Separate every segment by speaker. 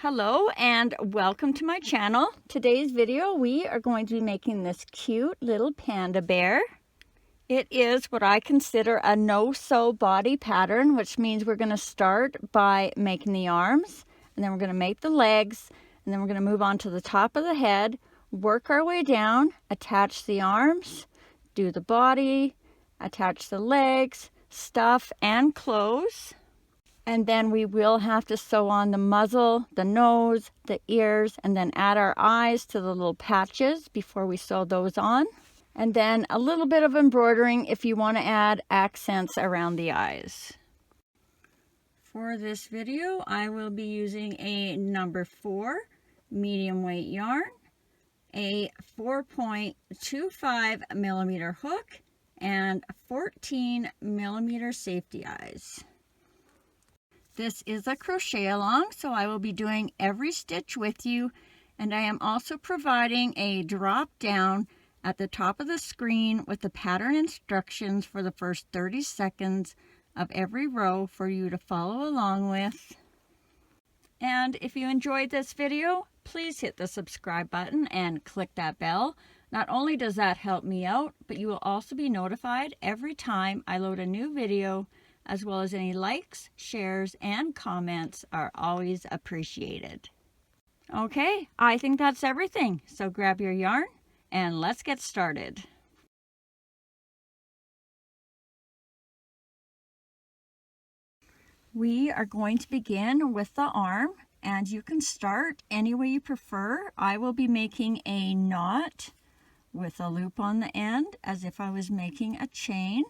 Speaker 1: Hello and welcome to my channel. Today's video we are going to be making this cute little panda bear. It is what I consider a no-sew body pattern, which means we're going to start by making the arms, and then we're going to make the legs, and then we're going to move on to the top of the head, work our way down, attach the arms, do the body, attach the legs, stuff and close. And then we will have to sew on the muzzle, the nose, the ears, and then add our eyes to the little patches before we sew those on. And then a little bit of embroidering if you want to add accents around the eyes. For this video, I will be using a number 4 medium weight yarn, a 4.25 millimeter hook, and 14 millimeter safety eyes. This is a crochet along, so I will be doing every stitch with you, and I am also providing a drop down at the top of the screen with the pattern instructions for the first 30 seconds of every row for you to follow along with. And if you enjoyed this video, please hit the subscribe button and click that bell. Not only does that help me out, but you will also be notified every time I load a new video, as well as any likes, shares, and comments are always appreciated. Okay, I think that's everything. So grab your yarn and let's get started. We are going to begin with the arm, and you can start any way you prefer. I will be making a knot with a loop on the end as if I was making a chain.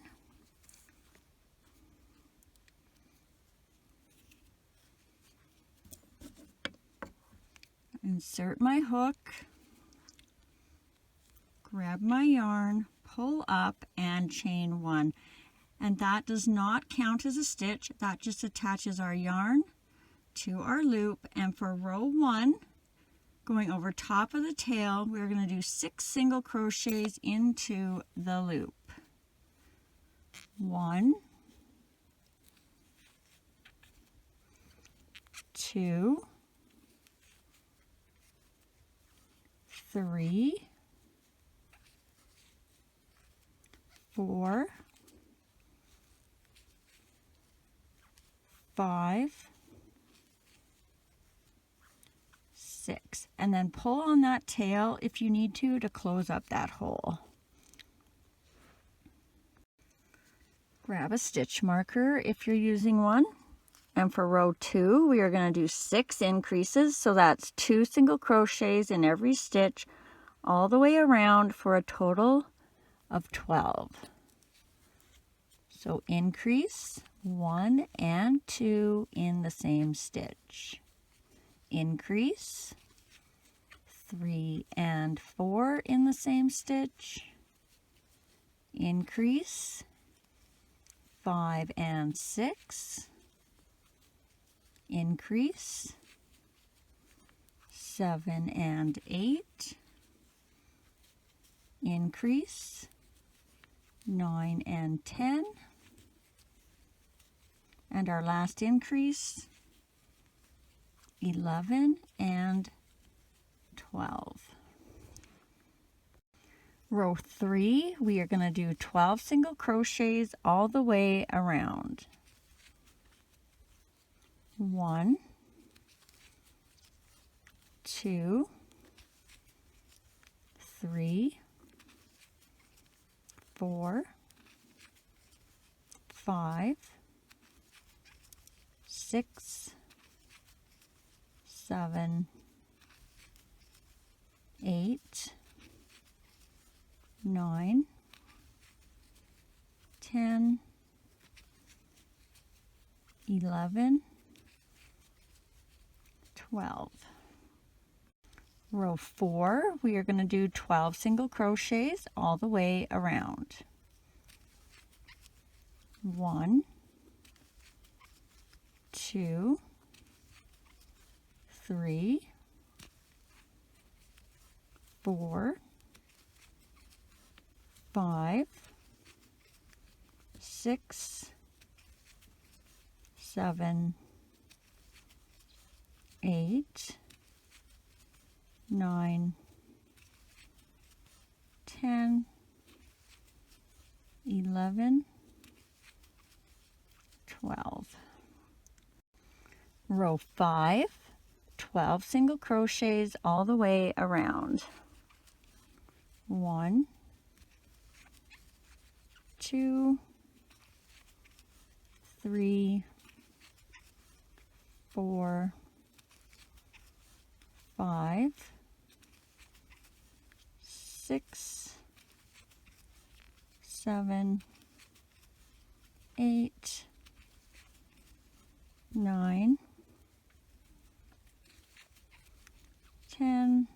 Speaker 1: Insert my hook, grab my yarn, pull up, and chain 1. And that does not count as a stitch. That just attaches our yarn to our loop. And for row 1, going over top of the tail, we're going to do 6 single crochets into the loop. 1, 2, 3, 4, 5, 6, and then pull on that tail if you need to close up that hole. Grab a stitch marker if you're using one. And for row 2, we are going to do 6 increases, so that's 2 single crochets in every stitch all the way around for a total of 12. So increase 1 and 2 in the same stitch. Increase 3 and 4 in the same stitch. Increase 5 and 6. Increase 7 and 8, increase 9 and 10, and our last increase 11 and 12. Row 3, we are going to do 12 single crochets all the way around. 1, 2, 3, 4, 5, 6, 7, 8, 9, 10, 11, 12. Row 4, we are going to do 12 single crochets all the way around. 1, 2, 3, 4, 5, 6, 7, 8, 9, 10, 11, 12. Row 5, 12 single crochets all the way around. 1, 2, 3, 4, 5, 6, 7, 8, 9, 10,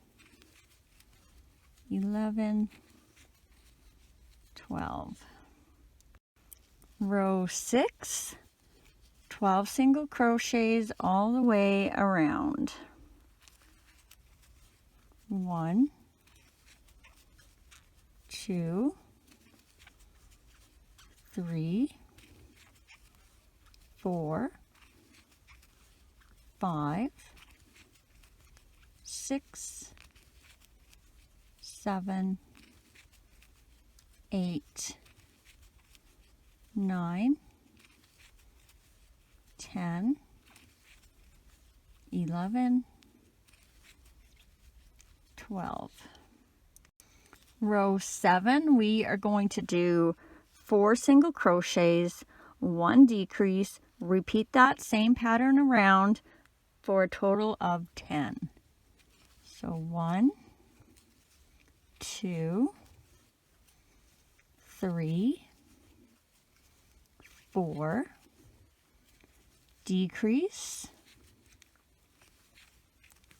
Speaker 1: 11, 12. Row 6, 12 single crochets all the way around. 1, 2, 3, 4, 5, 6, 7, 8, 9, 10, 11, 12. Row 7, we are going to do 4 single crochets, 1 decrease, repeat that same pattern around for a total of 10. So 1, 2, 3, 4, decrease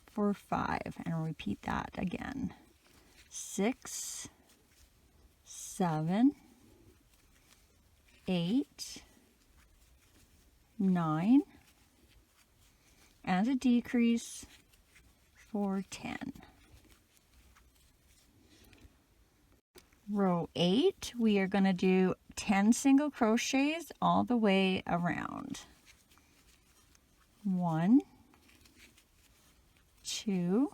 Speaker 1: for 5, and repeat that again. 6, 7, 8, 9, and a decrease for 10. Row 8, we are going to do 10 single crochets all the way around. 1, 2,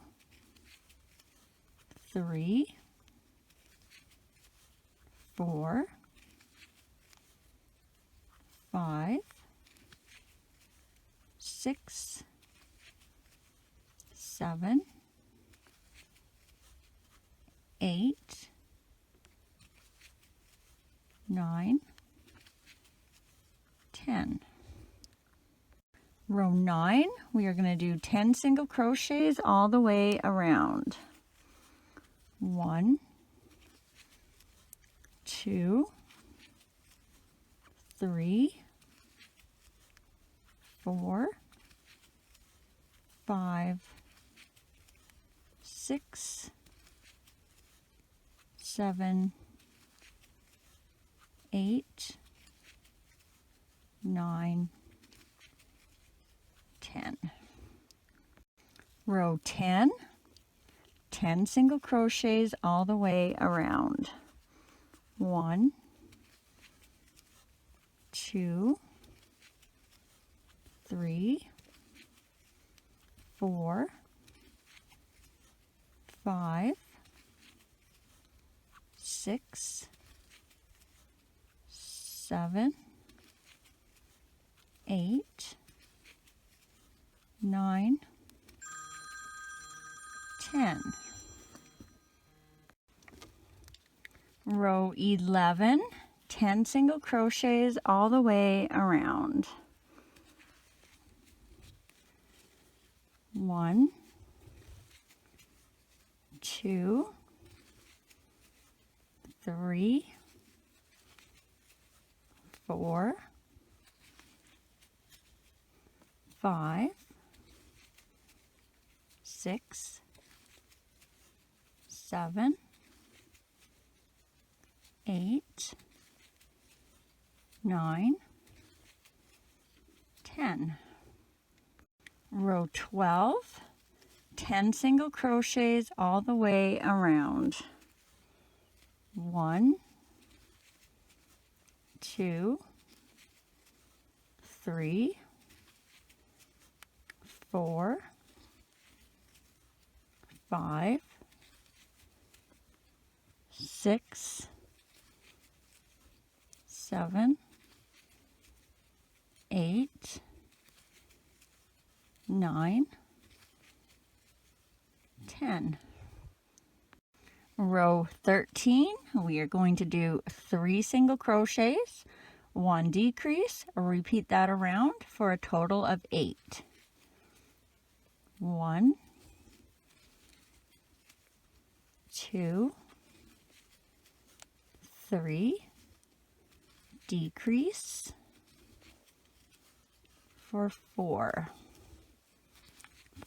Speaker 1: 3, 4, 5, 6, 7, 8, 9, 10. Row 9, we are going to do 10 single crochets all the way around. 1, 2, 3, 4, 5, 6, 7, 8, 9, 10. Row 10, 10 single crochets all the way around. 1, 2, 3, 4, 5, 6, 7, 8, 9, 10. Row 11, 10 single crochets all the way around. 1, 2, 3, 4, 5, 6, 7, 8, 9, 10. Row 12, 10 single crochets all the way around. 1, 2, 3, 4, 5, 6, 7, 8, 9, 10. Row 13, we are going to do 3 single crochets, 1 decrease, repeat that around for a total of 8. 1, 2, 3, decrease for 4,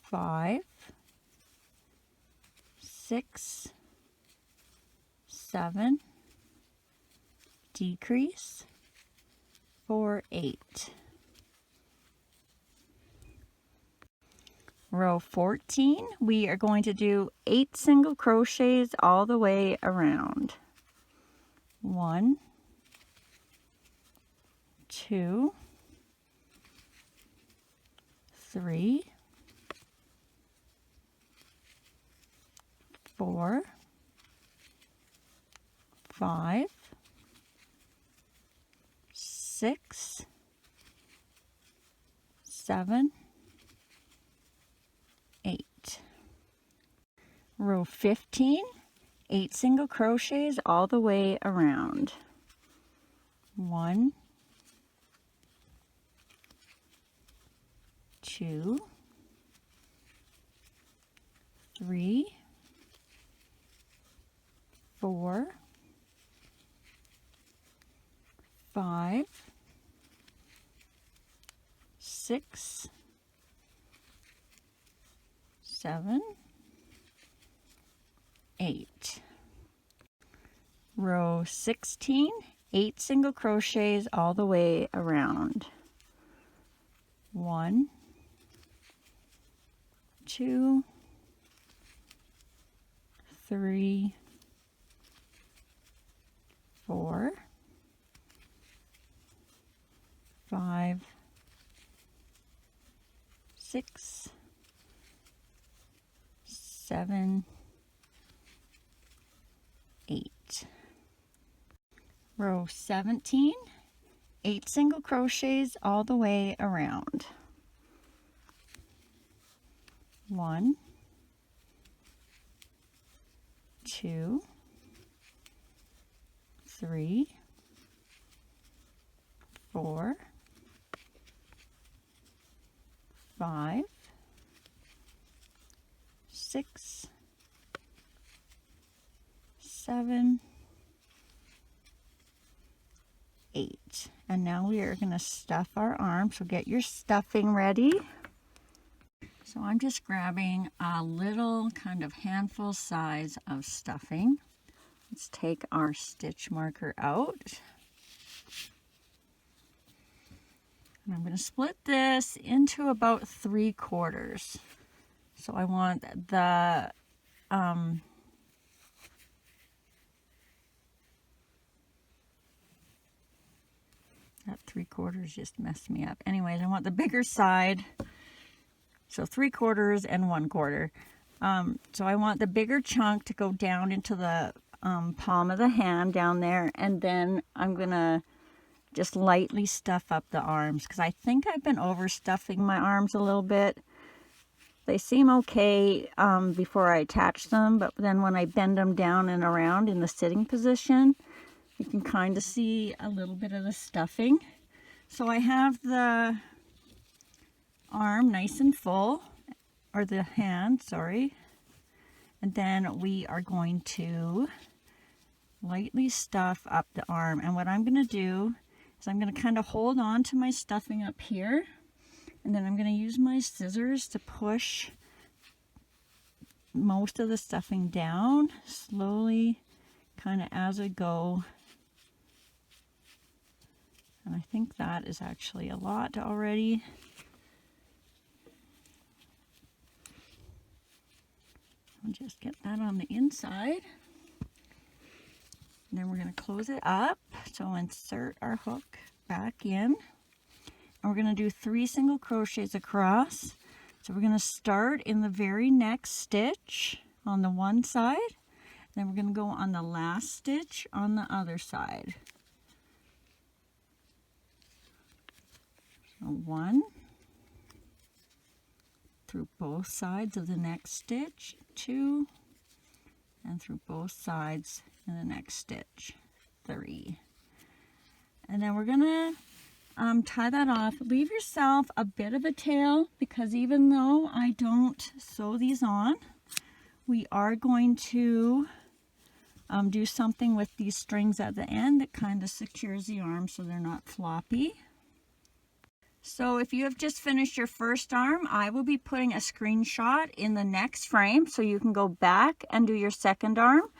Speaker 1: 5, 6, 7, decrease for 8. Row 14, we are going to do 8 single crochets all the way around. 1, 2, 3, 4, 5, 6, 7, 8. Row 15, 8 single crochets all the way around. 1, 2, 3, 4, 5, 6, 7, 8. Row 16, 8 single crochets all the way around. 1, 2, 3, 4, 5, 6, 7, 8. Row 17, 8 single crochets all the way around. 1, 2, 3, 4, 5, 6, 7, 8. And now we are going to stuff our arms. So get your stuffing ready. So I'm just grabbing a little kind of handful size of stuffing. Let's take our stitch marker out. And I'm going to split this into about 3/4. So I want the that 3/4 just messed me up. Anyways, I want the bigger side. So 3/4 and 1/4. So I want the bigger chunk to go down into the palm of the hand down there, and then I'm gonna just lightly stuff up the arms because I think I've been overstuffing my arms a little bit. They seem okay before I attach them, but then when I bend them down and around in the sitting position, you can kind of see a little bit of the stuffing. So I have the arm nice and full, or the hand, sorry. And then we are going to lightly stuff up the arm. And what I'm going to do is I'm going to kind of hold on to my stuffing up here. And then I'm going to use my scissors to push most of the stuffing down slowly, kind of as I go. And I think that is actually a lot already. I'll just get that on the inside. And then we're going to close it up. So insert our hook back in. And we're going to do 3 single crochets across. So we're going to start in the very next stitch on the one side. Then we're going to go on the last stitch on the other side. So 1 through both sides of the next stitch, 2, and through both sides in the next stitch, 3. And then we're going to tie that off. Leave yourself a bit of a tail, because even though I don't sew these on, we are going to do something with these strings at the end that kind of secures the arm so they're not floppy. So if you have just finished your first arm, I will be putting a screenshot in the next frame so you can go back and do your second arm.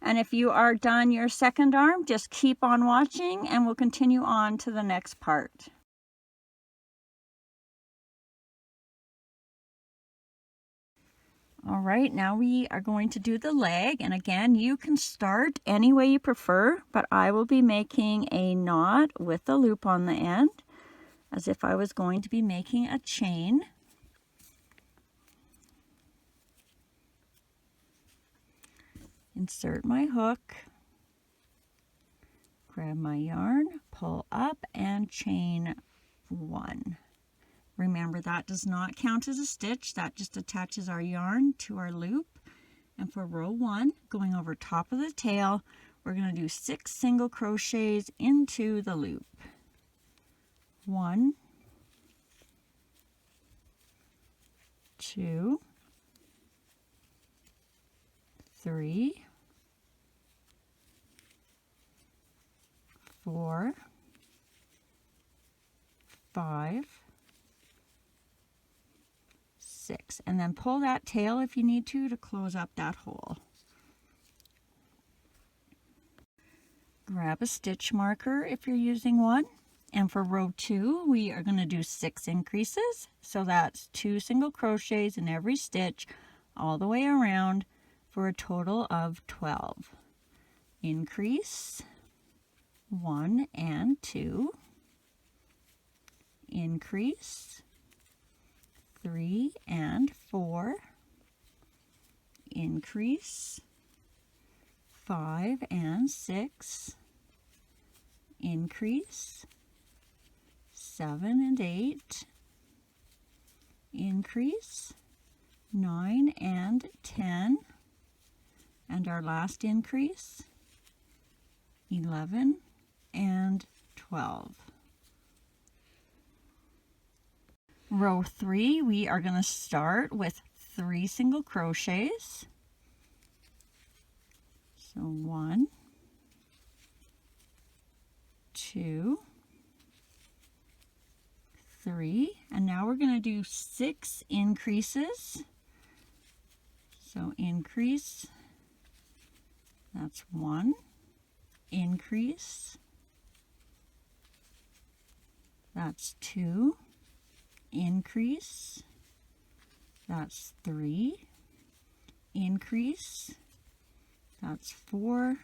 Speaker 1: And if you are done your second arm, just keep on watching and we'll continue on to the next part. All right, now we are going to do the leg, and again, you can start any way you prefer, but I will be making a knot with a loop on the end, as if I was going to be making a chain. Insert my hook, grab my yarn, pull up, and chain 1. Remember, that does not count as a stitch, that just attaches our yarn to our loop. And for row 1, going over top of the tail, we're going to do 6 single crochets into the loop. 1, 2, 3, 4, 5, 6, and then pull that tail if you need to close up that hole. Grab a stitch marker if you're using one, and for row 2 we are going to do 6 increases, so that's 2 single crochets in every stitch all the way around for a total of 12. Increase 1 and 2, increase 3 and 4, increase 5 and 6, increase 7 and 8, increase 9 and 10, and our last increase 11 and 12. Row 3, we are going to start with 3 single crochets. So 1, 2, 3, and now we're going to do 6 increases. So increase, that's 1, increase, that's 2, increase, that's 3, increase, that's 4,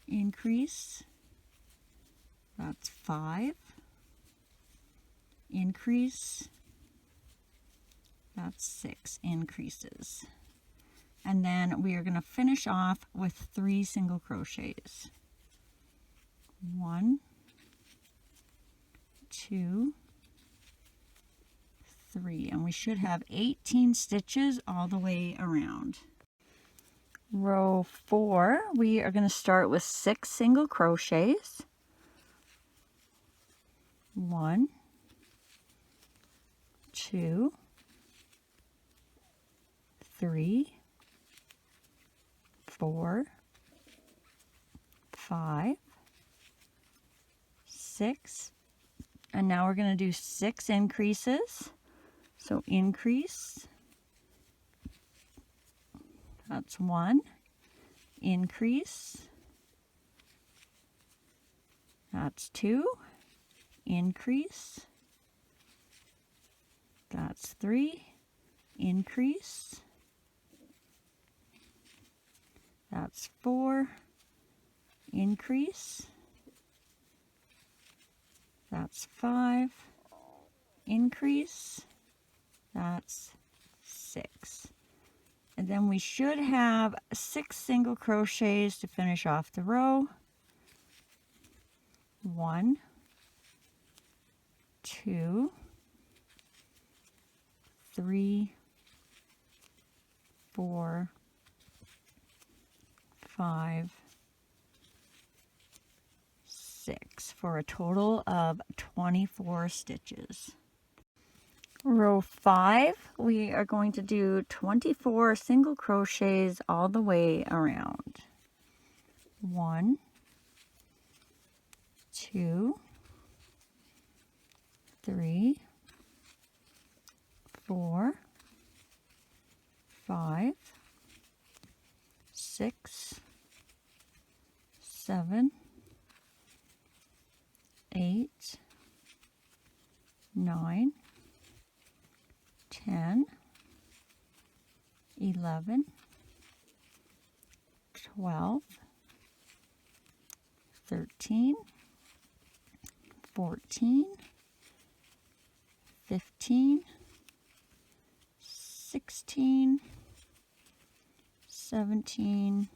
Speaker 1: increase, that's 5, increase, that's 6 increases. And then we are going to finish off with 3 single crochets. 1, 2, 3, and we should have 18 stitches all the way around. Row 4, we are going to start with 6 single crochets. 1, 2, 3, 4, 5, 6, and now we're going to do 6 increases. So increase, that's 1, increase, that's 2, increase, that's 3, increase, that's 4, increase, that's 5, increase, that's 6. And then we should have 6 single crochets to finish off the row. 1, 2, 3, 4, 5, 6 for a total of 24 stitches. Row 5, we are going to do 24 single crochets all the way around. 1, 2, 3, 4, 5, 6, 7, 8, 9, 10, 11, 12, 13, 14, 15, 16, 17,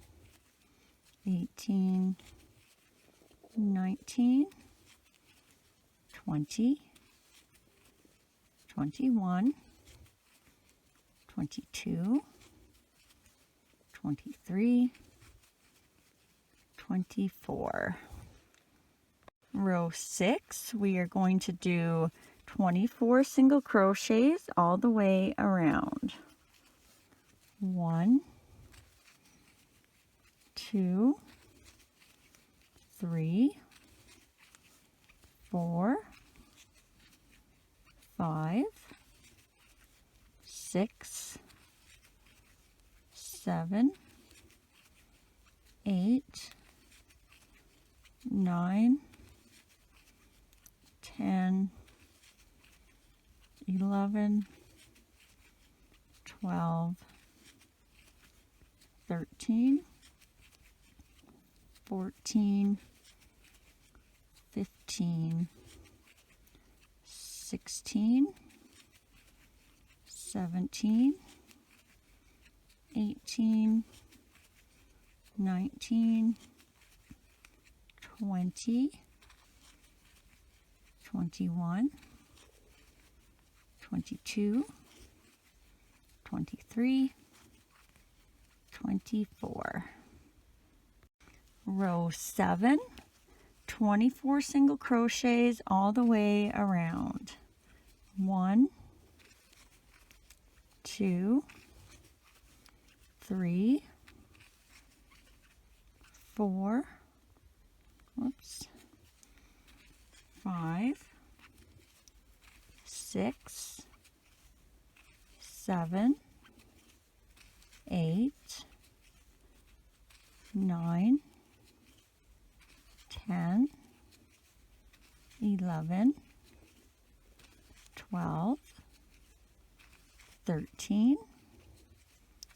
Speaker 1: 18, 19, 20, 21, 22, 23, 24. Row 6, we are going to do 24 single crochets all the way around. 1, 2, 3, 4, 5, 6, 7, 8, 9, 10, 11, 12, 13, 14, 15, 16, 17, 18, 19, 20, 21, 22, 23, 24. Row 7, 24 single crochets all the way around. 1, 2, 3, 4, 5, 6, 7, 8, 9, 10, 11, 12, 13,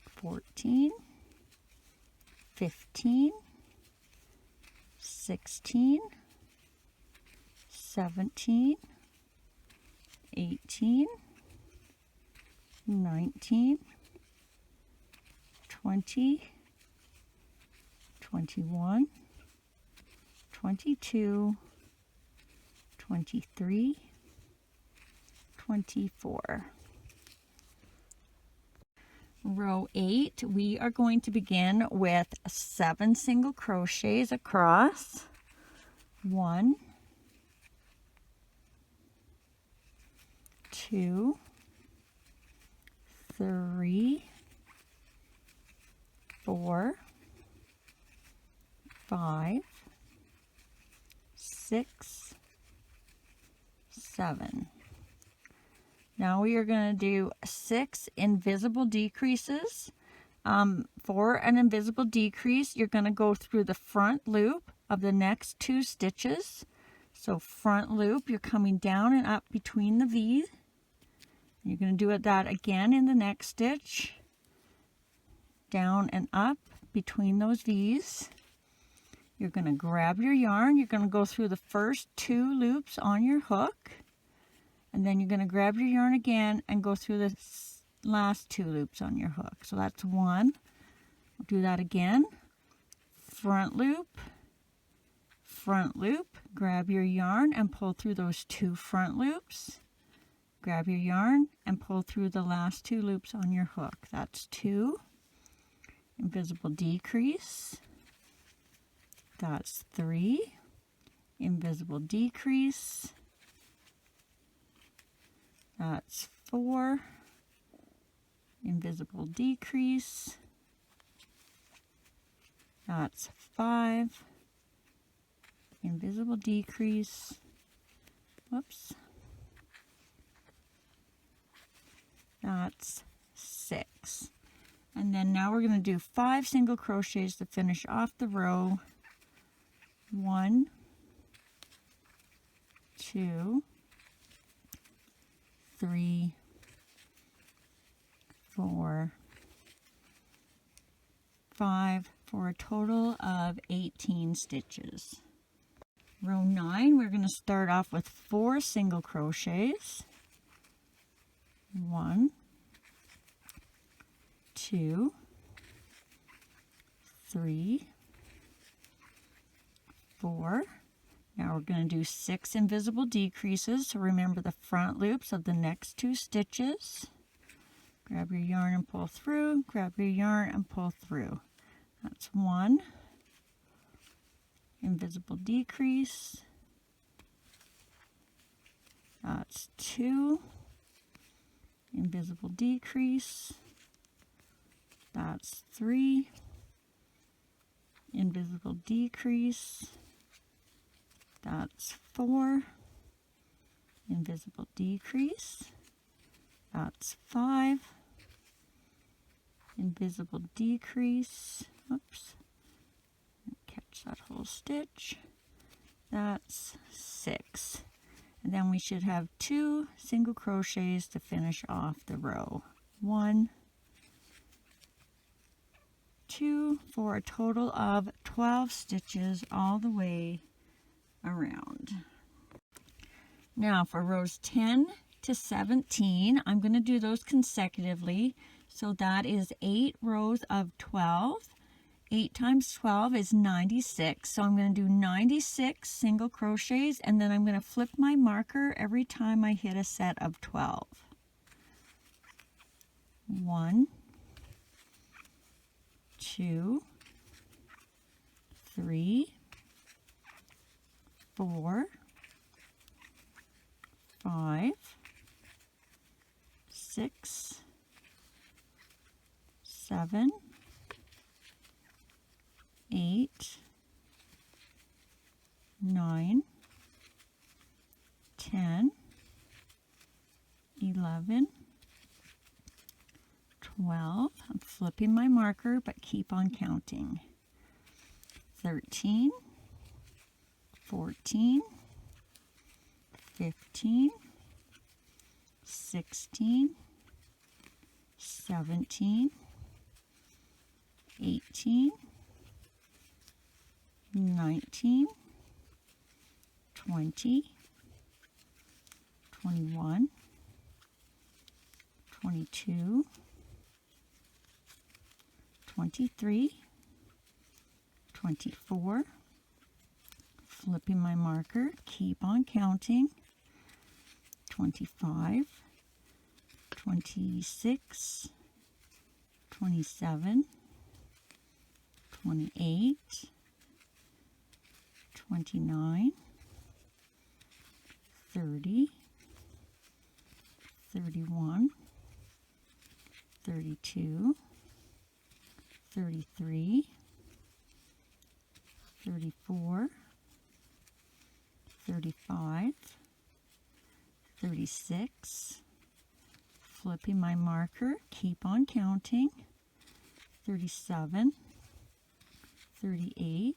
Speaker 1: 14, 15, 16, 17, 18, 19, 20, 21, 22, 23, 24. Row 8, we are going to begin with 7 single crochets across. 1, 2, 3, 4, 5, 6, 7. Now we are going to do 6 invisible decreases. For an invisible decrease, you're going to go through the front loop of the next 2 stitches. So front loop, you're coming down and up between the V's. You're going to do that again in the next stitch. Down and up between those V's. You're going to grab your yarn. You're going to go through the first 2 loops on your hook. And then you're going to grab your yarn again and go through the last 2 loops on your hook. So that's 1. Do that again. Front loop, grab your yarn and pull through those 2 front loops. Grab your yarn and pull through the last 2 loops on your hook. That's 2. Invisible decrease. That's 3. Invisible decrease. That's 4. Invisible decrease. That's 5. Invisible decrease. Whoops. That's 6. And then now we're going to do 5 single crochets to finish off the row. 1, 2, 3, 4, 5 for a total of 18 stitches. Row 9, we're going to start off with 4 single crochets. 1, 2, 3, 4. Now we're going to do 6 invisible decreases. So remember the front loops of the next 2 stitches. Grab your yarn and pull through. Grab your yarn and pull through. That's 1. Invisible decrease. That's 2. Invisible decrease. That's 3. Invisible decrease. That's 4. Invisible decrease. That's 5. Invisible decrease. Oops. Catch that whole stitch. That's 6. And then we should have 2 single crochets to finish off the row. 1, 2 for a total of 12 stitches all the way around. Now for rows 10 to 17, I'm going to do those consecutively. So that is 8 rows of 12. 8 times 12 is 96. So I'm going to do 96 single crochets, and then I'm going to flip my marker every time I hit a set of 12. 1, 2, 3, 4, 5, 6, 7, 8, 9, 10, 11, 12. I'm flipping my marker, but keep on counting. 13, 14, 15, 16, 17, 18, 19, 20, 21, 22, 23, 24, flipping my marker, keep on counting, 25, 26, 27, 28, 29, 30, 31, 32, 33, 34, 35, 36, flipping my marker, keep on counting, 37, 38,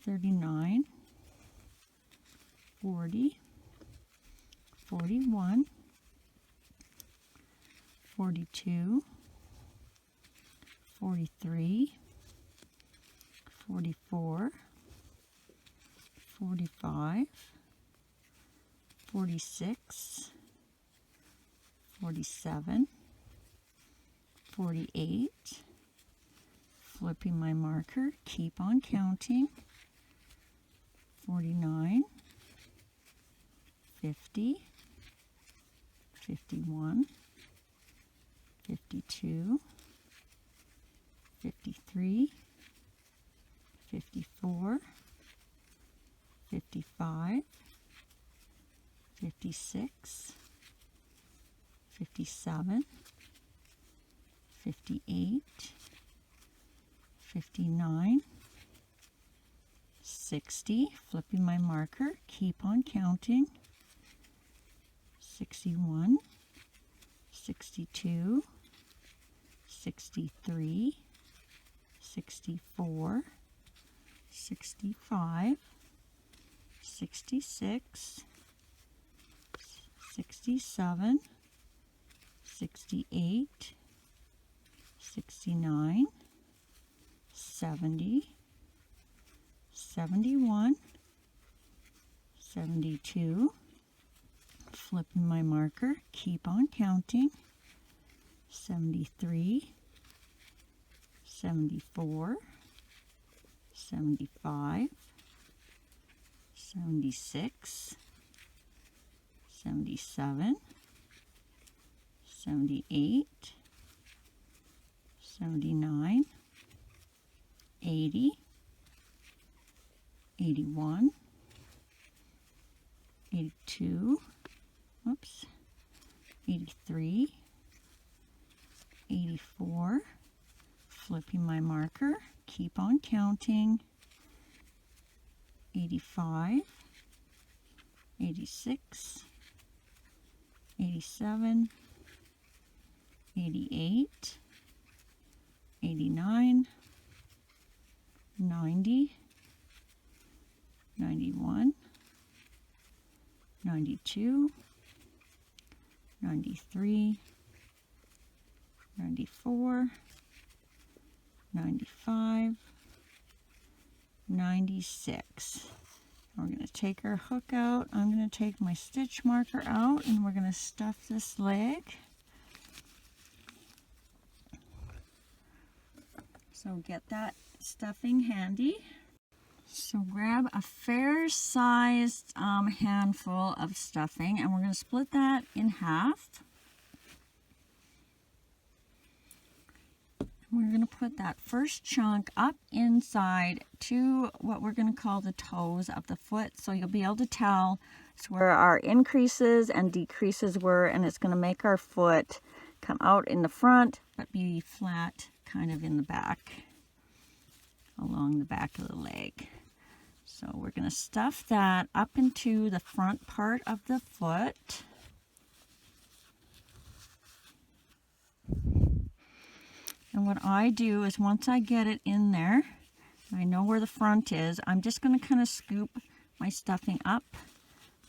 Speaker 1: 39, 40, 41, 42, 43, 44, 45, 46, 47, 48, flipping my marker, keep on counting, 49, 50, 51, 52, 53, 54, 55, 56, 57, 58, 59, 60, flipping my marker, keep on counting, 61, 62, 63, 64, 65, 66, 67, 68, 69, 70, 71, 72, flipping my marker, keep on counting, 73, 74, 75, 76, 77, 78, 79, 80, 81, 82, whoops, 83, 84, flipping my marker, keep on counting, 85, 86, 87, 88, 89, 90, 91, 92, 93, 94, 95, 96. We're going to take our hook out. I'm going to take my stitch marker out and we're going to stuff this leg. So get that stuffing handy. So grab a fair-sized handful of stuffing and we're going to split that in half. We're going to put that first chunk up inside to what we're going to call the toes of the foot. So you'll be able to tell it's where our increases and decreases were, and it's going to make our foot come out in the front but be flat kind of in the back, along the back of the leg. So we're going to stuff that up into the front part of the foot. And what I do is once I get it in there, I know where the front is, I'm just going to kind of scoop my stuffing up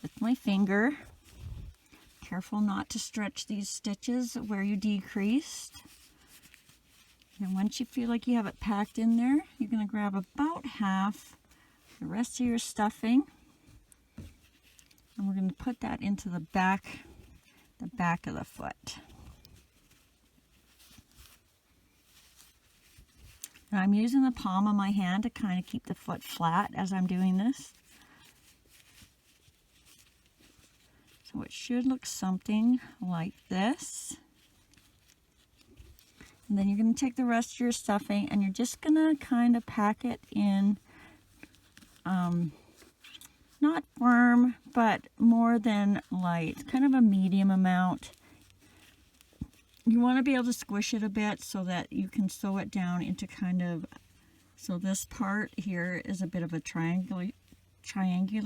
Speaker 1: with my finger. Careful not to stretch these stitches where you decreased. And once you feel like you have it packed in there, you're going to grab about half the rest of your stuffing. And we're going to put that into the back of the foot. And I'm using the palm of my hand to kind of keep the foot flat as I'm doing this. So it should look something like this. And then you're going to take the rest of your stuffing and you're just going to kind of pack it in, not firm, but more than light, kind of a medium amount. You want to be able to squish it a bit so that you can sew it down into kind of, so this part here is a bit of a triangular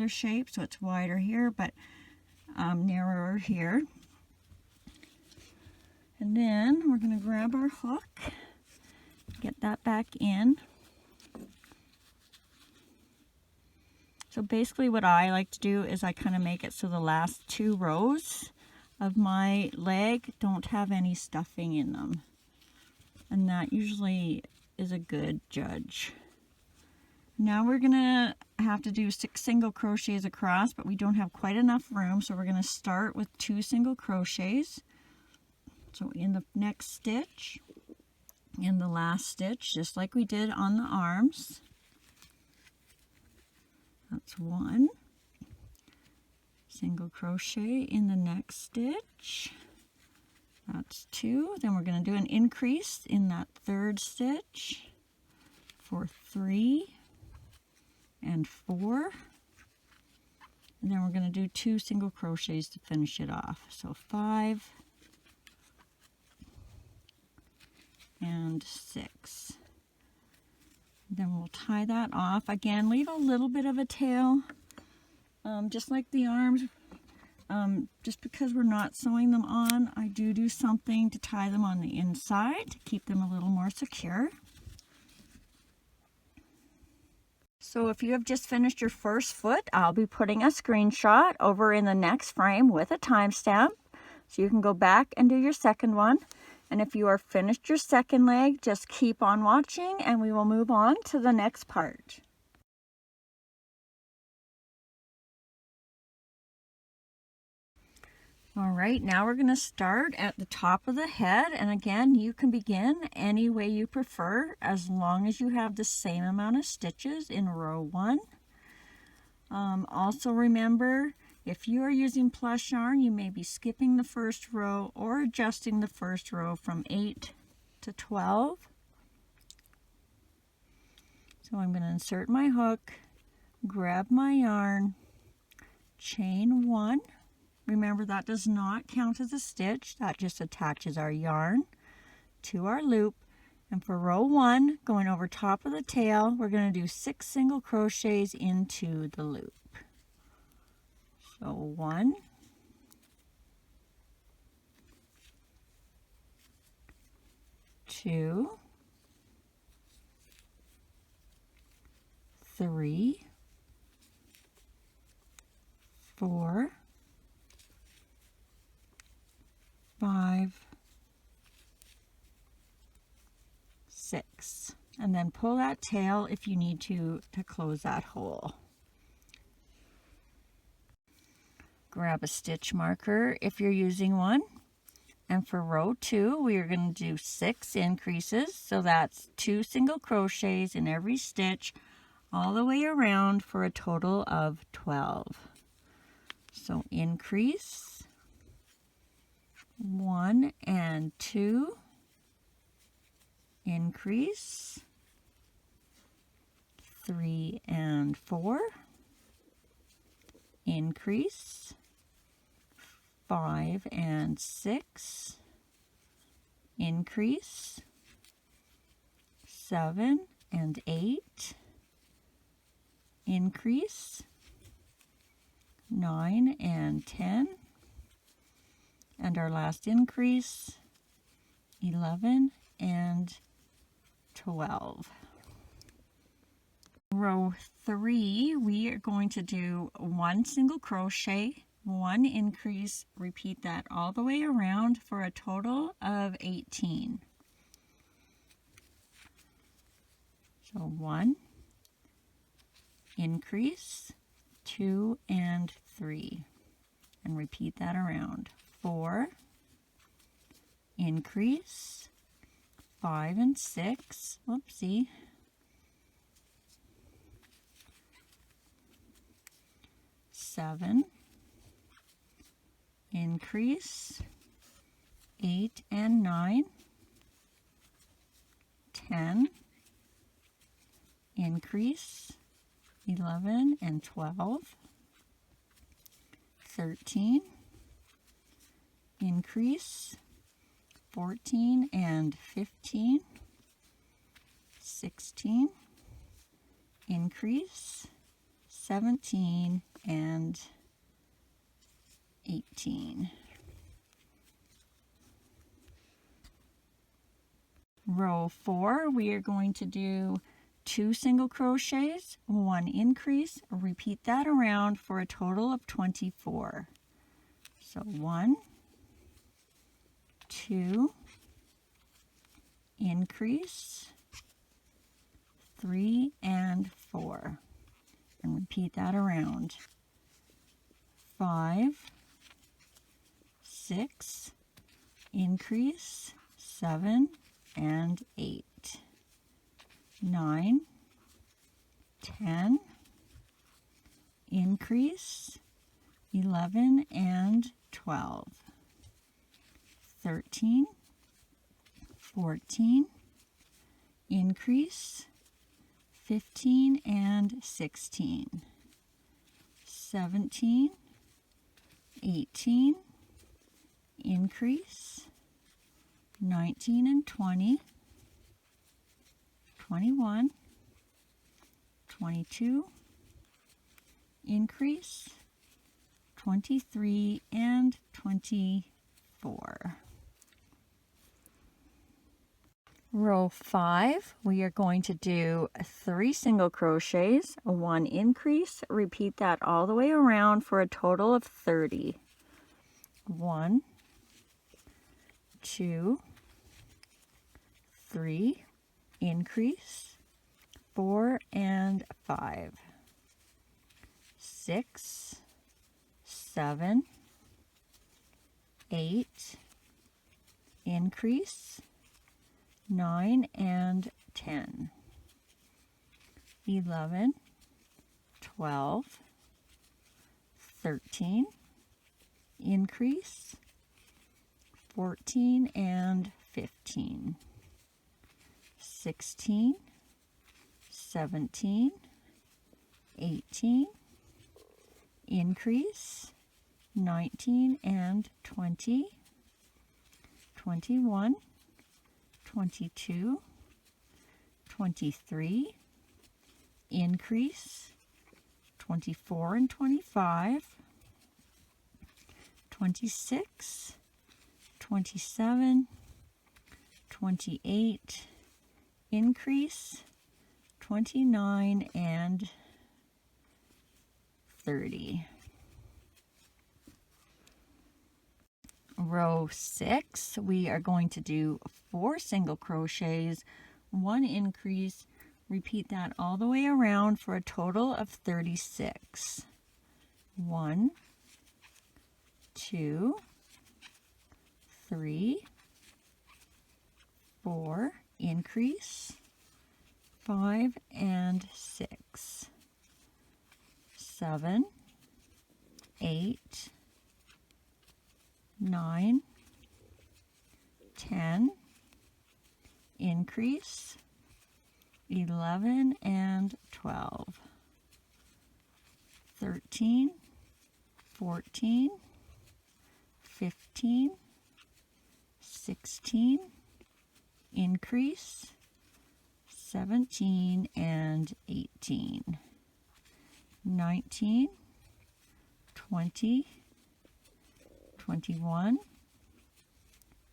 Speaker 1: shape, so it's wider here, but narrower here. And then we're going to grab our hook, get that back in. So basically what I like to do is I kind of make it so the last two rows of my leg don't have any stuffing in them. And that usually is a good judge. Now we're going to have to do 6 single crochets across, but we don't have quite enough room, so we're going to start with 2 single crochets. So in the next stitch, in the last stitch, just like we did on the arms, that's 1 single crochet. In the next stitch, that's 2. Then we're going to do an increase in that third stitch for 3 and 4. And then we're going to do 2 single crochets to finish it off. So 5 and 6. Then we'll tie that off. Again, leave a little bit of a tail, just like the arms. Just because we're not sewing them on, I do something to tie them on the inside to keep them a little more secure. So if you have just finished your first foot, I'll be putting a screenshot over in the next frame with a timestamp, so you can go back and do your second one. And if you are finished your second leg, just keep on watching and we will move on to the next part. All right, now we're going to start at the top of the head, and again, you can begin any way you prefer as long as you have the same amount of stitches in row 1. Also remember, if you are using plush yarn, you may be skipping the first row or adjusting the first row from 8 to 12. So I'm going to insert my hook, grab my yarn, chain 1. Remember, that does not count as a stitch. That just attaches our yarn to our loop. And for row 1, going over top of the tail, we're going to do 6 single crochets into the loop. So 1, 2, 3, 4, 5, 6, and then pull that tail if you need to close that hole. Grab a stitch marker if you're using one, and for row 2 we are going to do 6 increases, so that's 2 single crochets in every stitch all the way around for a total of 12. So increase 1 and 2, increase 3 and 4, increase 5 and 6, increase 7 and 8, increase 9 and 10, and our last increase 11 and 12. Row 3, we are going to do 1 single crochet, 1 increase, repeat that all the way around for a total of 18. So 1, increase, 2 and 3, and repeat that around. 4, increase, 5 and 6, whoopsie, 7, increase, 8 and 9, 10, increase, 11 and 12, 13, increase, 14 and 15, 16, increase, 17 and 18. Row 4, we are going to do 2 single crochets, 1 increase, repeat that around for a total of 24. So 1, 2, increase, 3 and 4, and repeat that around. 5, 6, increase, 7 and 8, 9, 10, increase, 11 and 12, 13, 14, increase, 15 and 16, 17, 18, increase, 19 and 20, 21, 22, increase, 23 and 24. Row 5, we are going to do 3 single crochets, 1 increase, repeat that all the way around for a total of 30. 1, 2, 3, increase, 4 and 5, 6, 7, 8, increase, 9 and 10, 11, 12, 13, increase, 14 and 15, 16, 17, 18, increase, 19 and 20, 21, 22, 23, increase, 24 and 25, 26, 27, 28, increase, 29 and 30. Row 6, we are going to do 4 single crochets, 1 increase, repeat that all the way around for a total of 36. 1, 2, 3, 4, increase, 5 and 6, 7, 8, 9, 10, increase, 11 and 12, 13, 14, 15, 16, increase, 17 and 18, 19, 20, 21,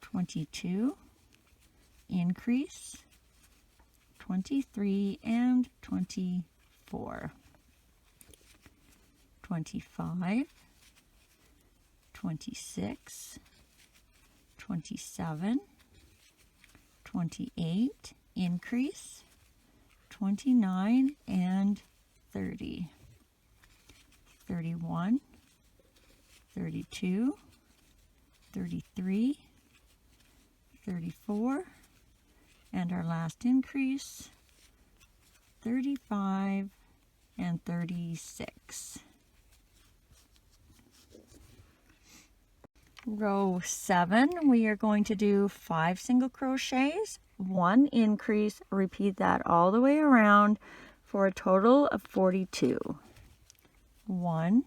Speaker 1: 22, increase, 23 and 24, 25, 26, 27, 28, increase, 29 and 30, 31, 32, 33, 34, and our last increase, 35 and 36. Row 7, we are going to do 5 single crochets, 1 increase, repeat that all the way around for a total of 42. 1,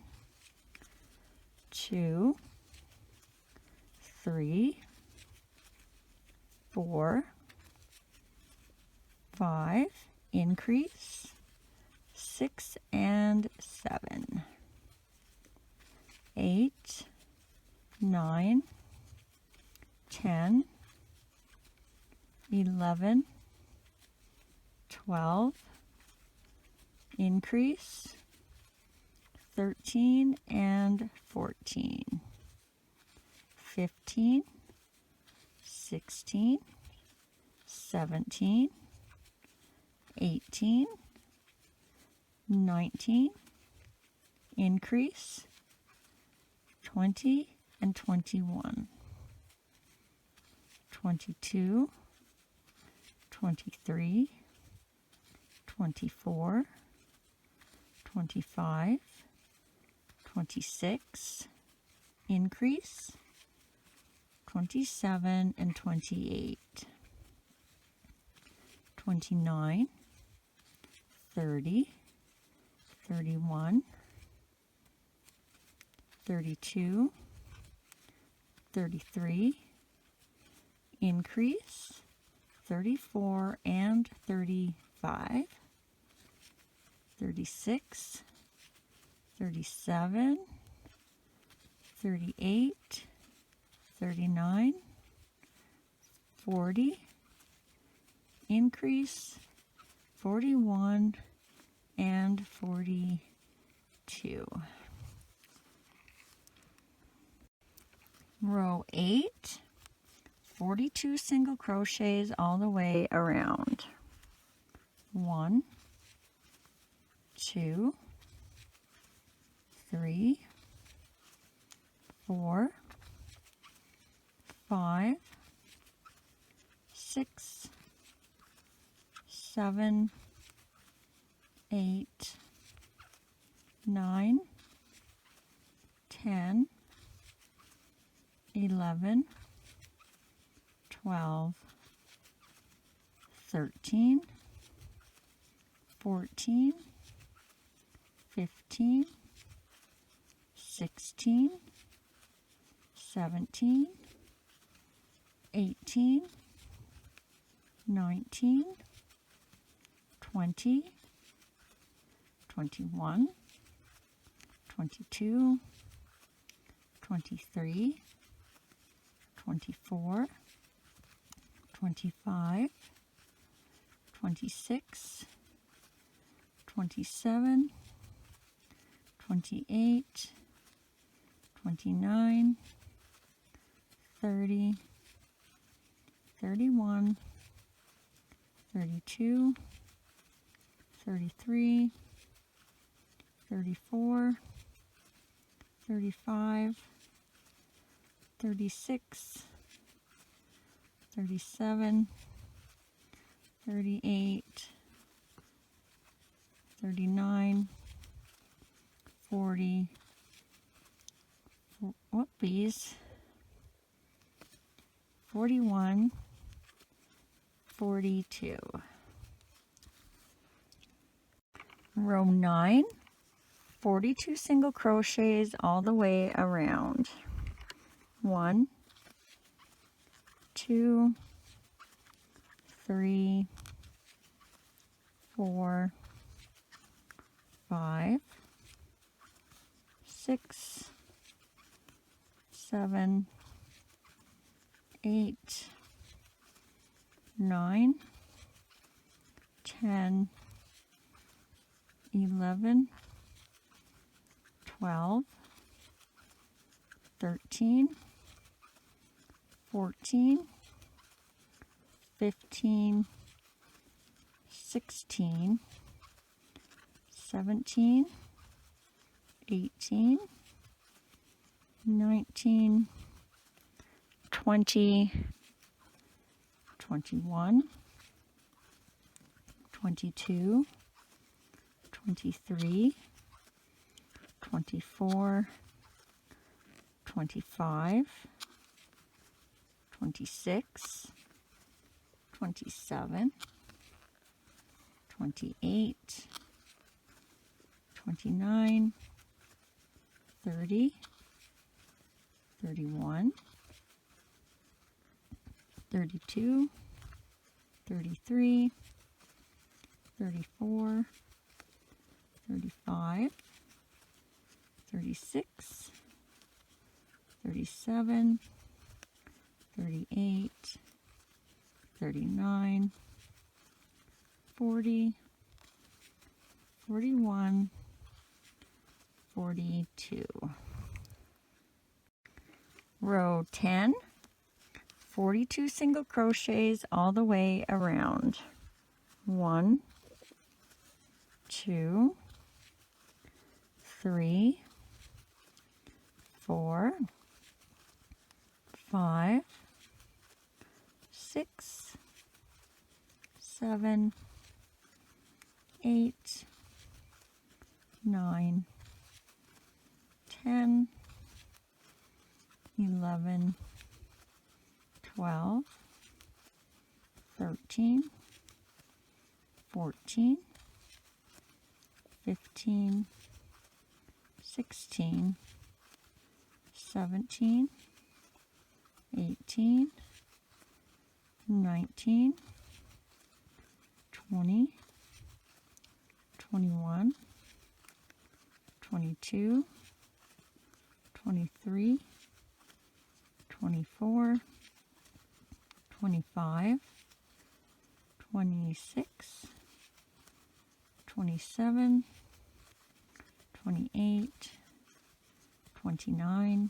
Speaker 1: 2, 3, 4, 5, increase, 6 and 7, 8, 9, 10, 11, 12, increase, 13 and 14, 15, 16, 17, 18, 19, increase, 20 and 21, 22, 23, 24, 25, 26, increase, 27 and 28, 29, 30, 31, 32, 33, increase, 34 and 35, 36, 37, 38, 39, 40, increase, 41 and 42. Row 8, 42 single crochets all the way around. 1, 2, 3, 4, 5, 6, 7, 8, 9, 10, 11, 12, 13, 14, 15, 16, 17, 18, 19, 20, 21, 22, 23, 24, 25, 26, 27, 28, 29, 30, 31, 32, 33, 34, 35, 36, 37, 38, 39, 40, whoopies, 41, 42. Row 9, 42 single crochets all the way around. 1, 2, 3, 4, 5, 6, 7, 8, 9, 10, 11, 12, 13, 14, 15, 16, 17, 18, 19, 20, 21, 22, 23, 24, 25, 26, 27, 28, 29, 30, 31, 32, 33, 34, 35, 36, 37, 38, 39, 40, 41, 42. Row 10, 42 single crochets all the way around. 1, 2, 3, 4, 5, 6, 7, 8, 9, 10, 11, 12, 13, 14, 15, 16, 17, 18, 19, 20, 21, 22, 23, 24, 25, 26, 27, 28, 29,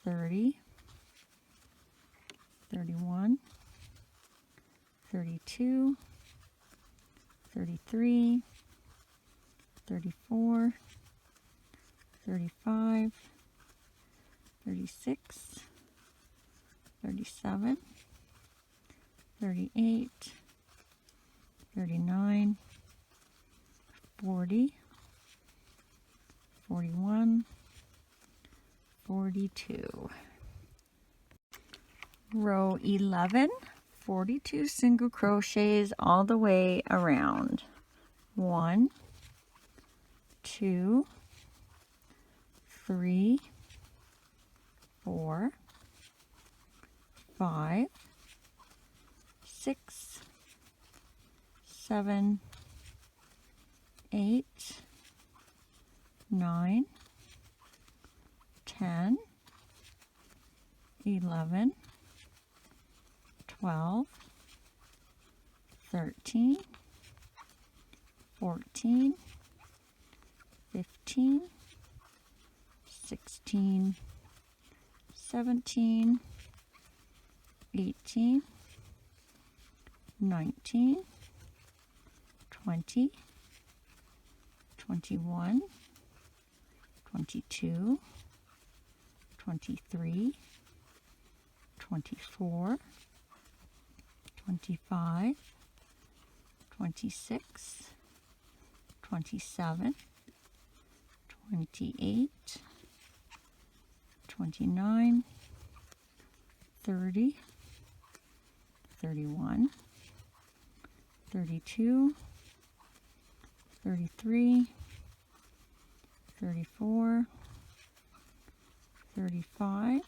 Speaker 1: 30, 31, 32, 33, 34, 35, 36, 37, 38, 39, 40, 41, 42. Row 11, 42 single crochets all the way around. 1, 2, 3, 4, 5, 6, 7, 8, 9, 10, 11, 12, 13, 14, 15, 16, 17, 18, 19, 20, 21, 22, 23, 24, 25, 26, 27, 28, 29, 30, 31, 32, 33, 34, 35,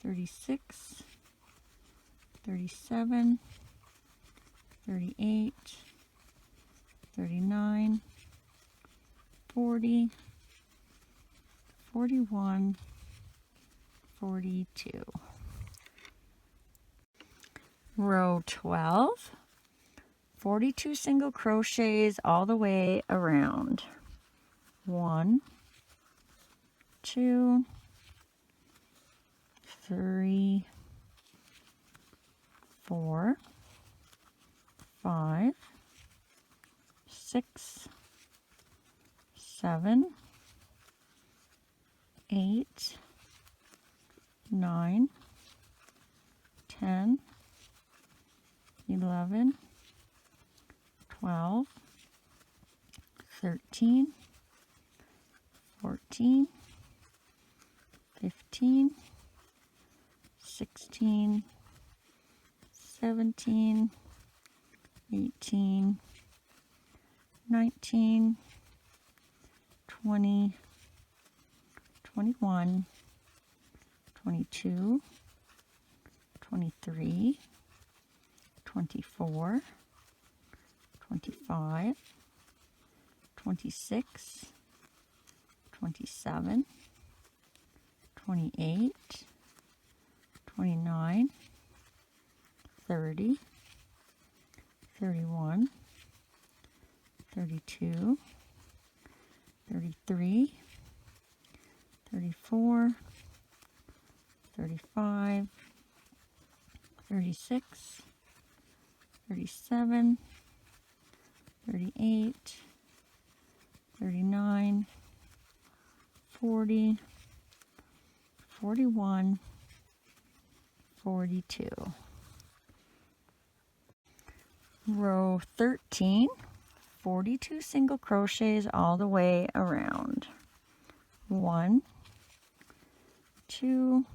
Speaker 1: 36, 37, 38, 39, 40, 41, 42. Row 12, 42 single crochets all the way around. 1, 2, 3, 4, 5, 6, 7, 8, 9, 10, 11, 12, 13, 14, 15, 16, 17, 18, 19, 20, 21, 22, 23, 24, 25, 26, 27, 28, 29, 30, 31, 32, 33, 34, 35, 36, 37, 38, 39, 40, 41, 42. Row 13, 42 single crochets all the way around. 1, 2,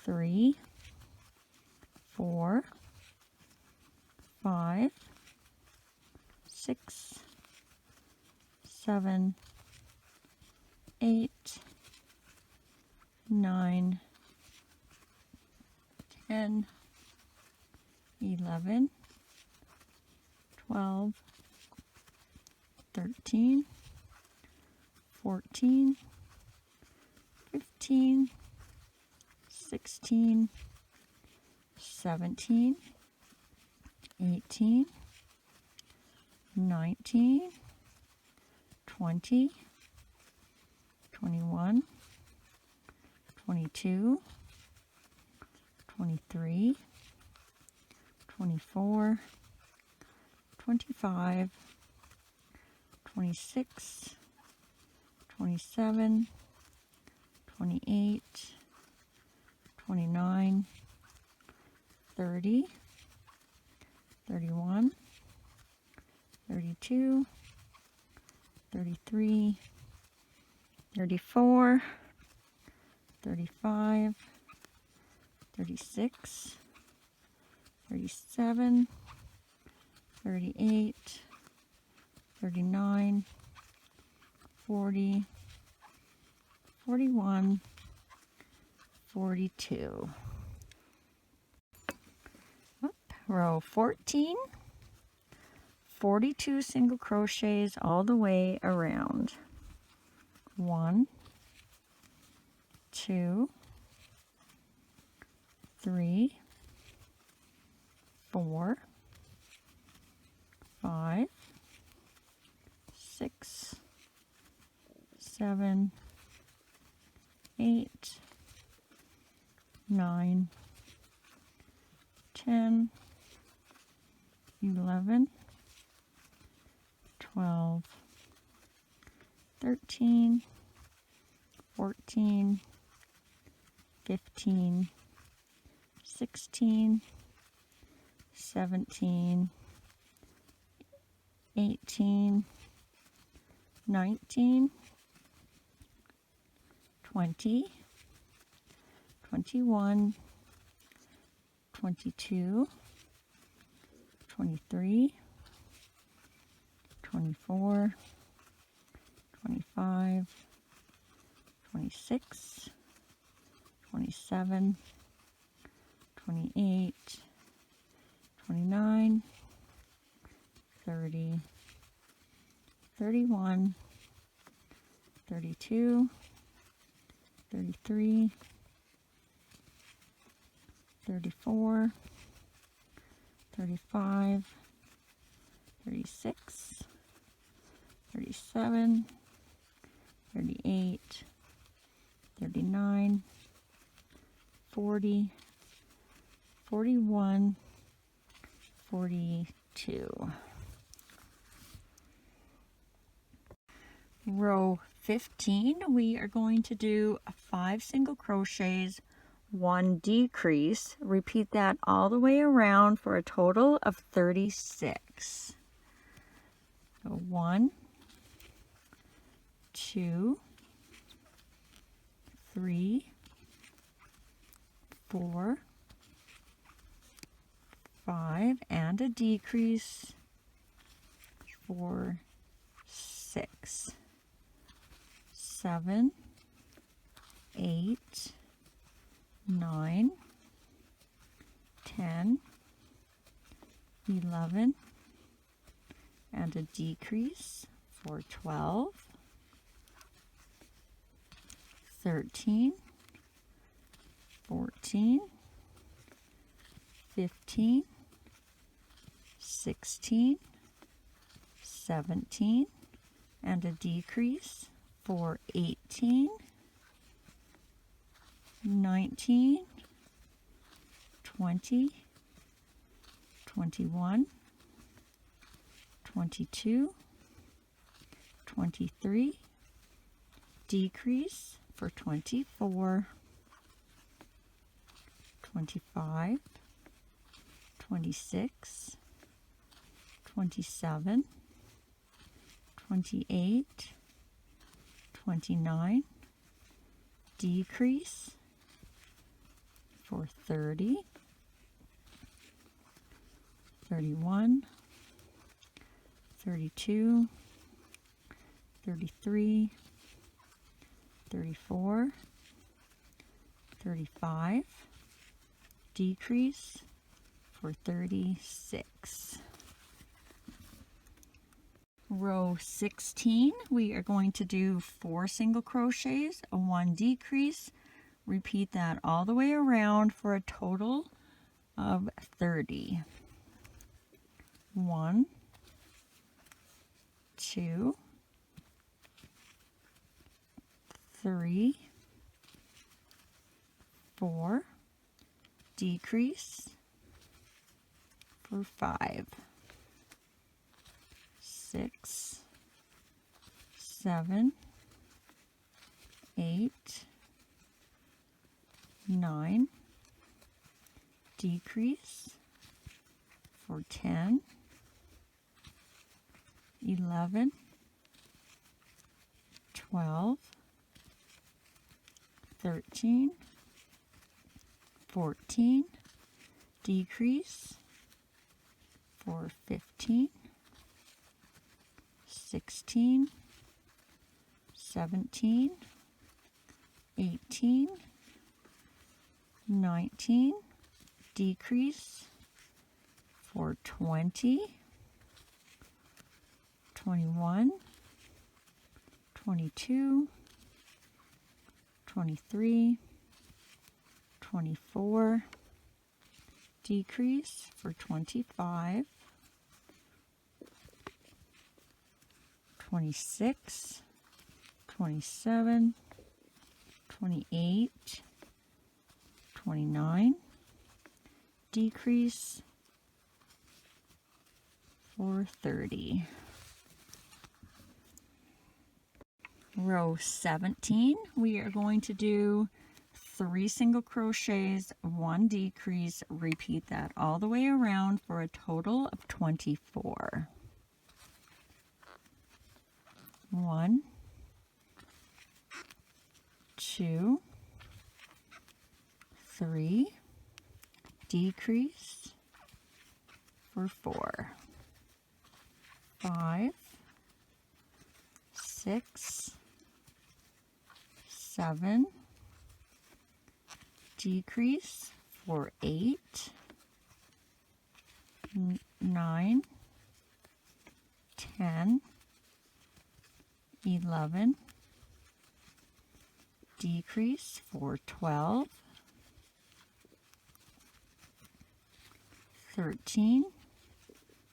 Speaker 1: 3, 4, 5, 6, 7, 8, 9, 10, 11, 12, 13, 14, 15, 16, 17, 18, 19, 20, 21, 22, 23, 24, 25, 26, 27, 28, 29, 30, 31, 32, 33, 34, 35, 36, 37, 38, 39, 40, 41, 42. Row 14, 42 single crochets all the way around. 1, 2, 3, 4, 5, 6, 7, 8, 9, 10, 11, 12, 13, 14, 15, 16, 17, 18, 19, 20, 21, 22, 23, 24, 25, 26, 27, 28, 29, 30, 31, 32, 33, 34, 35, 36, 37, 38, 39, 40, 41, 42. Row 15, we are going to do 5 single crochets, 1 decrease. Repeat that all the way around for a total of 36. So 1, 2, 3, 4, 5, and a decrease for 6, 7, 8, 9, 10, 11, and a decrease for 12, 13, 14, 15, 16, 17, and a decrease for 18, 19, 20, 21, 22, 23, decrease for 24, 25, 26, 27, 28, 29, decrease for 30, 31, 32, 33, 34, 35, decrease for 36. Row 16, we are going to do 4 single crochets, a 1 decrease. Repeat that all the way around for a total of 30. 1, 2, 3, 4, decrease for 5, 6, 7, 8, 9, decrease for 10, 11, 12, 13, 14, decrease for 15, 16, 17, 18, 19, decrease for 20, 21, 22, 23, 24, decrease for 25, 26, 27, 28, 29, decrease for 30. Row 17, we are going to do 3 single crochets, 1 decrease. Repeat that all the way around for a total of 24. 1, 2, 3, decrease for 4, 5, 6, 7, decrease for 8, 9, 10, 11, decrease for 12, 13,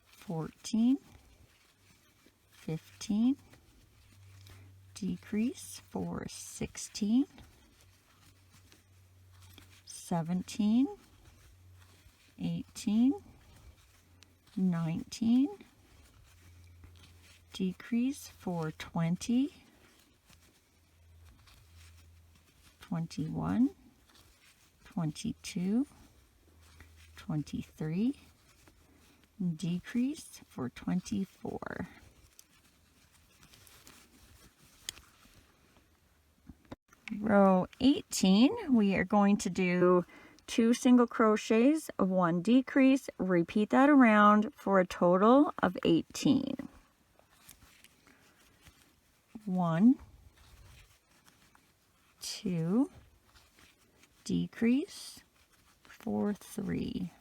Speaker 1: 14, 15, decrease for 16, 17, 18, 19, decrease for 20, 21, 22, 23, decrease for 24. Row 18, we are going to do 2 single crochets, 1 decrease. Repeat that around for a total of 18. 1, 2, decrease for 3,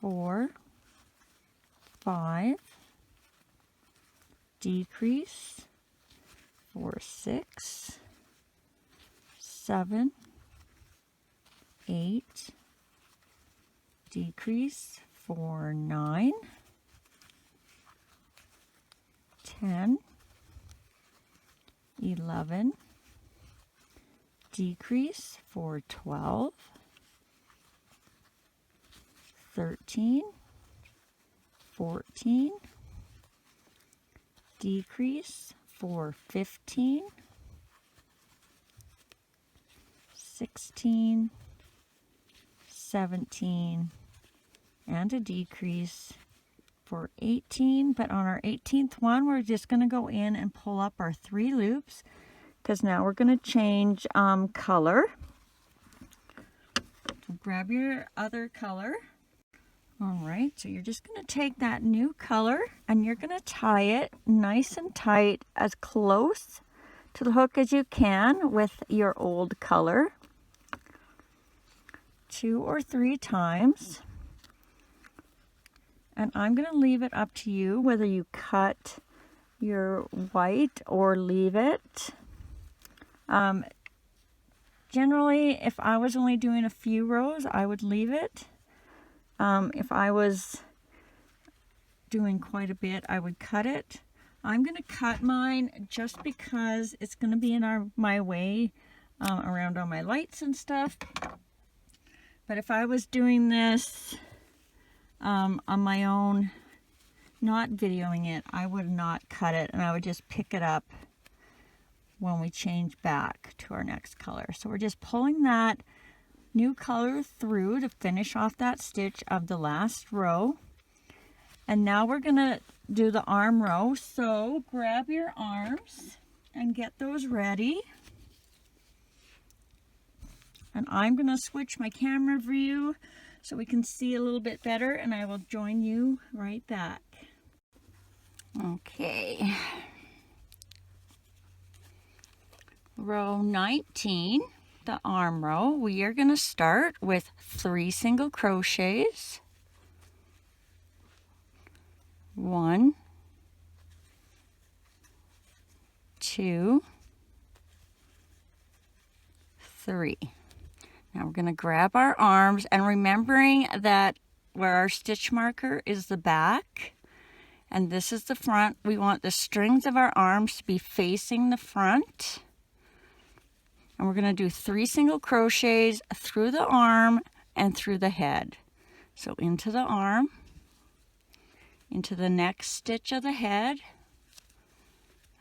Speaker 1: 4, 5, decrease for 6, 7, 8, decrease for 9, 10, 11, decrease for 12, 13, 14, decrease for 15, 16, 17, and a decrease for 18. But on our 18th one, we're just going to go in and pull up our 3 loops, because now we're going to change color. So grab your other color. All right, so you're just going to take that new color and you're going to tie it nice and tight, as close to the hook as you can with your old color, 2 or 3 times. And I'm going to leave it up to you whether you cut your white or leave it. Generally, if I was only doing a few rows, I would leave it. If I was doing quite a bit, I would cut it. I'm going to cut mine just because it's going to be in my way around all my lights and stuff. But if I was doing this on my own, not videoing it, I would not cut it, and I would just pick it up when we change back to our next color. So we're just pulling that new color through to finish off that stitch of the last row. And now we're going to do the arm row. So grab your arms and get those ready. And I'm going to switch my camera view so we can see a little bit better, and I will join you right back. Okay. Row 19, the arm row, we are going to start with 3 single crochets. 1, 2, 3. Now we're going to grab our arms, and remembering that where our stitch marker is the back and this is the front, we want the strings of our arms to be facing the front. And we're going to do 3 single crochets through the arm and through the head. So into the arm, into the next stitch of the head,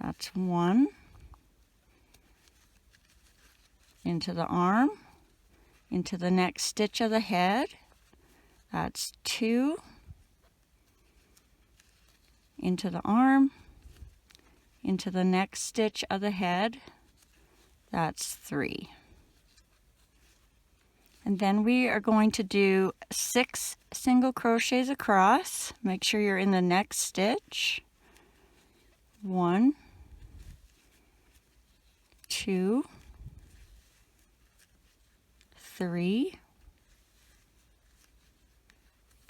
Speaker 1: that's 1, into the arm, into the next stitch of the head, that's 2, into the arm, into the next stitch of the head, that's 3. And then we are going to do 6 single crochets across. Make sure you're in the next stitch. 1, 2, 3,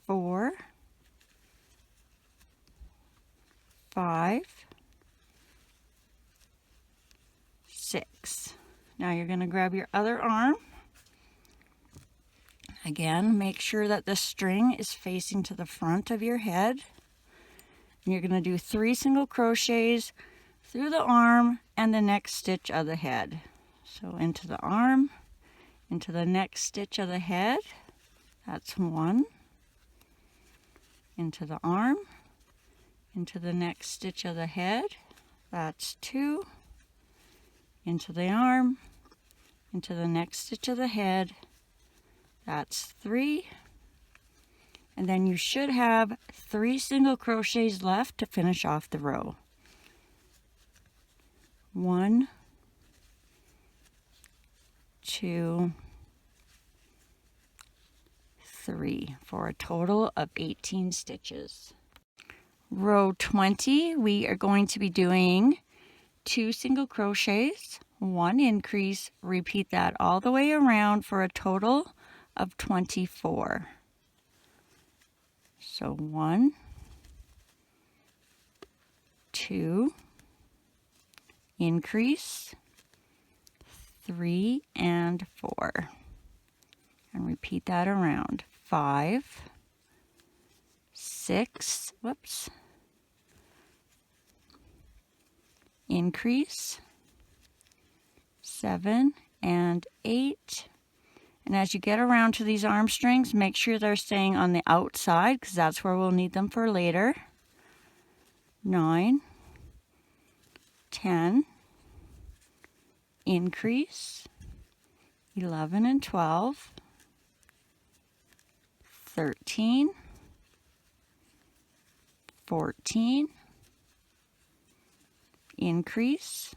Speaker 1: 4, 5, 6. Now you're going to grab your other arm. Again, make sure that the string is facing to the front of your head. And you're going to do 3 single crochets through the arm and the next stitch of the head. So into the arm, into the next stitch of the head, that's 1. Into the arm, into the next stitch of the head, that's 2. Into the arm, into the next stitch of the head, that's 3. And then you should have 3 single crochets left to finish off the row. 1, 2, 3 for a total of 18 stitches. Row 20, we are going to be doing 2 single crochets, 1 increase, repeat that all the way around for a total of 24. So 1, 2, increase, 3 and 4. And repeat that around. 5, 6, whoops, increase, 7 and 8. And as you get around to these arm strings, make sure they're staying on the outside, because that's where we'll need them for later. 9, 10, increase, 11 and 12, 13, 14, increase,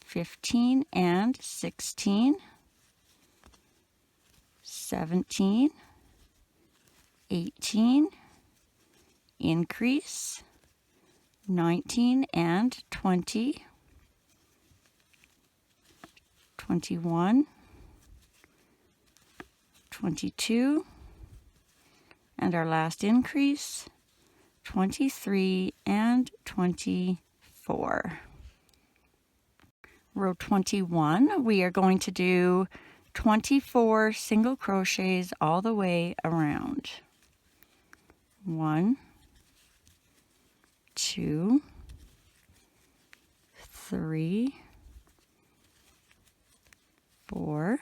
Speaker 1: 15 and 16, 17, 18, increase, 19 and 20, 21, 22, and our last increase, 23 and 24. Row 21, we are going to do 24 single crochets all the way around. 1, 2, 3, 4,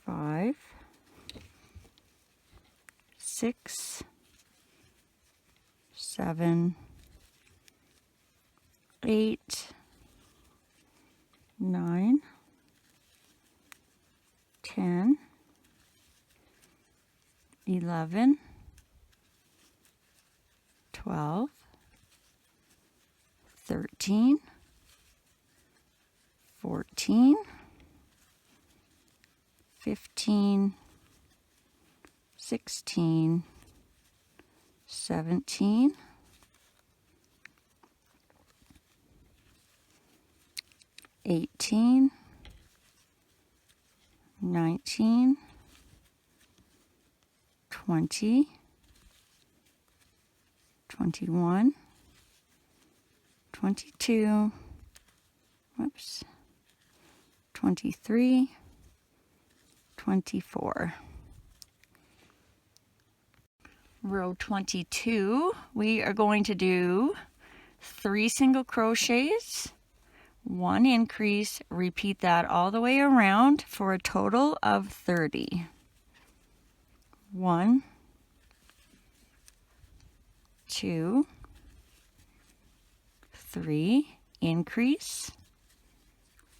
Speaker 1: 5, 6, 7, 8, 9, 10, 11, 12, 13, 14, 15, 16, 17, 18, 19, 20, 21, 22, 23, 24. Row 22, we are going to do 3 single crochets, 1 increase, repeat that all the way around for a total of 30. 1, 2, 3, increase,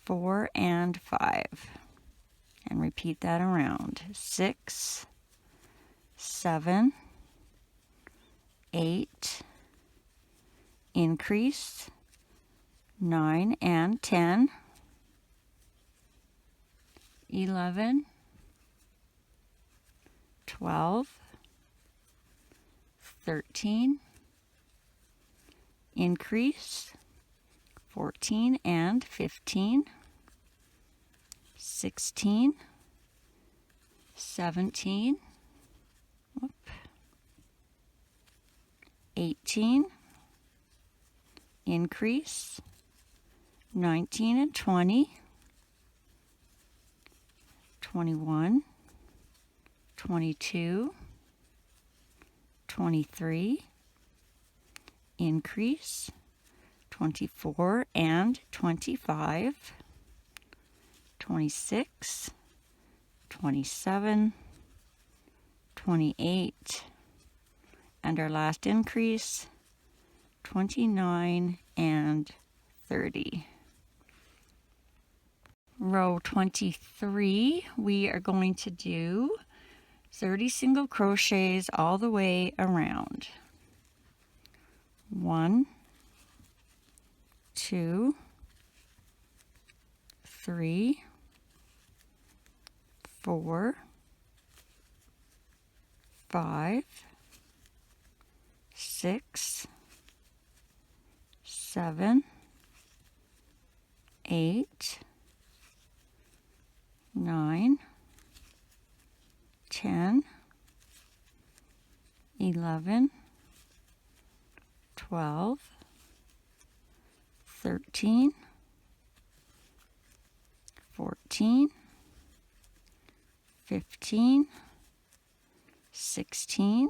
Speaker 1: 4 and 5, and repeat that around. 6, 7, 8, increase, 9 and 10, 11, 12, 13, increase, 14 and 15, 16, 17, 18, increase, 19 and 20, 21, 22, 23, increase, 24 and 25, 26, 27, 28, and our last increase, 29 and 30. Row 23, we are going to do 30 single crochets all the way around. 1, 2, 3, 4, 5, 6, 7, 8, 9, 10, 11, 12, 13, 14, 15, 16,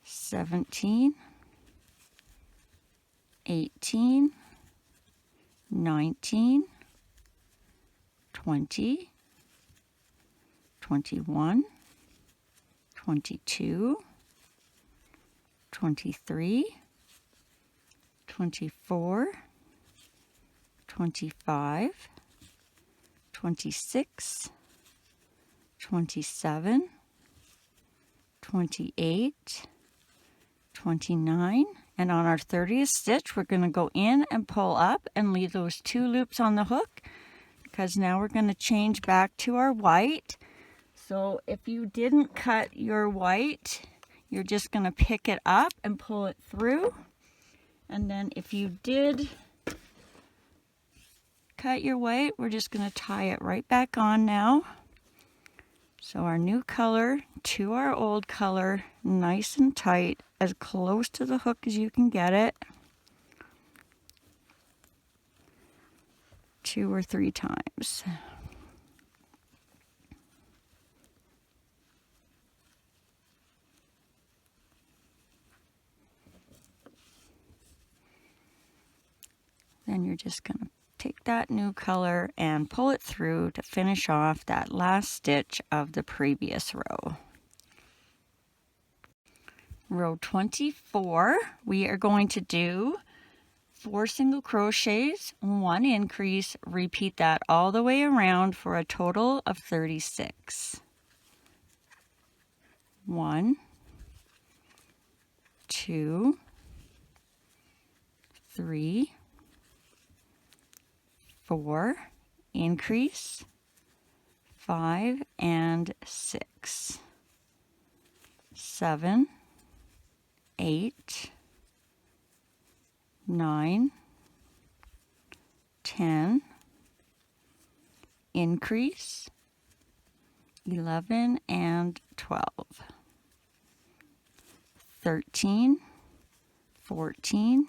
Speaker 1: 17, 18, 19, 20, 21, 22, 23, 24, 25, 26, 27, 28, 29, and on our 30th stitch we're going to go in and pull up and leave those 2 loops on the hook, because now we're going to change back to our white. So if you didn't cut your white, you're just going to pick it up and pull it through. And then if you did cut your white, we're just going to tie it right back on now. So our new color to our old color, nice and tight, as close to the hook as you can get it. 2 or 3 times. Then you're just going to take that new color and pull it through to finish off that last stitch of the previous row. Row 24, we are going to do 4 single crochets, 1 increase, repeat that all the way around for a total of 36. 1, 2, 3, 4, increase, 5 and 6, 7, 8, 9, 10, increase, 11 and 12, 13, 14,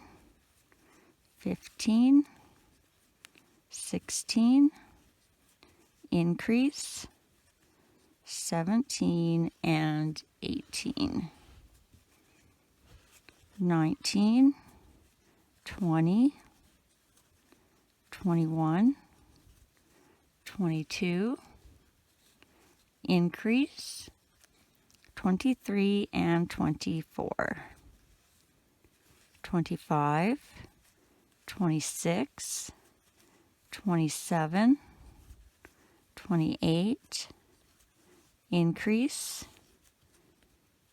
Speaker 1: 15, 16, increase, 17 and 18, 19, 20, 21, 22, increase, 23 and 24, 25, 26, 27, 28, increase,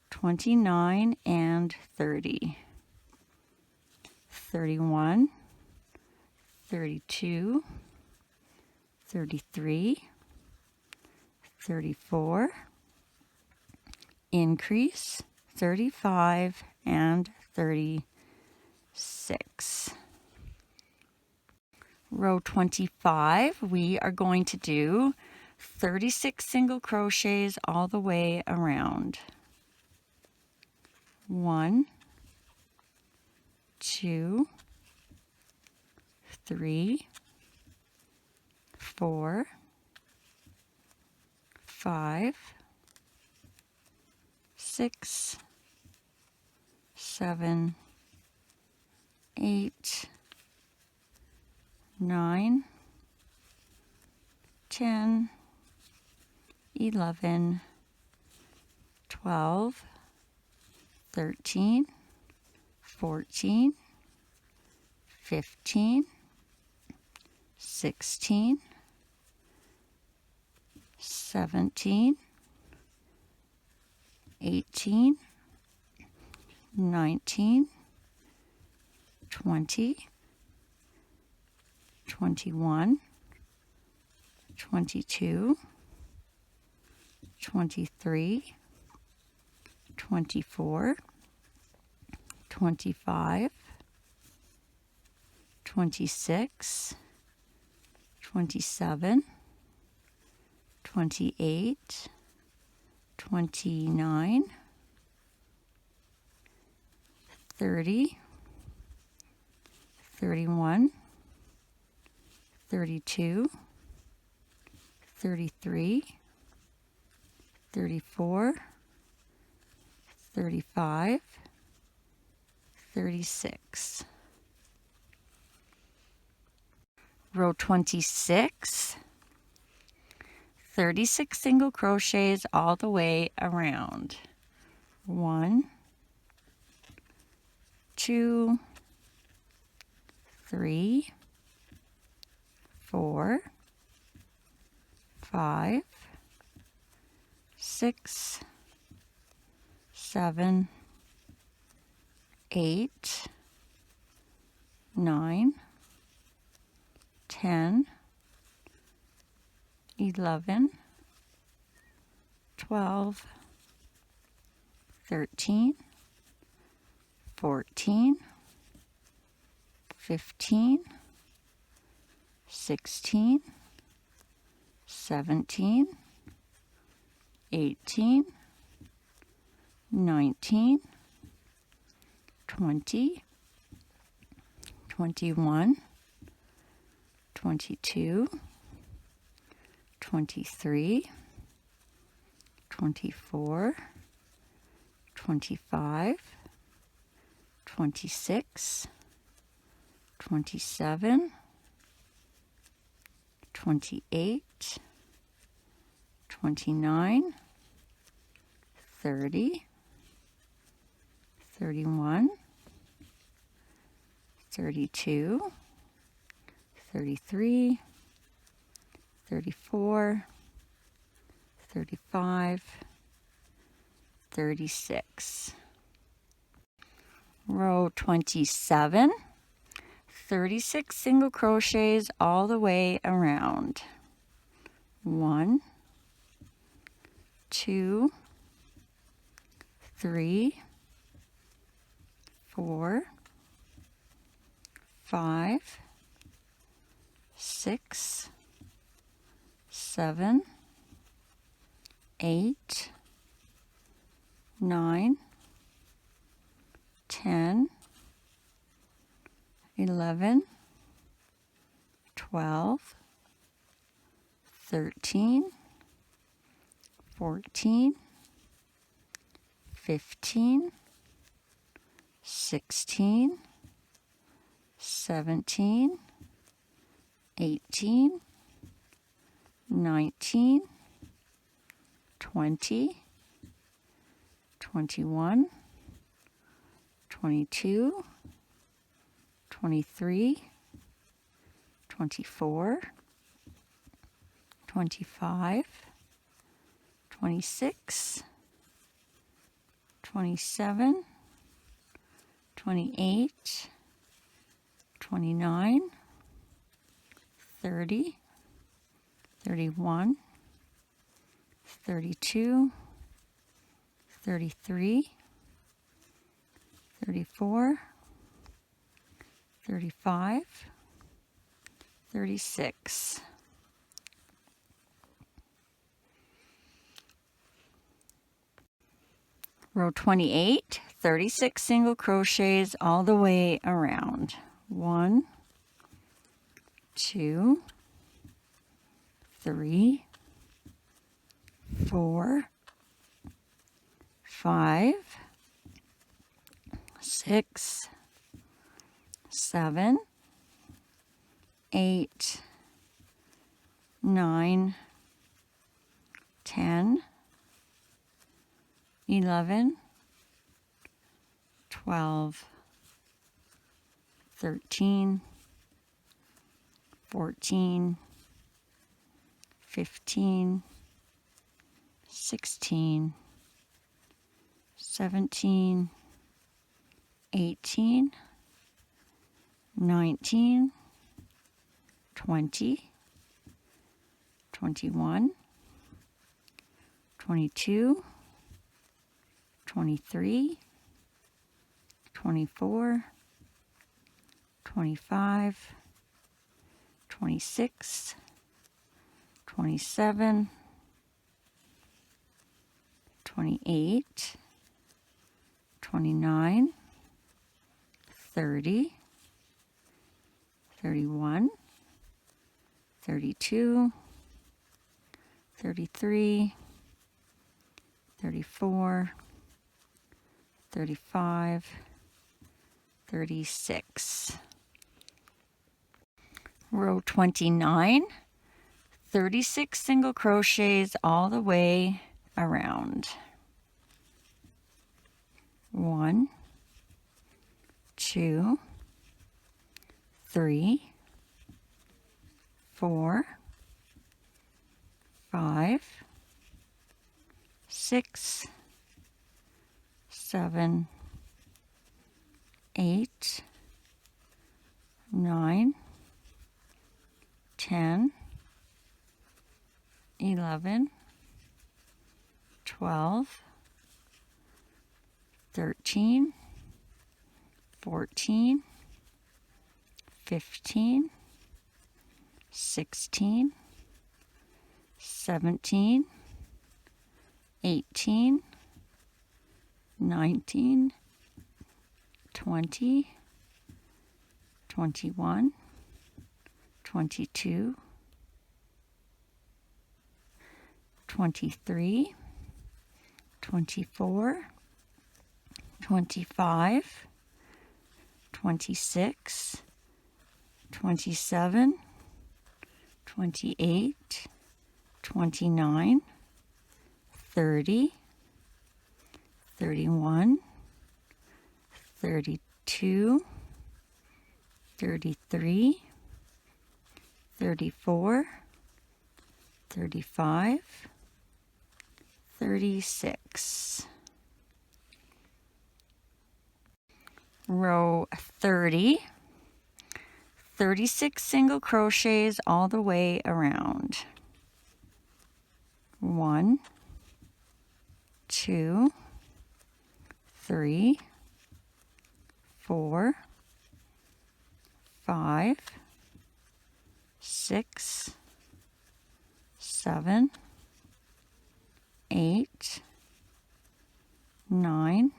Speaker 1: 29 and 30, 31, 32, 33, 34, increase, 35 and 36. Row 25, we are going to do 36 single crochets all the way around. 1, 2, 3, 4, 5, 6, 7, 8, 9, 10, 11, 12, 13, 14, 15, 16, 17, 18, 19, 20, 21, 22, 23, 24, 25, 26, 27, 28, 29, 30, 31, 32, 33, 34, 35, 36. Row 26, 36 single crochets all the way around. 1, 2, 3, 4, 5, 6, 7, 8, 9, 10, 11, 12, 13, 14, 15, 16, 17, 18, 19, 20, 21, 22, 23, 24, 25, 26, 27, 28, 29, 30, 31, 32, 33, 34, 35, 36. Row 27, 36 single crochets all the way around. 1, 2, 3, 4, 5, 6, 7, 8, 9, 10, 11, 12, 13, 14, 15, 16, 17, 18, 19, 20, 21, 22, 23, 24, 25, 26, 27, 28, 29, 30, 31, 32, 33, 34, 35, 36. Row 28, 36 single crochets all the way around. 1, 2, 3, 4, 5, 6, 7, 8, 9, 10, 11, 12, 13, 14, 15, 16, 17, 18, 19, 20, 21, 22, 23, 24, 25, 26, 27, 28, 29, 30, 31, 32, 33, 34, 35, 36. Row 29, 36 single crochets all the way around. 1, 2, 3, 4, 5, 6, 7, 8, 9, 10, 11, 12, 13, 14, 15, 16, 17, 18, 19, 20, 21, 22, 23, 24, 25, 26, 27, 28, 29, 30, 31, 32, 33, 34, 35, 36. Row 30, 36 single crochets all the way around. 1, 2, 3, 4, 5, 6, 7, 8, 9,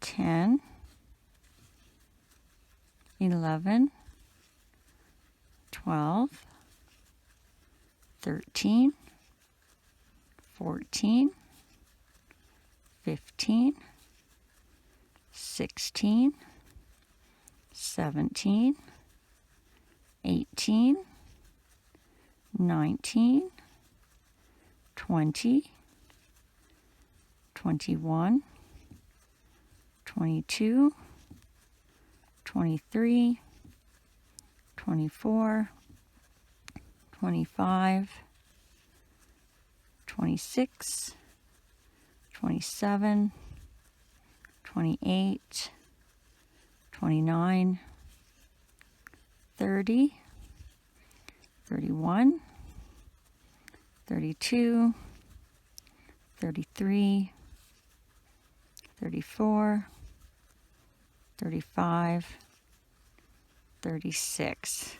Speaker 1: 10, 11, 12, 13, 14, 15, 16, 17, 18, 19, 20, 21, 22, 23, 24, 25, 26, 27, 28, 29, 30, 31, 32, 33, 34, 35, 36.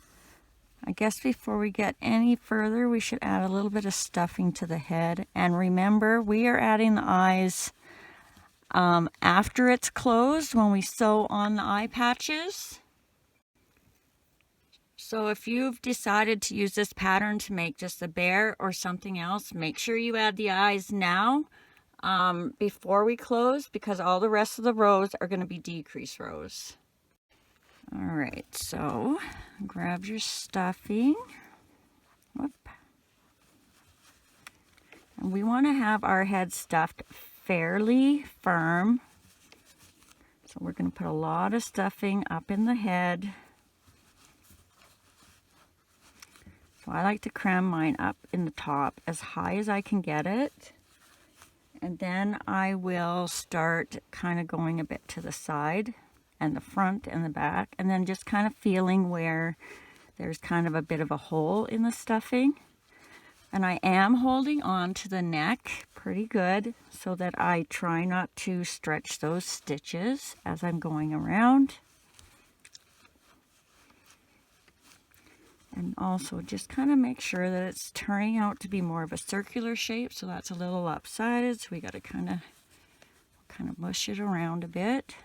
Speaker 1: I guess before we get any further, we should add a little bit of stuffing to the head. And remember, we are adding the eyes after it's closed when we sew on the eye patches. So if you've decided to use this pattern to make just a bear or something else, make sure you add the eyes now before we close, because all the rest of the rows are going to be decrease rows. All right, so grab your stuffing. Whoop. And we want to have our head stuffed fairly firm. So we're going to put a lot of stuffing up in the head. So I like to cram mine up in the top as high as I can get it. And then I will start kind of going a bit to the side and the front and the back, and then just kind of feeling where there's kind of a bit of a hole in the stuffing. And I am holding on to the neck pretty good so that I try not to stretch those stitches as I'm going around. And also just kind of make sure that it's turning out to be more of a circular shape, so that's a little lopsided, so we got to kind of mush it around a bit.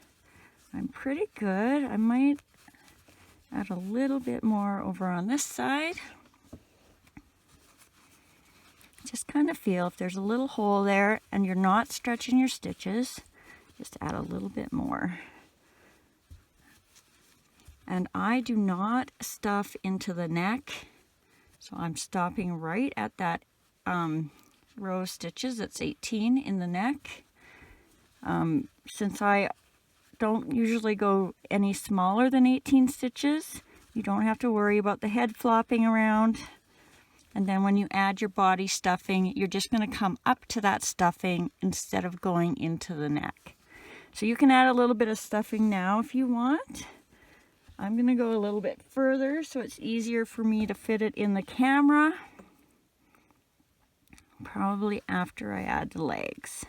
Speaker 1: I'm pretty good. I might add a little bit more over on this side. Just kind of feel if there's a little hole there and you're not stretching your stitches, just add a little bit more. And I do not stuff into the neck, so I'm stopping right at that row of stitches. That's 18 in the neck. Since I don't usually go any smaller than 18 stitches, you don't have to worry about the head flopping around. And then when you add your body stuffing, you're just going to come up to that stuffing instead of going into the neck. So you can add a little bit of stuffing now if you want. I'm going to go a little bit further so it's easier for me to fit it in the camera. Probably after I add the legs.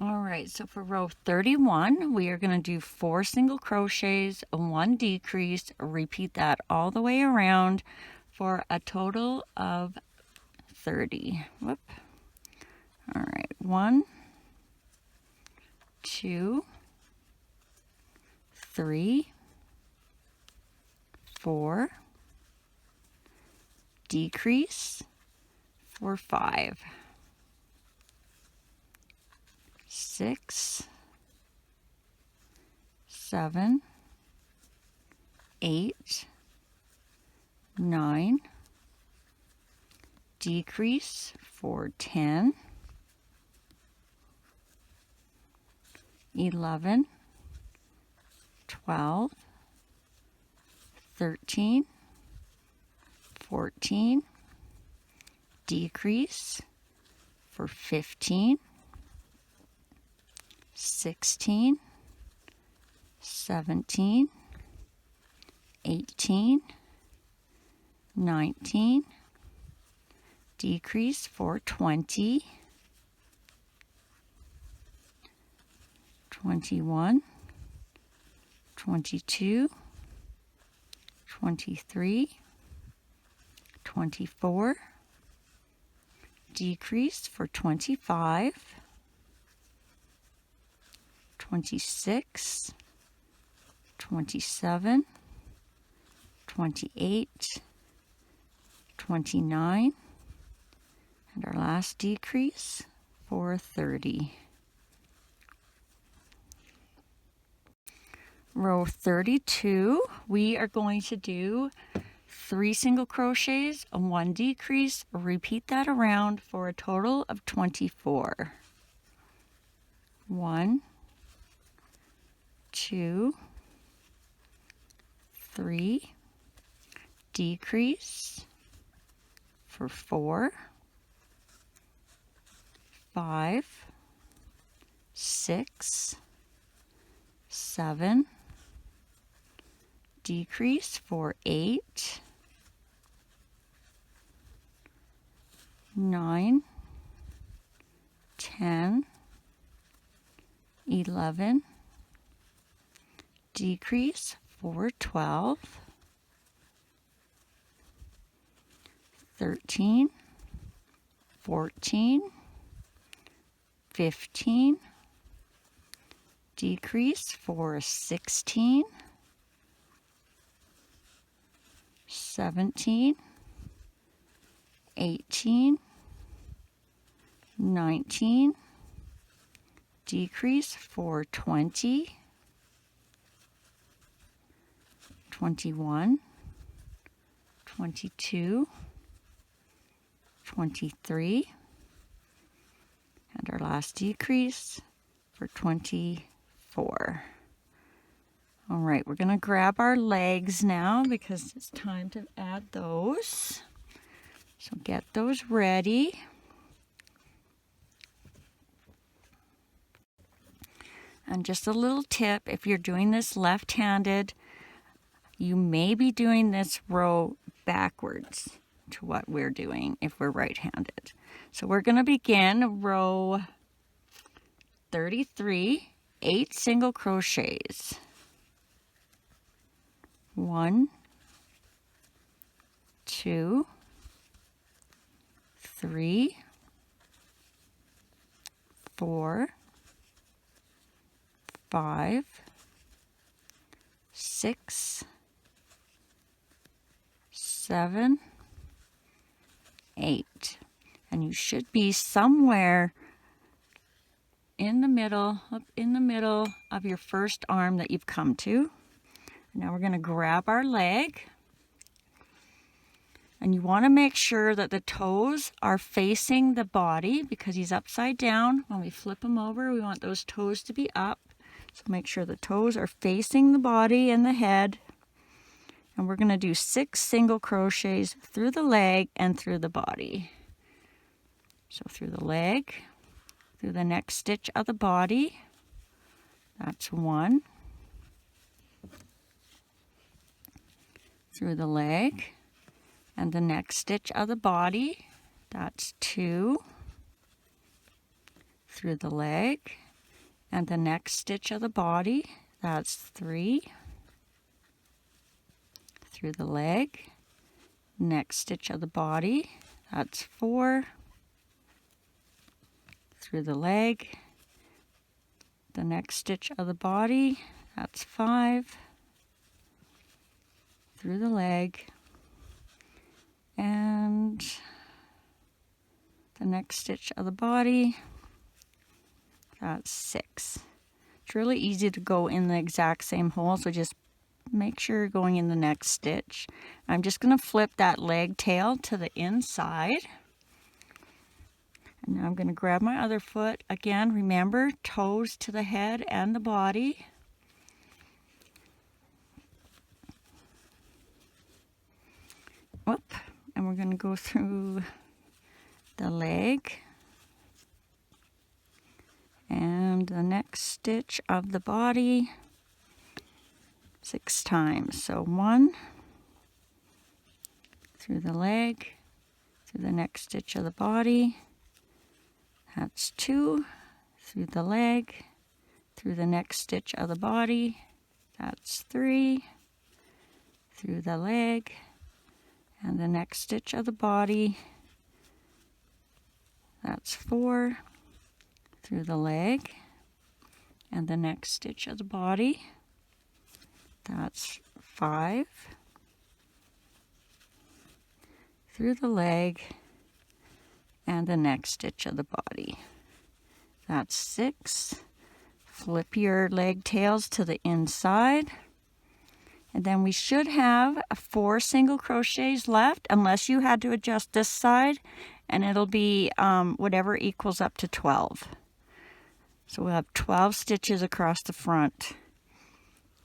Speaker 1: All right, so for row 31, we are going to do 4 single crochets, 1 decrease, repeat that all the way around for a total of 30. Whoop. All right, 1, 2, 3, 4, decrease for 5, 6, 7, 8, 9, decrease for 10, 11, 12, 13, 14, decrease for 15, 16, 17, 18, 19, decrease for 20, 21, 22, 23, 24, decrease for 25, 26, 27, 28, 29, and our last decrease for 30. Row 32, we are going to do 3 single crochets, 1 decrease, repeat that around for a total of 24. 1, 2, 3, decrease for 4, 5, 6, 7, decrease for 8, 9, 10, 11, decrease for 12, 13, 14, 15, decrease for 16, 17, 18, 19, decrease for 20, 21, 22, 23, and our last decrease for 24. All right, we're going to grab our legs now because it's time to add those. So get those ready. And just a little tip, if you're doing this left-handed, you may be doing this row backwards to what we're doing if we're right-handed. So we're going to begin row 33, 8 single crochets. 1, 2, 3, 4, 5, 6, 7, 8. And you should be somewhere in the middle, up in the middle of your first arm that you've come to. Now we're going to grab our leg. And you want to make sure that the toes are facing the body because he's upside down. When we flip him over, we want those toes to be up. So make sure the toes are facing the body and the head. And we're going to do 6 single crochets through the leg and through the body. So through the leg, through the next stitch of the body, that's 1. Through the leg and the next stitch of the body, that's 2. Through the leg and the next stitch of the body, that's 3. Through the leg, next stitch of the body, that's 4. Through the leg, the next stitch of the body, that's 5. Through the leg, and the next stitch of the body, that's 6. It's really easy to go in the exact same hole, so just make sure you're going in the next stitch. I'm just going to flip that leg tail to the inside. And now I'm going to grab my other foot. Again, remember, toes to the head and the body. Whoop. And we're going to go through the leg and the next stitch of the body 6 times. So 1, through the leg, through the next stitch of the body, that's 2, through the leg, through the next stitch of the body, that's 3, through the leg, and the next stitch of the body, that's 4, through the leg, and the next stitch of the body, that's 5, through the leg, and the next stitch of the body, that's 6. Flip your leg tails to the inside, and then we should have 4 single crochets left, unless you had to adjust this side, and it'll be whatever equals up to 12. So we'll have 12 stitches across the front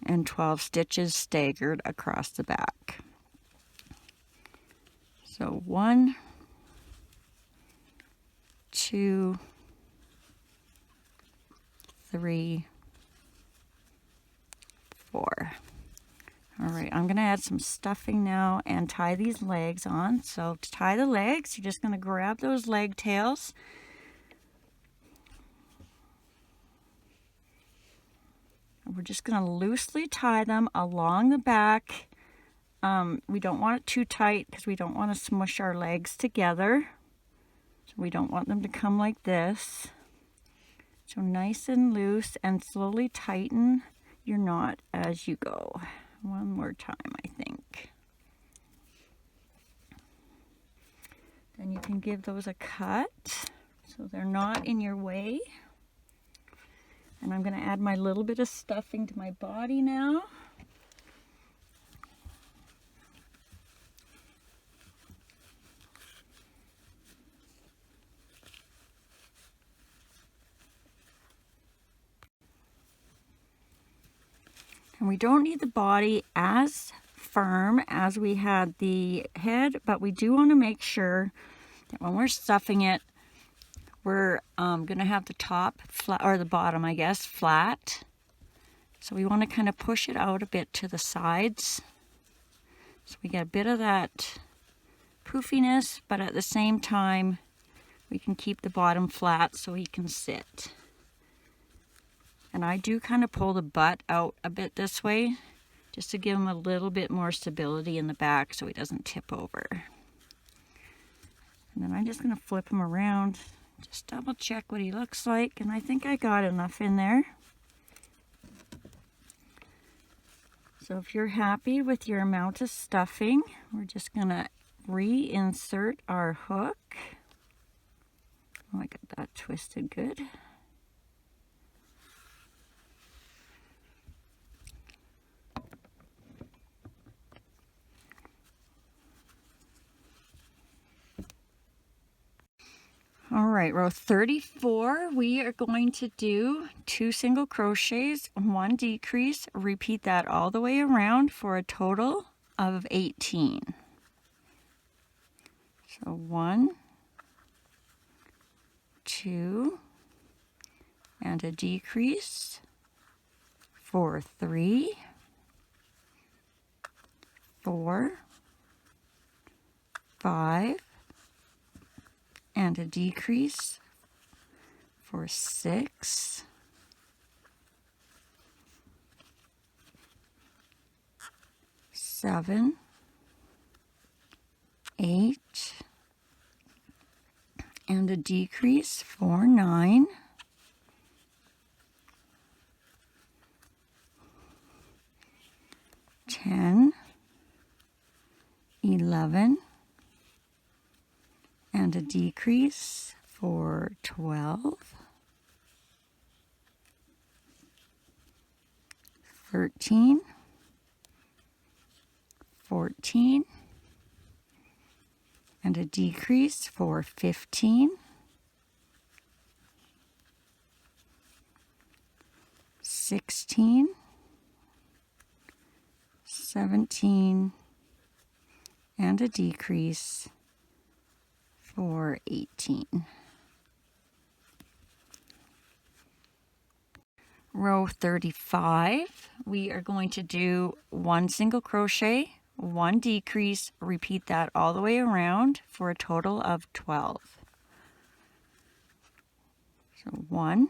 Speaker 1: and 12 stitches staggered across the back. So 1, 2, 3, 4. All right, I'm going to add some stuffing now and tie these legs on. So to tie the legs, you're just going to grab those leg tails. And we're just going to loosely tie them along the back. We don't want it too tight because we don't want to smush our legs together. So we don't want them to come like this. So nice and loose, and slowly tighten your knot as you go. One more time, I think. Then you can give those a cut so they're not in your way. And I'm going to add my little bit of stuffing to my body now. And we don't need the body as firm as we had the head, but we do want to make sure that when we're stuffing it, we're going to have the top flat, or the bottom, I guess, flat. So we want to kind of push it out a bit to the sides. So we get a bit of that poofiness, but at the same time, we can keep the bottom flat so he can sit. And I do kind of pull the butt out a bit this way, just to give him a little bit more stability in the back so he doesn't tip over. And then I'm just going to flip him around, just double check what he looks like, and I think I got enough in there. So if you're happy with your amount of stuffing, we're just going to reinsert our hook. Oh, I got that twisted good. All right, row 34, we are going to do 2 single crochets, 1 decrease, repeat that all the way around for a total of 18. So 1, 2, and a decrease for 3, 4, 5, and a decrease for 6, 7, 8, and a decrease for 9, 10, 11, and a decrease for 12, 13, 14, and a decrease for 15, 16, 17, and a decrease for 18. Row 35, we are going to do 1 single crochet, 1 decrease, repeat that all the way around for a total of 12. So 1,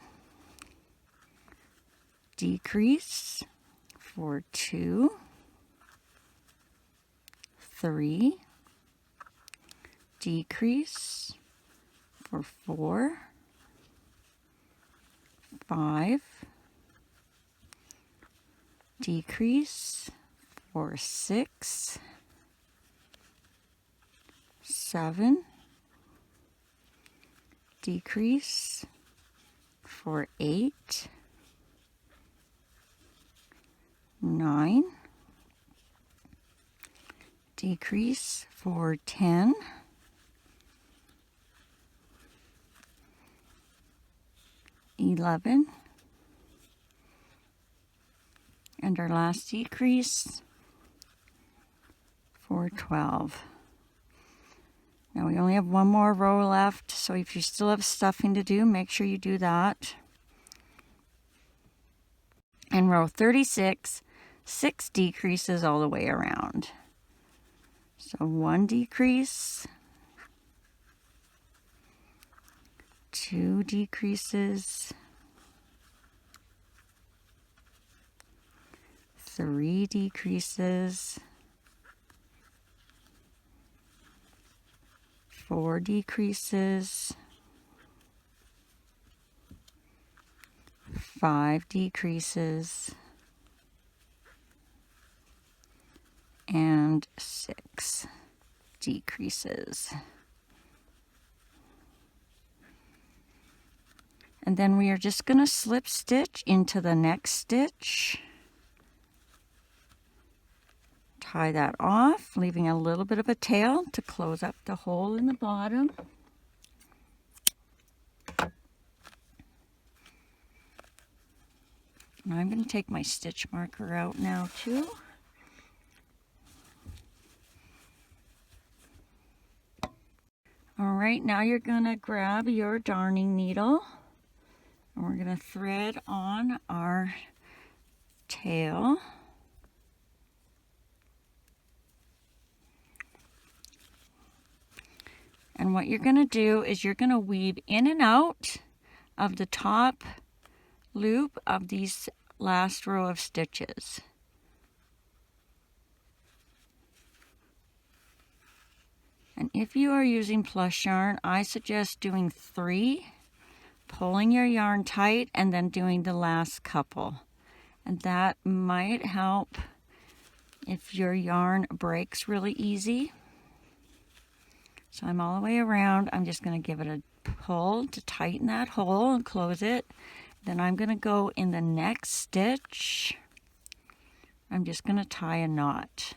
Speaker 1: decrease for 2, 3, decrease for 4, 5, decrease for 6, 7, decrease for 8, 9, decrease for 10, 11, and our last decrease for 12. Now we only have 1 more row left, so if you still have stuffing to do, make sure you do that. And row 36, 6 decreases all the way around. So 1 decrease, 2 decreases, 3 decreases, 4 decreases, 5 decreases, and 6 decreases. And then we are just going to slip stitch into the next stitch. Tie that off, leaving a little bit of a tail to close up the hole in the bottom. And I'm going to take my stitch marker out now too. All right, now you're going to grab your darning needle and we're going to thread on our tail. And what you're going to do is you're going to weave in and out of the top loop of these last row of stitches. And if you are using plush yarn, I suggest doing 3, pulling your yarn tight, and then doing the last couple. And that might help if your yarn breaks really easy. So I'm all the way around. I'm just going to give it a pull to tighten that hole and close it. Then I'm going to go in the next stitch. I'm just going to tie a knot.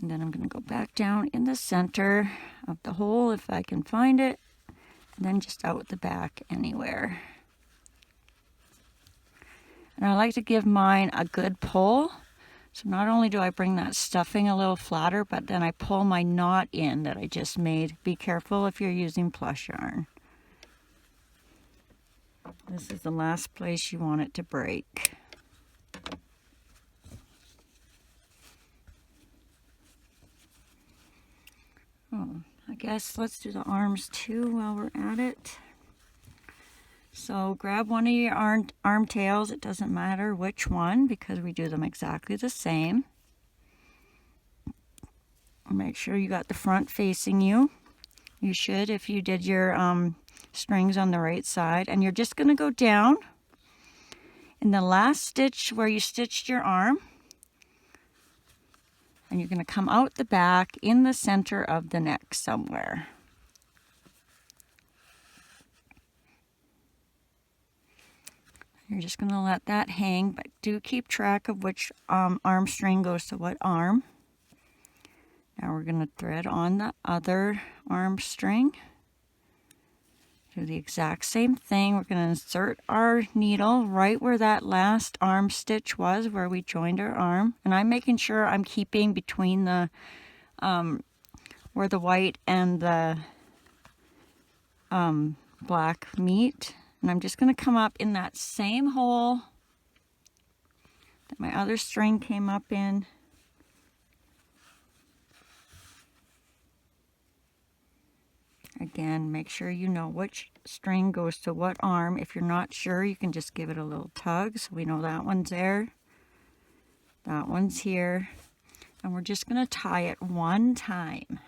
Speaker 1: And then I'm going to go back down in the center of the hole if I can find it, and then just out the back anywhere. And I like to give mine a good pull. So not only do I bring that stuffing a little flatter, but then I pull my knot in that I just made. Be careful if you're using plush yarn. This is the last place you want it to break. Oh, I guess let's do the arms too while we're at it. So grab one of your arm tails. It doesn't matter which one because we do them exactly the same. Make sure you got the front facing you. You should if you did your strings on the right side. And you're just going to go down in the last stitch where you stitched your arm. And you're going to come out the back in the center of the neck somewhere. You're just going to let that hang, but do keep track of which arm string goes to what arm. Now we're going to thread on the other arm string. Do the exact same thing. We're going to insert our needle right where that last arm stitch was, where we joined our arm. And I'm making sure I'm keeping between the where the white and the black meet. And I'm just going to come up in that same hole that my other string came up in. Again, make sure you know which string goes to what arm. If you're not sure, you can just give it a little tug so we know that one's there. That one's here. And we're just going to tie it one time.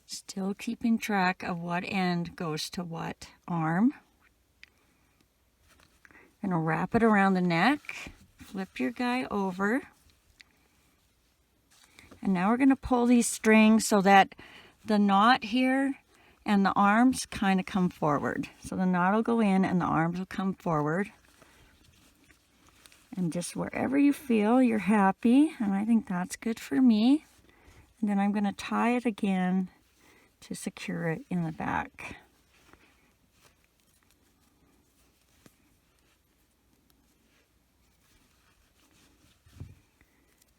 Speaker 1: Still keeping track of what end goes to what arm. Going to wrap it around the neck. Flip your guy over. And now we're going to pull these strings so that the knot here and the arms kind of come forward. So the knot will go in and the arms will come forward. And just wherever you feel you're happy, and I think that's good for me. And then I'm going to tie it again to secure it in the back.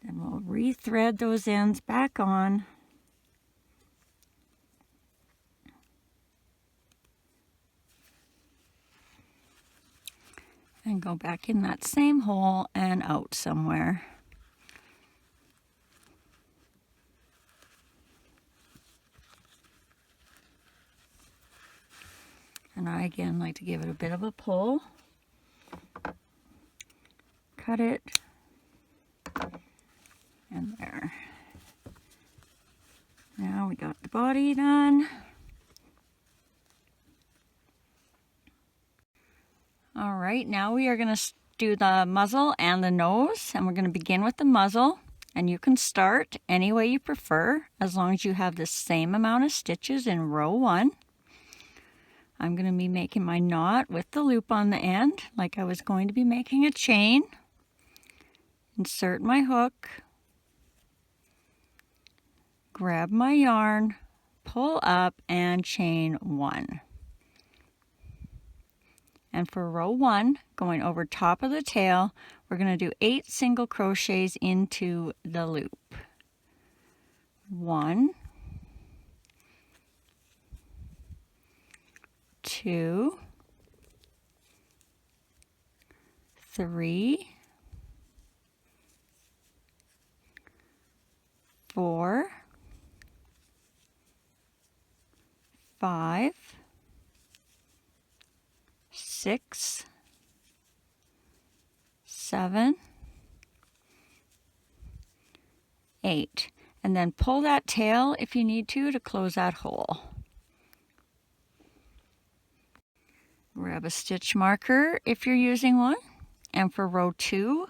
Speaker 1: Then we'll re-thread those ends back on. And go back in that same hole and out somewhere. And I again like to give it a bit of a pull. Cut it. And there. Now we got the body done. All right, now we are going to do the muzzle and the nose, and we're going to begin with the muzzle. And you can start any way you prefer, as long as you have the same amount of stitches in row 1. I'm going to be making my knot with the loop on the end, like I was going to be making a chain. Insert my hook. Grab my yarn, pull up, and chain 1. And for row 1, going over top of the tail, we're going to do 8 single crochets into the loop. 1, 2, 3, 4, 5, 6, 7, 8. And then pull that tail if you need to close that hole. Grab a stitch marker if you're using one. And for row 2,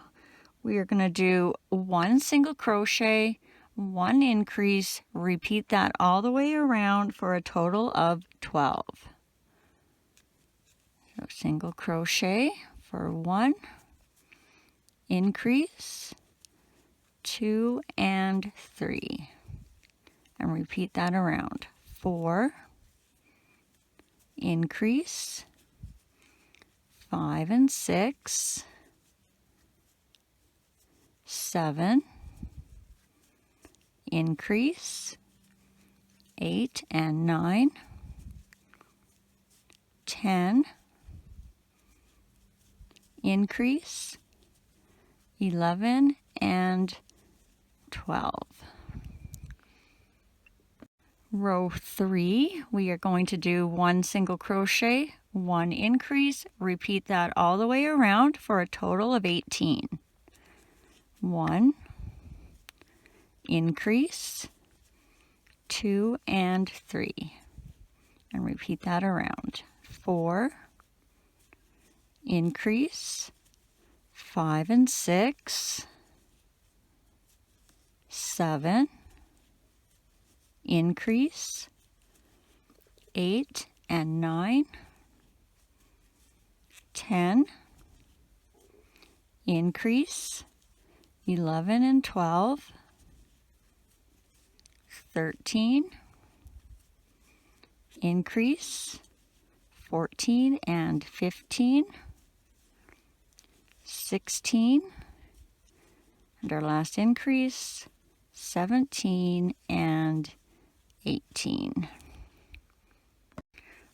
Speaker 1: we are going to do 1 single crochet, 1 increase, repeat that all the way around for a total of 12. So single crochet for 1, increase, 2 and 3. And repeat that around. 4, increase, 5 and 6, 7, increase, 8 and 9, 10, increase, 11 and 12. Row 3, we are going to do 1 single crochet, 1 increase, repeat that all the way around for a total of 18. 1, increase, 2 and 3, and repeat that around. 4, increase, 5 and 6, 7, increase, 8 and 9, 10, increase, 11 and 12, 13, increase, 14 and 15, 16, and our last increase, 17 and 18.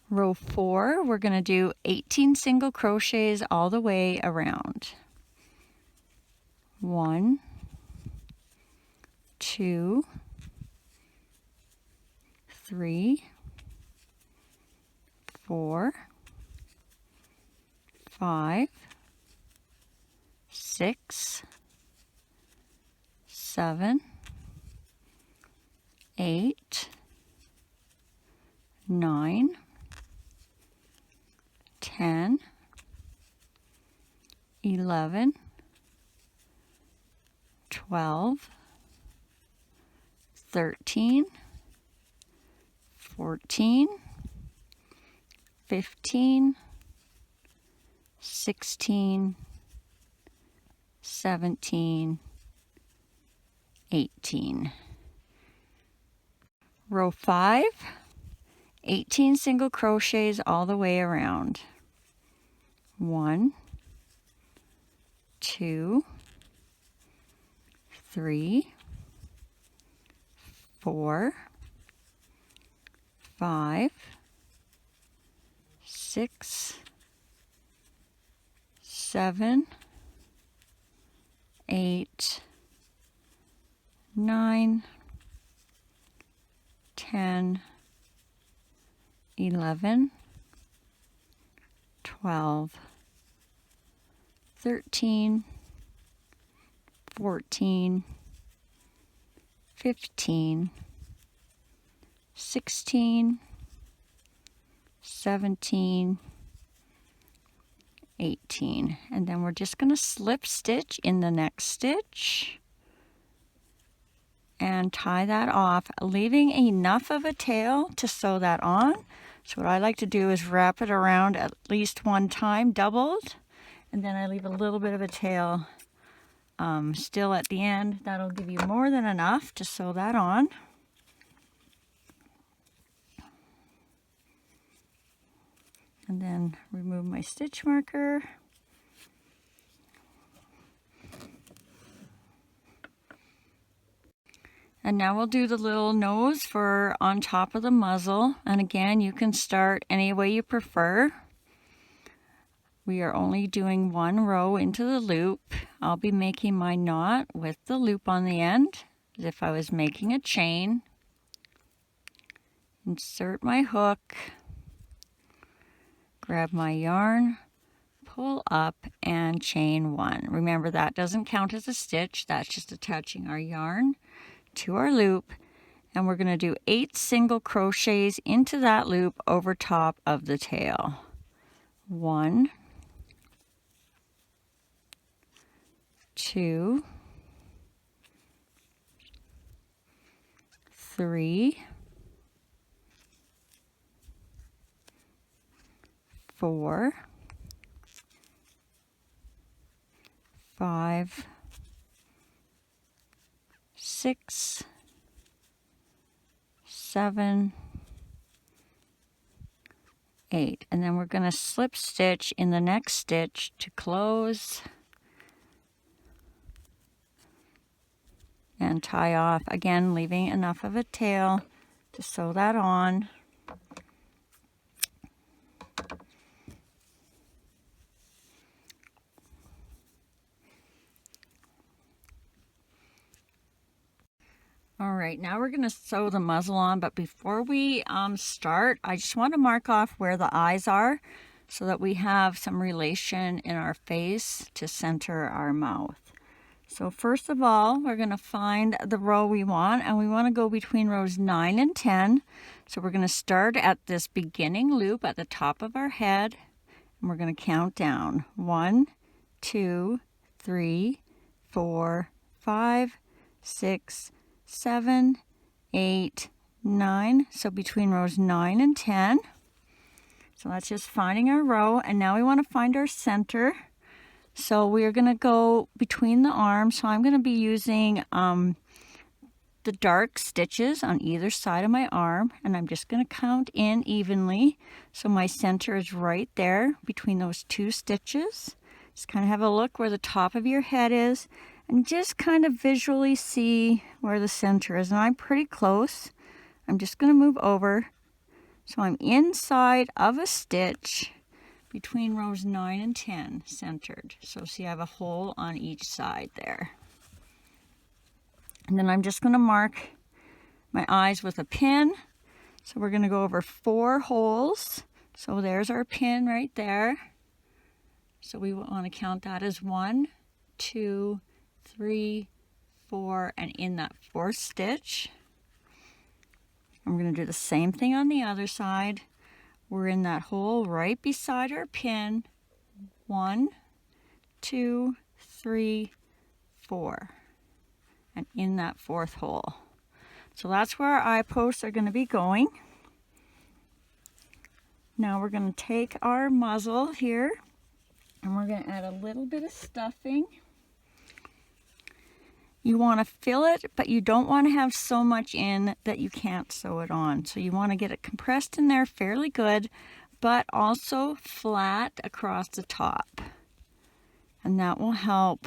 Speaker 1: Row 4, we're going to do 18 single crochets all the way around. 1, 2, 3, 4, 5, 6, 7, 8, 9, 10, 11, 12, 13, 14, 15, 16, 17, 18. Row 5, 18 single crochets all the way around. 1, 2, 3, 4, 5, 6, 7, 8, 9, 10, 11, 12, 13, 14, 15, 16, 17, 18. And then we're just going to slip stitch in the next stitch and tie that off, leaving enough of a tail to sew that on. So what I like to do is wrap it around at least one time, doubled, and then I leave a little bit of a tail still at the end. That'll give you more than enough to sew that on. And then remove my stitch marker. And now we'll do the little nose for on top of the muzzle. And again, you can start any way you prefer. We are only doing 1 row into the loop. I'll be making my knot with the loop on the end, as if I was making a chain. Insert my hook, grab my yarn, pull up, and chain 1. Remember, that doesn't count as a stitch. That's just attaching our yarn to our loop, and we're going to do 8 single crochets into that loop over top of the tail. 1, 2, 3, 4, 5, 6, 7, 8, and then we're going to slip stitch in the next stitch to close and tie off, again leaving enough of a tail to sew that on. All right, now we're going to sew the muzzle on, but before we start, I just want to mark off where the eyes are so that we have some relation in our face to center our mouth. So first of all, we're going to find the row we want, and we want to go between rows 9 and 10. So we're going to start at this beginning loop at the top of our head, and we're going to count down. 1, 2, 3, 4, 5, 6, 7, 8, 9. So between rows 9 and 10. So that's just finding our row, and now we want to find our center. So we're going to go between the arms. So I'm going to be using the dark stitches on either side of my arm, and I'm just going to count in evenly. So my center is right there between those two stitches. Just kind of have a look where the top of your head is, and just kind of visually see where the center is. And I'm pretty close. I'm just going to move over. So I'm inside of a stitch between rows 9 and 10, centered. So see, I have a hole on each side there. And then I'm just going to mark my eyes with a pin. So we're going to go over 4 holes. So there's our pin right there. So we want to count that as 1, 2, 3, 4, and in that 4th stitch. I'm going to do the same thing on the other side. We're in that hole right beside our pin. 1, 2, 3, 4. And in that 4th hole. So that's where our eye posts are going to be going. Now we're going to take our muzzle here, and we're going to add a little bit of stuffing. You want to fill it, but you don't want to have so much in that you can't sew it on. So you want to get it compressed in there fairly good, but also flat across the top. And that will help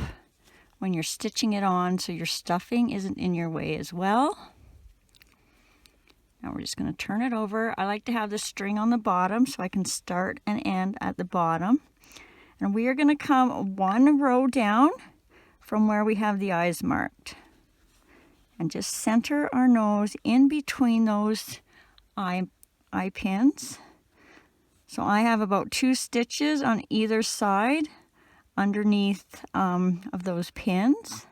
Speaker 1: when you're stitching it on so your stuffing isn't in your way as well. Now we're just going to turn it over. I like to have the string on the bottom so I can start and end at the bottom. And we are going to come 1 row down from where we have the eyes marked. And just center our nose in between those eye pins. So I have about 2 stitches on either side underneath of those pins.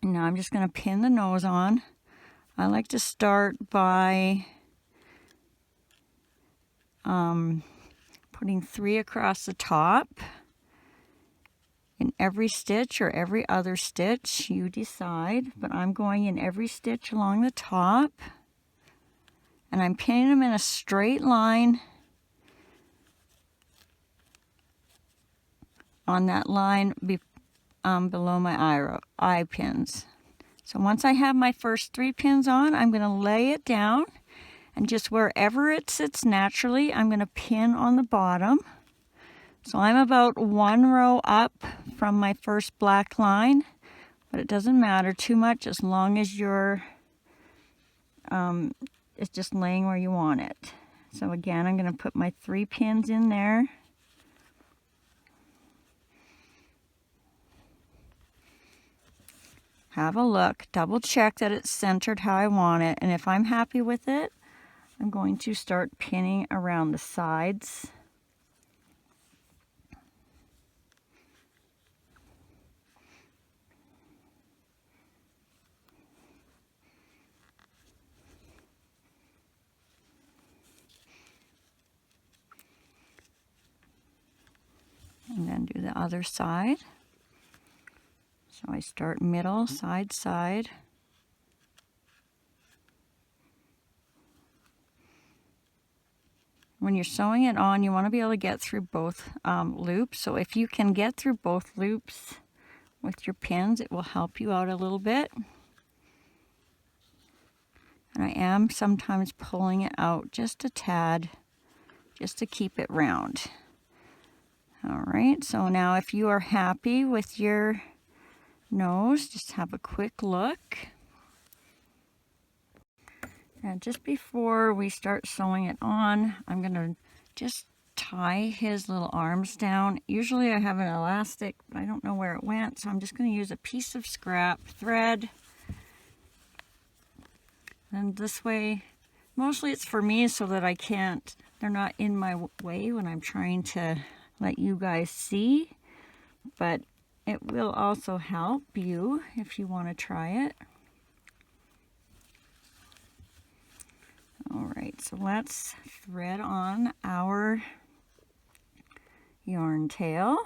Speaker 1: And now I'm just going to pin the nose on. I like to start by putting 3 across the top in every stitch or every other stitch, you decide, but I'm going in every stitch along the top, and I'm pinning them in a straight line on that line below my eye pins. So once I have my first 3 pins on, I'm going to lay it down, and just wherever it sits naturally, I'm going to pin on the bottom. So I'm about 1 row up from my first black line, but it doesn't matter too much as long as you're it's just laying where you want it. So again, I'm going to put my 3 pins in there. Have a look, double check that it's centered how I want it, and if I'm happy with it, I'm going to start pinning around the sides. And then do the other side. So I start middle, side, side. when you're sewing it on, you want to be able to get through both loops. So if you can get through both loops with your pins, it will help you out a little bit. And I am sometimes pulling it out just a tad, just to keep it round. All right, so now if you are happy with your nose, just have a quick look. And just before we start sewing it on, I'm going to just tie his little arms down. Usually I have an elastic, but I don't know where it went, so I'm just going to use a piece of scrap thread. And this way, mostly it's for me so that they're not in my way when I'm trying to let you guys see, but it will also help you if you want to try it. All right, so let's thread on our yarn tail.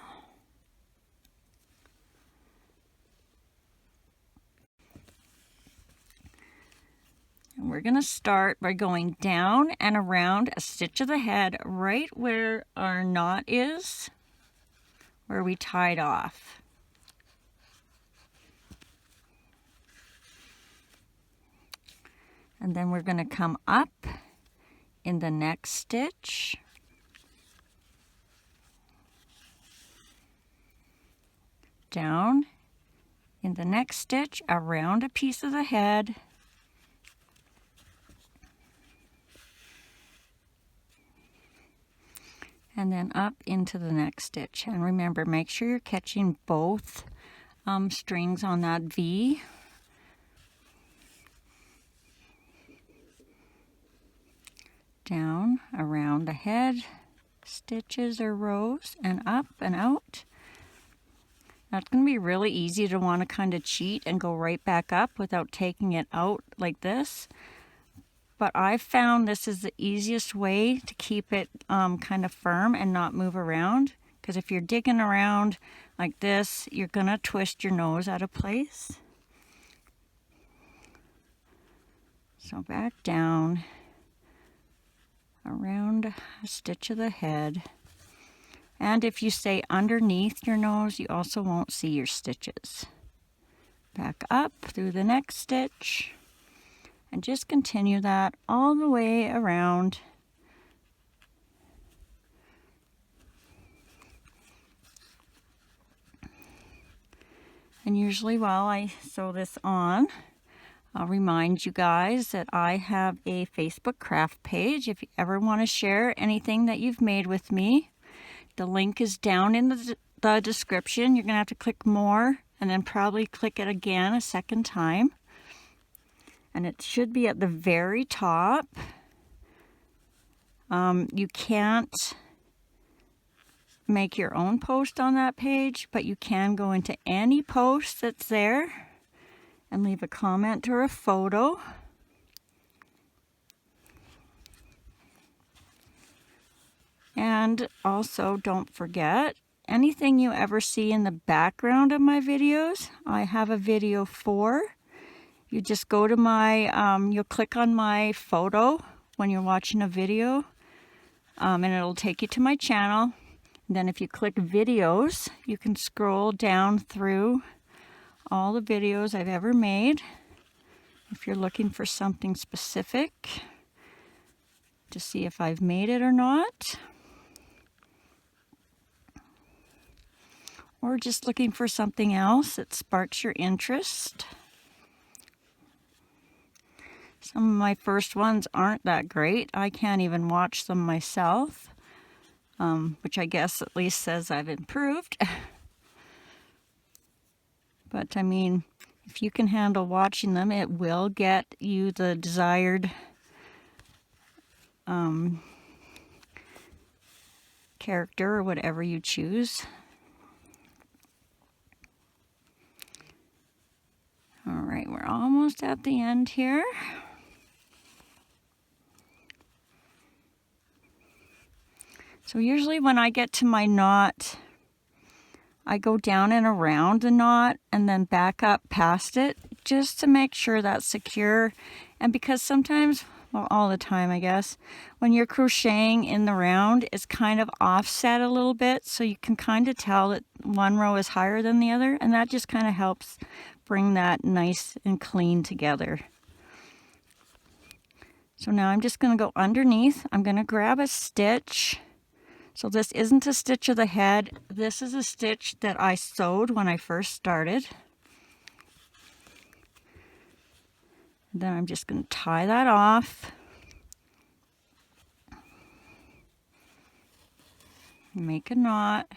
Speaker 1: And we're going to start by going down and around a stitch of the head right where our knot is, where we tied off. And then we're going to come up in the next stitch. Down in the next stitch around a piece of the head. And then up into the next stitch. And remember, make sure you're catching both strings on that V. Down around the head, stitches or rows, and up and out. That's going to be really easy to want to kind of cheat and go right back up without taking it out like this. But I've found this is the easiest way to keep it kind of firm and not move around. Because if you're digging around like this, you're going to twist your nose out of place. So back down, around a stitch of the head. And if you stay underneath your nose, you also won't see your stitches. Back up through the next stitch. And just continue that all the way around. And usually while I sew this on, I'll remind you guys that I have a Facebook craft page. If you ever want to share anything that you've made with me, the link is down in the description. You're going to have to click more and then probably click it again a second time. And it should be at the very top. You can't make your own post on that page, but you can go into any post that's there and leave a comment or a photo. And also, don't forget, anything you ever see in the background of my videos, I have a video for. You just go to my, you'll click on my photo when you're watching a video, and it'll take you to my channel. And then if you click videos, you can scroll down through all the videos I've ever made. If you're looking for something specific to see if I've made it or not. Or just looking for something else that sparks your interest. Some of my first ones aren't that great. I can't even watch them myself, which I guess at least says I've improved. But I mean, if you can handle watching them, it will get you the desired character or whatever you choose. All right, we're almost at the end here. So usually when I get to my knot, I go down and around the knot and then back up past it just to make sure that's secure. And because sometimes well, all the time, I guess, when you're crocheting in the round, it's kind of offset a little bit, so you can kind of tell that one row is higher than the other, and that just kind of helps bring that nice and clean together. So now I'm just going to go underneath. I'm going to grab a stitch. So this isn't a stitch of the head. This is a stitch that I sewed when I first started. And then I'm just going to tie that off. Make a knot.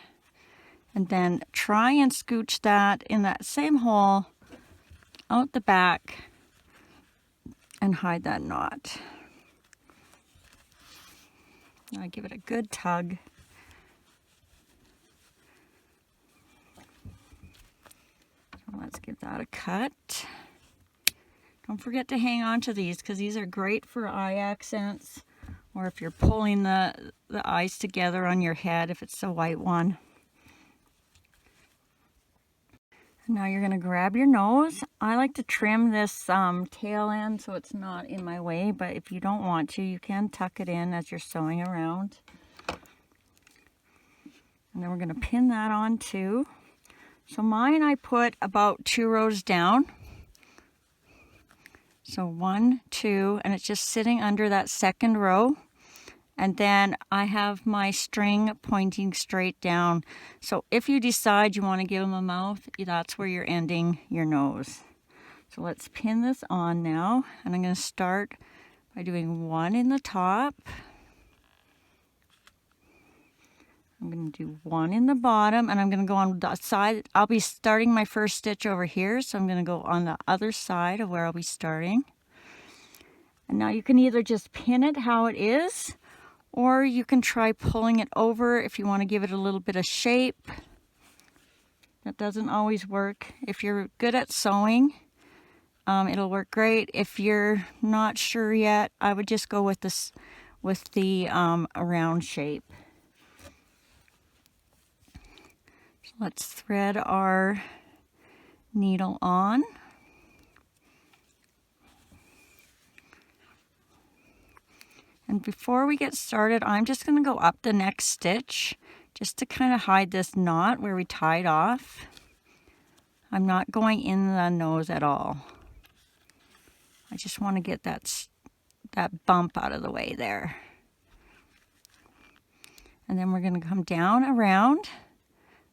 Speaker 1: And then try and scooch that in that same hole out the back and hide that knot. I give it a good tug. So let's give that a cut. Don't forget to hang on to these because these are great for eye accents, or if you're pulling the eyes together on your head if it's a white one. Now you're going to grab your nose. I like to trim this tail end so it's not in my way, but if you don't want to, you can tuck it in as you're sewing around. And then we're going to pin that on too. So mine I put about 2 rows down. So 1, 2, and it's just sitting under that second row. And then I have my string pointing straight down. So if you decide you want to give them a mouth, that's where you're ending your nose. So let's pin this on now. And I'm going to start by doing 1 in the top. I'm going to do 1 in the bottom, and I'm going to go on the side. I'll be starting my first stitch over here, so I'm going to go on the other side of where I'll be starting. And now you can either just pin it how it is, or you can try pulling it over if you want to give it a little bit of shape. That doesn't always work. If you're good at sewing, it'll work great. If you're not sure yet, I would just go with this, with the round shape. So let's thread our needle on. And before we get started, I'm just going to go up the next stitch just to kind of hide this knot where we tied off. I'm not going in the nose at all. I just want to get that bump out of the way there. And then we're going to come down around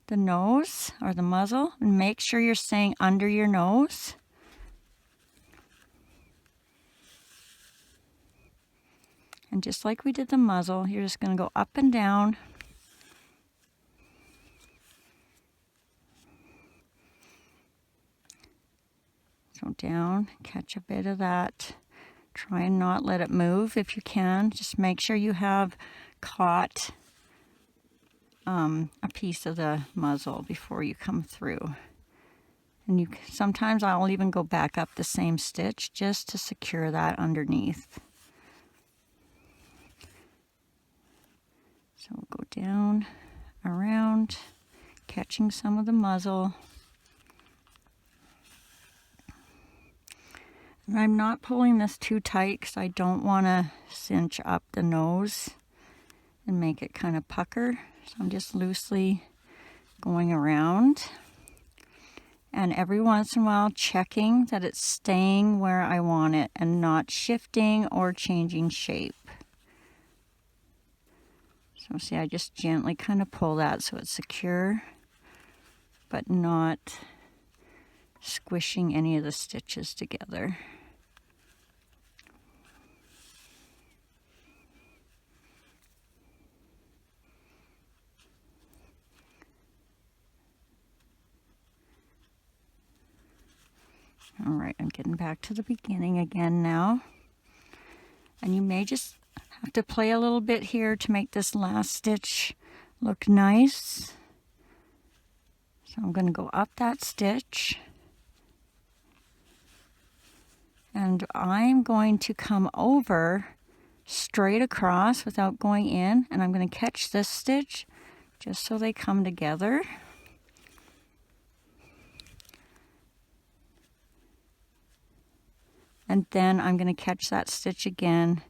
Speaker 1: the nose or the muzzle and make sure you're staying under your nose. And just like we did the muzzle, you're just going to go up and down. So down, catch a bit of that. Try and not let it move if you can. Just make sure you have caught a piece of the muzzle before you come through. And sometimes I'll even go back up the same stitch just to secure that underneath. So we'll go down, around, catching some of the muzzle. And I'm not pulling this too tight because I don't want to cinch up the nose and make it kind of pucker. So I'm just loosely going around. And every once in a while checking that it's staying where I want it and not shifting or changing shape. So see, I just gently kind of pull that so it's secure, but not squishing any of the stitches together. All right, I'm getting back to the beginning again now. And you may just have to play a little bit here to make this last stitch look nice. So I'm going to go up that stitch. And I'm going to come over straight across without going in. And I'm going to catch this stitch just so they come together. And then I'm going to catch that stitch again,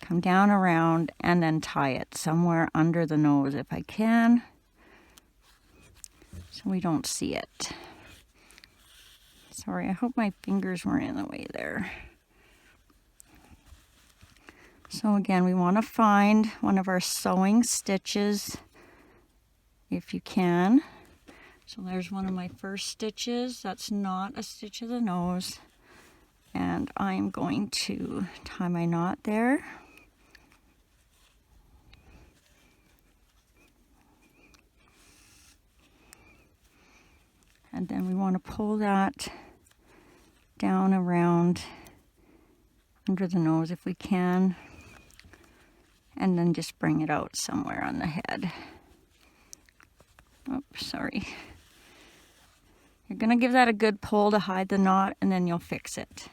Speaker 1: come down around, and then tie it somewhere under the nose if I can, so we don't see it. Sorry, I hope my fingers weren't in the way there. So again, we want to find one of our sewing stitches if you can. So there's one of my first stitches. That's not a stitch of the nose. And I'm going to tie my knot there. And then we want to pull that down around under the nose if we can. And then just bring it out somewhere on the head. Oops, sorry. You're going to give that a good pull to hide the knot, and then you'll fix it.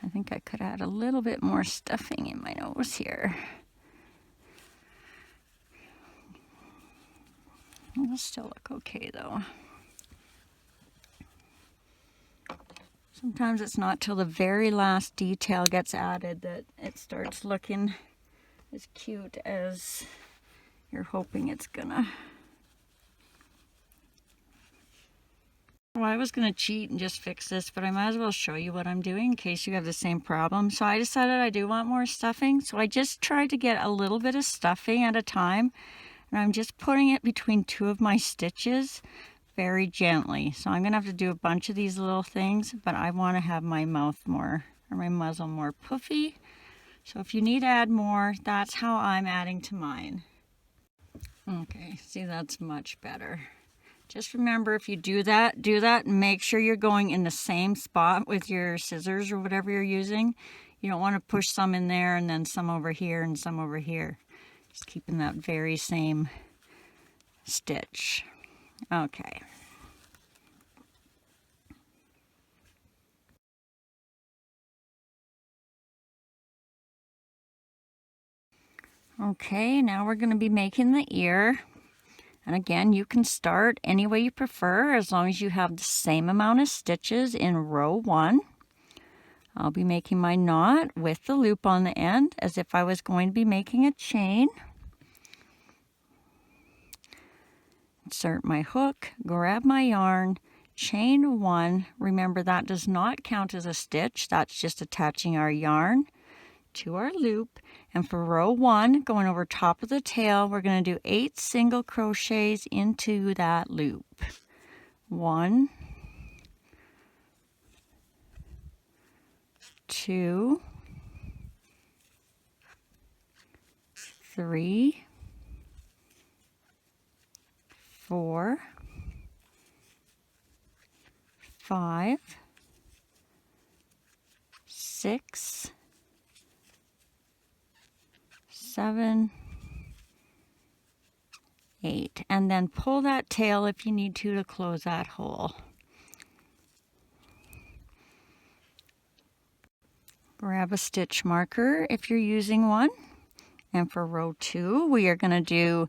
Speaker 1: I think I could add a little bit more stuffing in my nose here. It'll still look okay though. Sometimes it's not till the very last detail gets added that it starts looking as cute as you're hoping it's gonna. Well, I was gonna cheat and just fix this, but I might as well show you what I'm doing in case you have the same problem. So I decided I do want more stuffing, so I just tried to get a little bit of stuffing at a time, and I'm just putting it between two of my stitches very gently. So I'm gonna have to do a bunch of these little things, but I want to have my mouth more, or my muzzle more puffy. So if you need to add more, that's how I'm adding to mine. Okay, see, that's much better. Just remember, if you do that, and make sure you're going in the same spot with your scissors or whatever you're using. You don't want to push some in there and then some over here and some over here. Just keeping that very same stitch. Okay. Okay, now we're going to be making the ear. And again, you can start any way you prefer as long as you have the same amount of stitches in row 1. I'll be making my knot with the loop on the end as if I was going to be making a chain. Insert my hook, grab my yarn, chain 1. Remember, that does not count as a stitch. That's just attaching our yarn to our loop. And for row 1, going over top of the tail, we're going to do 8 single crochets into that loop. 1, 2, 3, 4, 5, 6, 7, 8, and then pull that tail if you need to close that hole. Grab a stitch marker if you're using one. And for row 2, we are going to do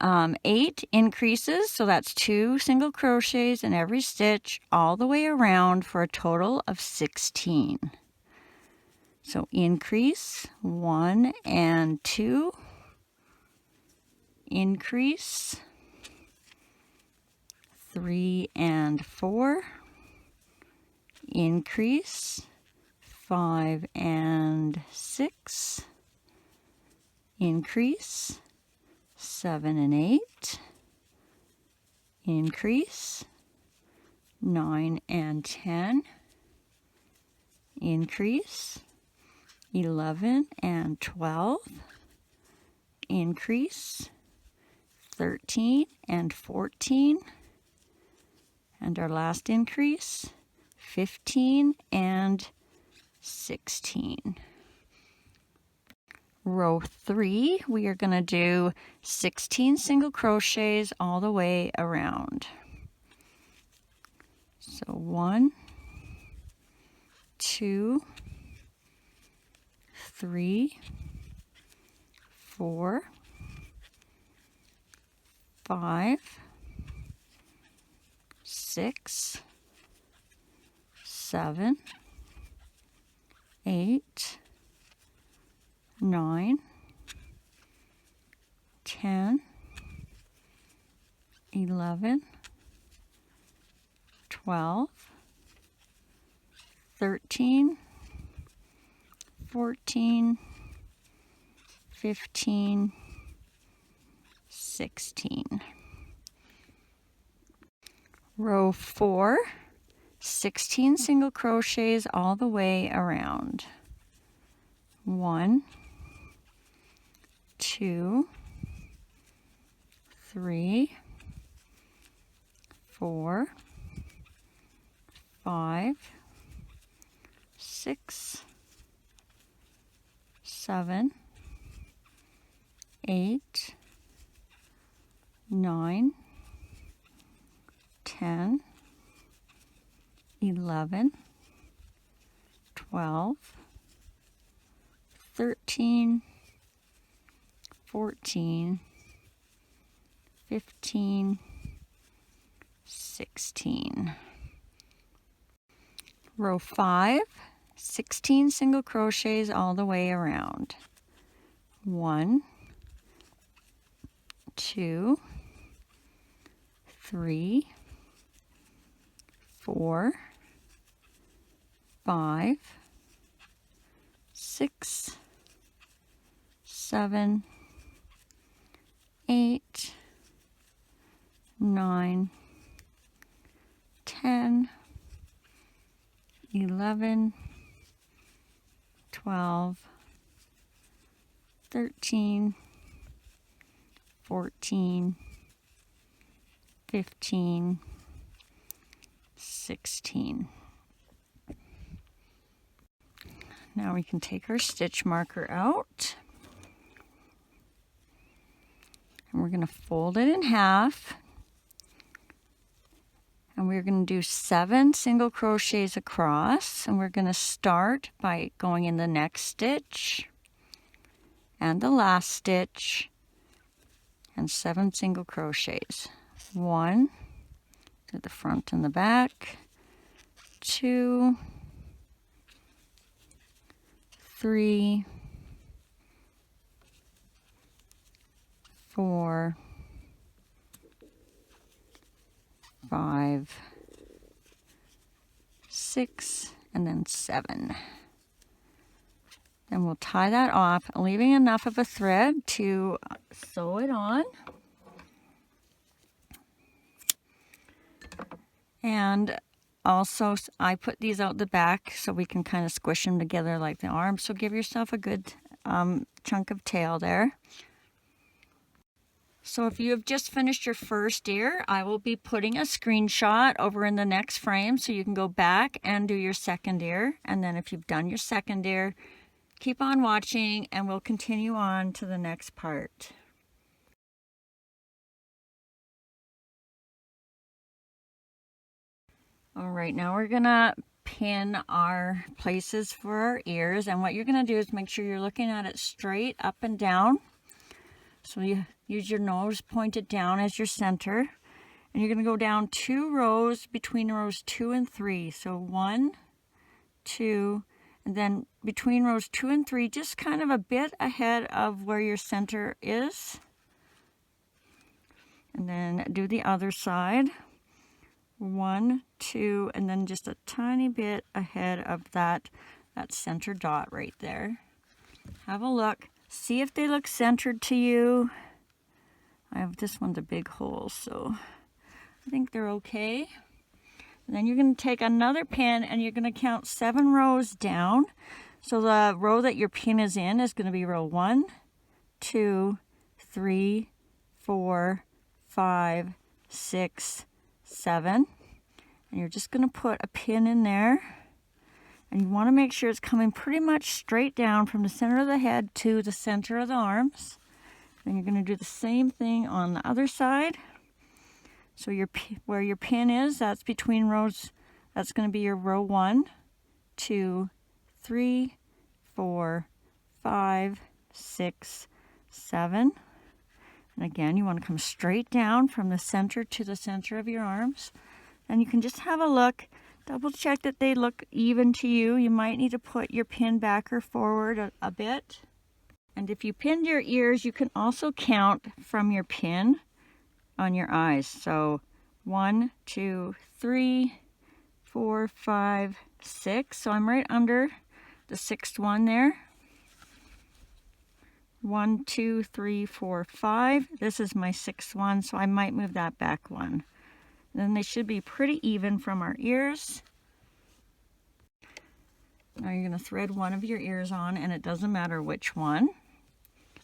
Speaker 1: 8 increases, so that's 2 single crochets in every stitch all the way around for a total of 16. So increase 1 and 2, increase 3 and 4, increase 5 and 6, increase 7 and 8, increase 9 and 10, increase 11 and 12, increase 13 and 14, and our last increase 15 and 16. Row 3, we are going to do 16 single crochets all the way around. So 1, 2, 3, 4, 5, 6, 7, 8, 9, 10, 11, 12, 13, 14, 15, 16. Row 4, 16 single crochets all the way around. 1, 2, 3, 4, 5, 6, 7, 8, 9, 10, 11, 12, 13, 14, 15, 16. Row 5, 16 single crochets all the way around. 1, 2, 3, 4, 5, 6, 7, 8, 9, 10, 11, 12, 13, 14, 15, 16. Now we can take our stitch marker out, and we're going to fold it in half, and we're going to do 7 single crochets across, and we're going to start by going in the next stitch and the last stitch and 7 single crochets. 1 to the front and the back, 2, 3, 4, 5, 6, and then 7. Then we'll tie that off, leaving enough of a thread to sew it on. And also, I put these out the back so we can kind of squish them together like the arms. So give yourself a good chunk of tail there. So if you have just finished your first ear, I will be putting a screenshot over in the next frame so you can go back and do your second ear. And then if you've done your second ear, keep on watching and we'll continue on to the next part. All right, now we're gonna pin our places for our ears, and what you're gonna do is make sure you're looking at it straight up and down. So you use your nose pointed down as your center, and you're gonna go down 2 rows between rows 2 and 3. So 1, 2, and then between rows 2 and 3, just kind of a bit ahead of where your center is. And then do the other side. 1, 2, and then just a tiny bit ahead of that center dot right there. Have a look. See if they look centered to you. I have this one's a big hole, so I think they're okay. And then you're going to take another pin and you're going to count 7 rows down. So the row that your pin is in is going to be row 1, 2, 3, 4, 5, 6, 7, and you're just going to put a pin in there, and you want to make sure it's coming pretty much straight down from the center of the head to the center of the arms. Then you're going to do the same thing on the other side. So where your pin is, that's between rows, that's going to be your row 1, 2, 3, 4, 5, 6, 7. And again, you want to come straight down from the center to the center of your arms. And you can just have a look, double check that they look even to you. You might need to put your pin back or forward a bit. And if you pinned your ears, you can also count from your pin on your eyes. So 1, 2, 3, 4, 5, 6. So I'm right under the 6th one there. 1, 2, 3, 4, 5. This is my 6th one, so I might move that back one. And then they should be pretty even from our ears. Now you're going to thread one of your ears on, and it doesn't matter which one.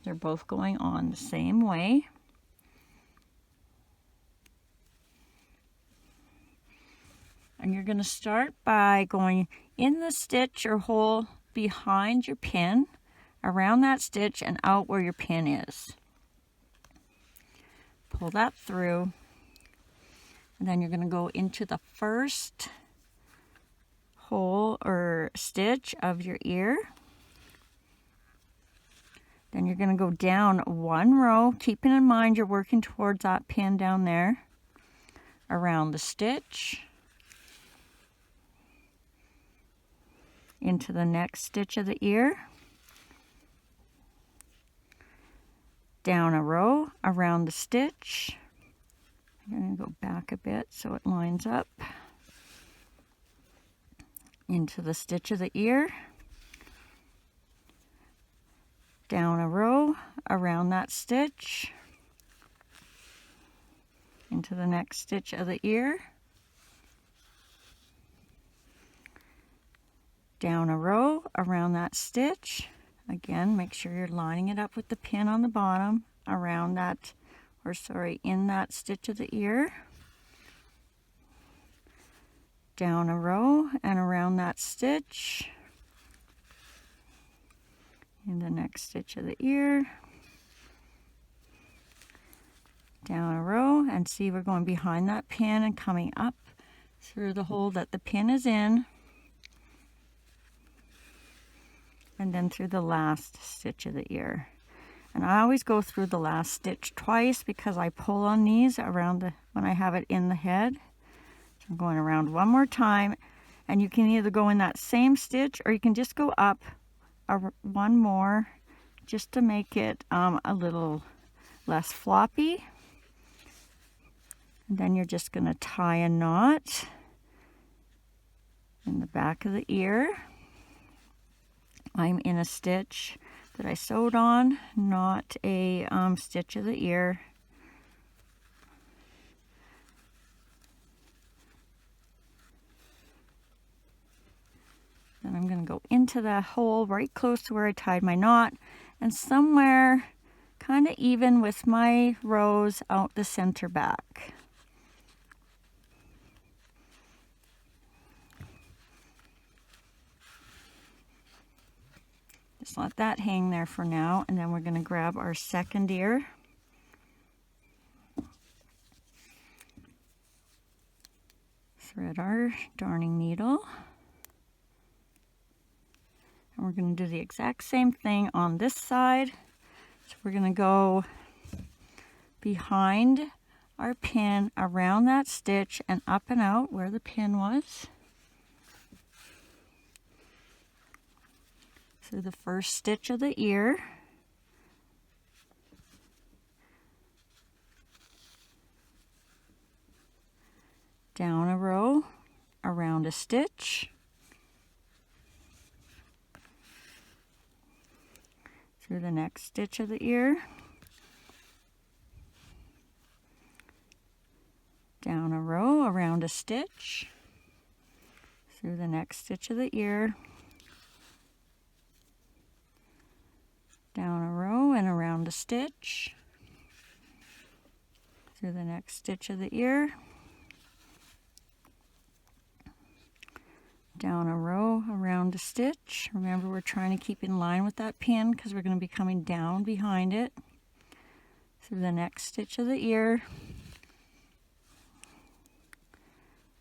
Speaker 1: They're both going on the same way. And you're going to start by going in the stitch or hole behind your pin, around that stitch and out where your pin is. Pull that through, and then you're going to go into the first hole or stitch of your ear. Then you're going to go down one row, keeping in mind you're working towards that pin down there, around the stitch, into the next stitch of the ear, down a row, around the stitch. I'm going to go back a bit so it lines up, into the stitch of the ear, down a row, around that stitch, into the next stitch of the ear, down a row, around that stitch. Again, make sure you're lining it up with the pin on the bottom, around that, or sorry, in that stitch of the ear, down a row and around that stitch, in the next stitch of the ear, down a row, and see we're going behind that pin and coming up through the hole that the pin is in, and then through the last stitch of the ear. And I always go through the last stitch twice because I pull on these around when I have it in the head. So I'm going around one more time, and you can either go in that same stitch or you can just go up one more just to make it a little less floppy. And then you're just going to tie a knot in the back of the ear. I'm in a stitch that I sewed on, not a stitch of the ear. Then I'm going to go into that hole right close to where I tied my knot, and somewhere kind of even with my rows out the center back. Just let that hang there for now, and then we're going to grab our second ear. Thread our darning needle. And we're going to do the exact same thing on this side. So we're going to go behind our pin, around that stitch, and up and out where the pin was. Through the first stitch of the ear. Down a row, around a stitch. Through the next stitch of the ear, down a row, around a stitch, through the next stitch of the ear, down a row and around a stitch, through the next stitch of the ear, down a row, around a stitch. Remember, we're trying to keep in line with that pin because we're going to be coming down behind it, through the next stitch of the ear,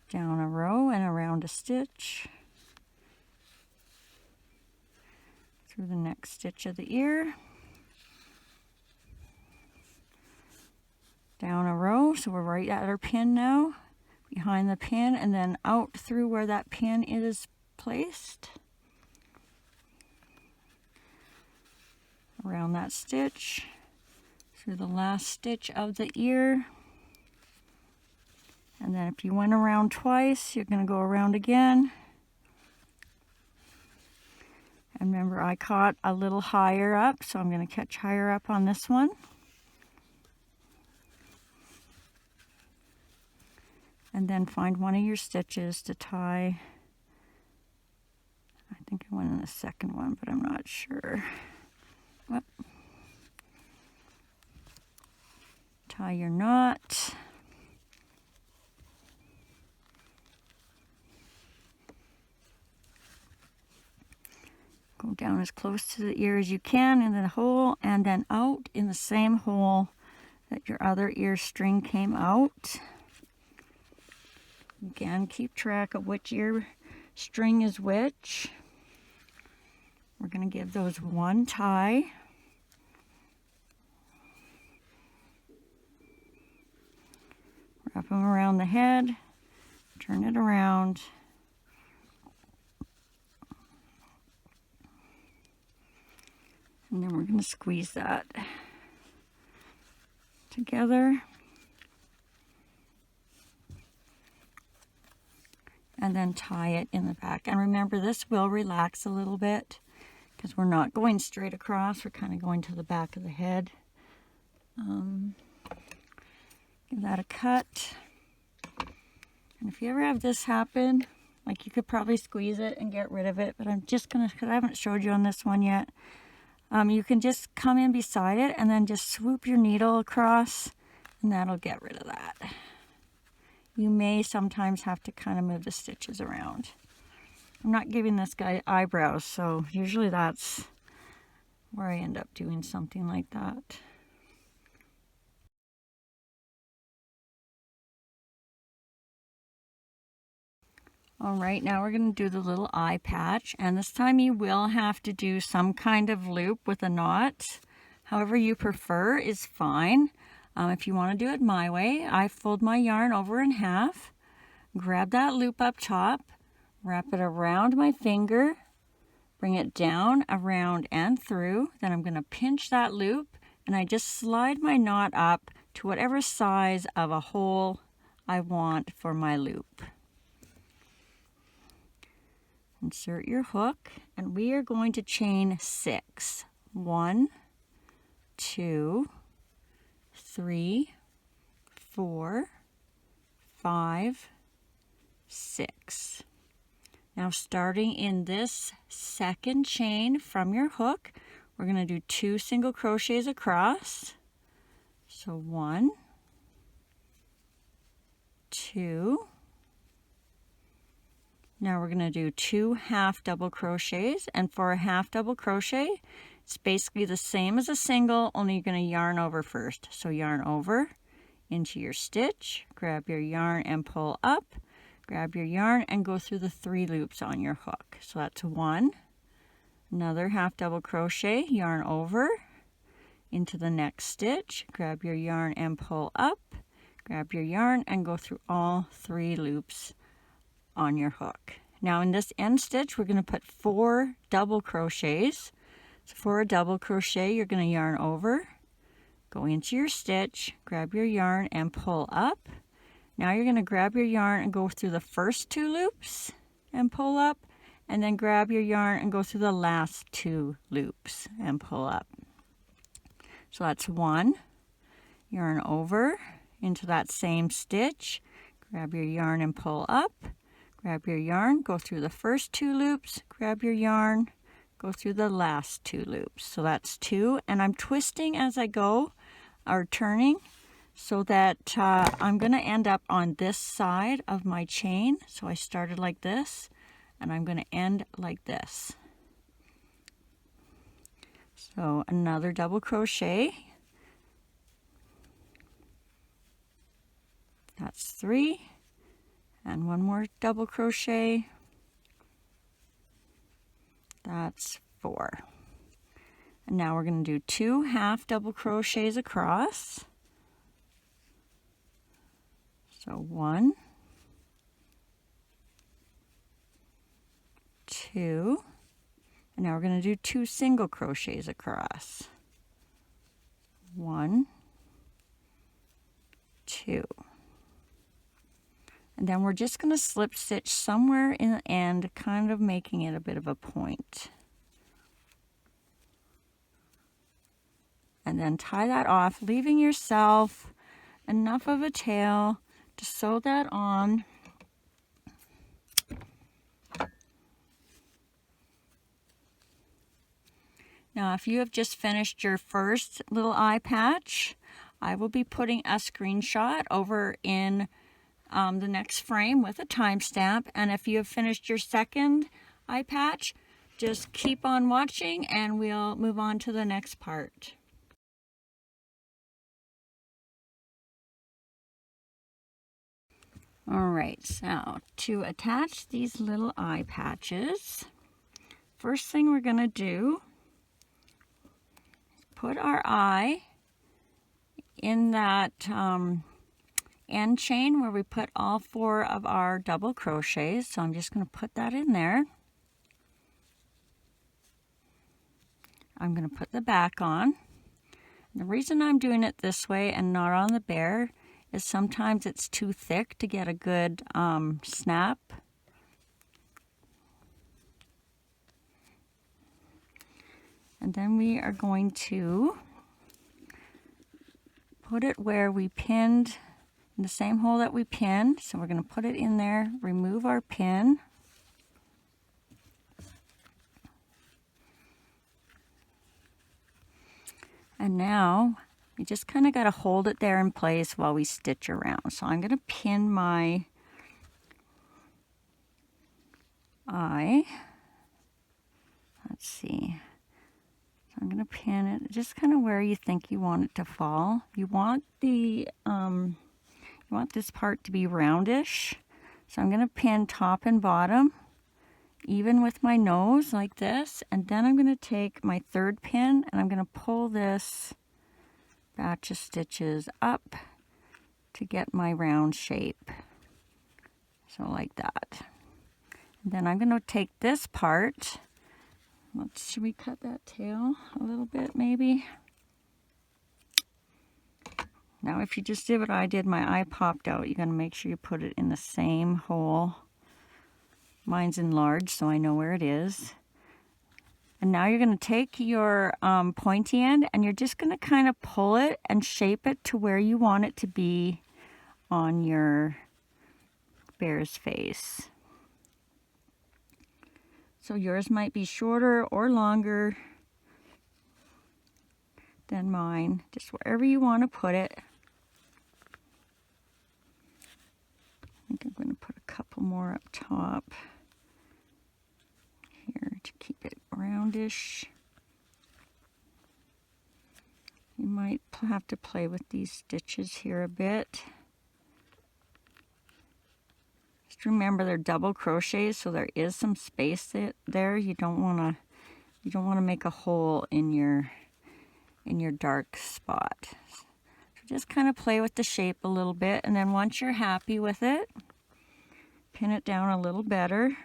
Speaker 1: down a row and around a stitch, through the next stitch of the ear, down a row, so we're right at our pin now. behind the pin and then out through where that pin is placed. Around that stitch, through the last stitch of the ear. And then if you went around twice, you're going to go around again. And remember, I caught a little higher up, so I'm going to catch higher up on this one. And then find one of your stitches to tie. I think I went in the second one, but I'm not sure. Whoop. Tie your knot. Go down as close to the ear as you can in the hole, and then out in the same hole that your other ear string came out. Again, keep track of which ear string is which. We're going to give those one tie. Wrap them around the head, turn it around. And then we're going to squeeze that together. And then tie it in the back. And remember, this will relax a little bit because we're not going straight across. We're kind of going to the back of the head. Give that a cut. And if you ever have this happen, like, you could probably squeeze it and get rid of it, but I'm just going to, because I haven't showed you on this one yet, you can just come in beside it and then just swoop your needle across, and that'll get rid of that. You may sometimes have to kind of move the stitches around. I'm not giving this guy eyebrows, so usually that's where I end up doing something like that. All right, now we're going to do the little eye patch, and this time you will have to do some kind of loop with a knot. However you prefer is fine. If you want to do it my way, I fold my yarn over in half, grab that loop up top, wrap it around my finger, bring it down, around, and through. Then I'm going to pinch that loop, and I just slide my knot up to whatever size of a hole I want for my loop. Insert your hook, and we are going to chain 6. 1, 2, 3, 4, 5, 6. Now, starting in this second chain from your hook, we're going to do 2 single crochets across. So 1, 2. Now we're going to do 2 half double crochets, and for a half double crochet, it's basically the same as a single, only you're going to yarn over first. So yarn over into your stitch, grab your yarn and pull up, grab your yarn and go through the 3 loops on your hook. So that's 1, another half double crochet, yarn over into the next stitch, grab your yarn and pull up, grab your yarn and go through all 3 loops on your hook. Now in this end stitch, we're going to put 4 double crochets. So for a double crochet, you're going to yarn over, go into your stitch, grab your yarn and pull up. Now you're going to grab your yarn and go through the first 2 loops and pull up, and then grab your yarn and go through the last 2 loops and pull up. So that's 1, yarn over into that same stitch, grab your yarn and pull up, grab your yarn, go through the first 2 loops, grab your yarn, go through the last 2 loops. So that's 2, and I'm twisting as I go, or turning, so that I'm going to end up on this side of my chain. So I started like this, and I'm going to end like this. So another double crochet. That's 3. And 1 more double crochet. That's 4. And now we're going to do 2 half double crochets across. So 1, 2, and now we're going to do 2 single crochets across. 1, 2. And then we're just going to slip stitch somewhere in the end, kind of making it a bit of a point. And then tie that off, leaving yourself enough of a tail to sew that on. Now, if you have just finished your first little eye patch, I will be putting a screenshot over in the next frame with a timestamp. And if you have finished your second eye patch, just keep on watching and we'll move on to the next part. All right, so to attach these little eye patches, first thing we're going to do is put our eye in that end chain where we put all 4 of our double crochets. So I'm just going to put that in there. I'm going to put the back on. And the reason I'm doing it this way and not on the bear is sometimes it's too thick to get a good snap. And then we are going to put it where we pinned, in the same hole that we pinned. So we're going to put it in there, remove our pin. And now you just kind of got to hold it there in place while we stitch around. So I'm going to pin my eye. Let's see. So I'm going to pin it just kind of where you think you want it to fall. You want the you want this part to be roundish. So I'm going to pin top and bottom, even with my nose like this. And then I'm going to take my third pin and I'm going to pull this batch of stitches up to get my round shape. So like that. And then I'm going to take this part. Should we cut that tail a little bit maybe? Now if you just did what I did, my eye popped out, you're going to make sure you put it in the same hole. Mine's enlarged so I know where it is. And now you're going to take your pointy end and you're just going to kind of pull it and shape it to where you want it to be on your bear's face. So yours might be shorter or longer than mine, just wherever you want to put it. I think I'm going to put a couple more up top here to keep it roundish. You might have to play with these stitches here a bit. Just remember they're double crochets, so there is some space there. You don't want to make a hole in your dark spot. So just kind of play with the shape a little bit, and then once you're happy with it, pin it down a little better.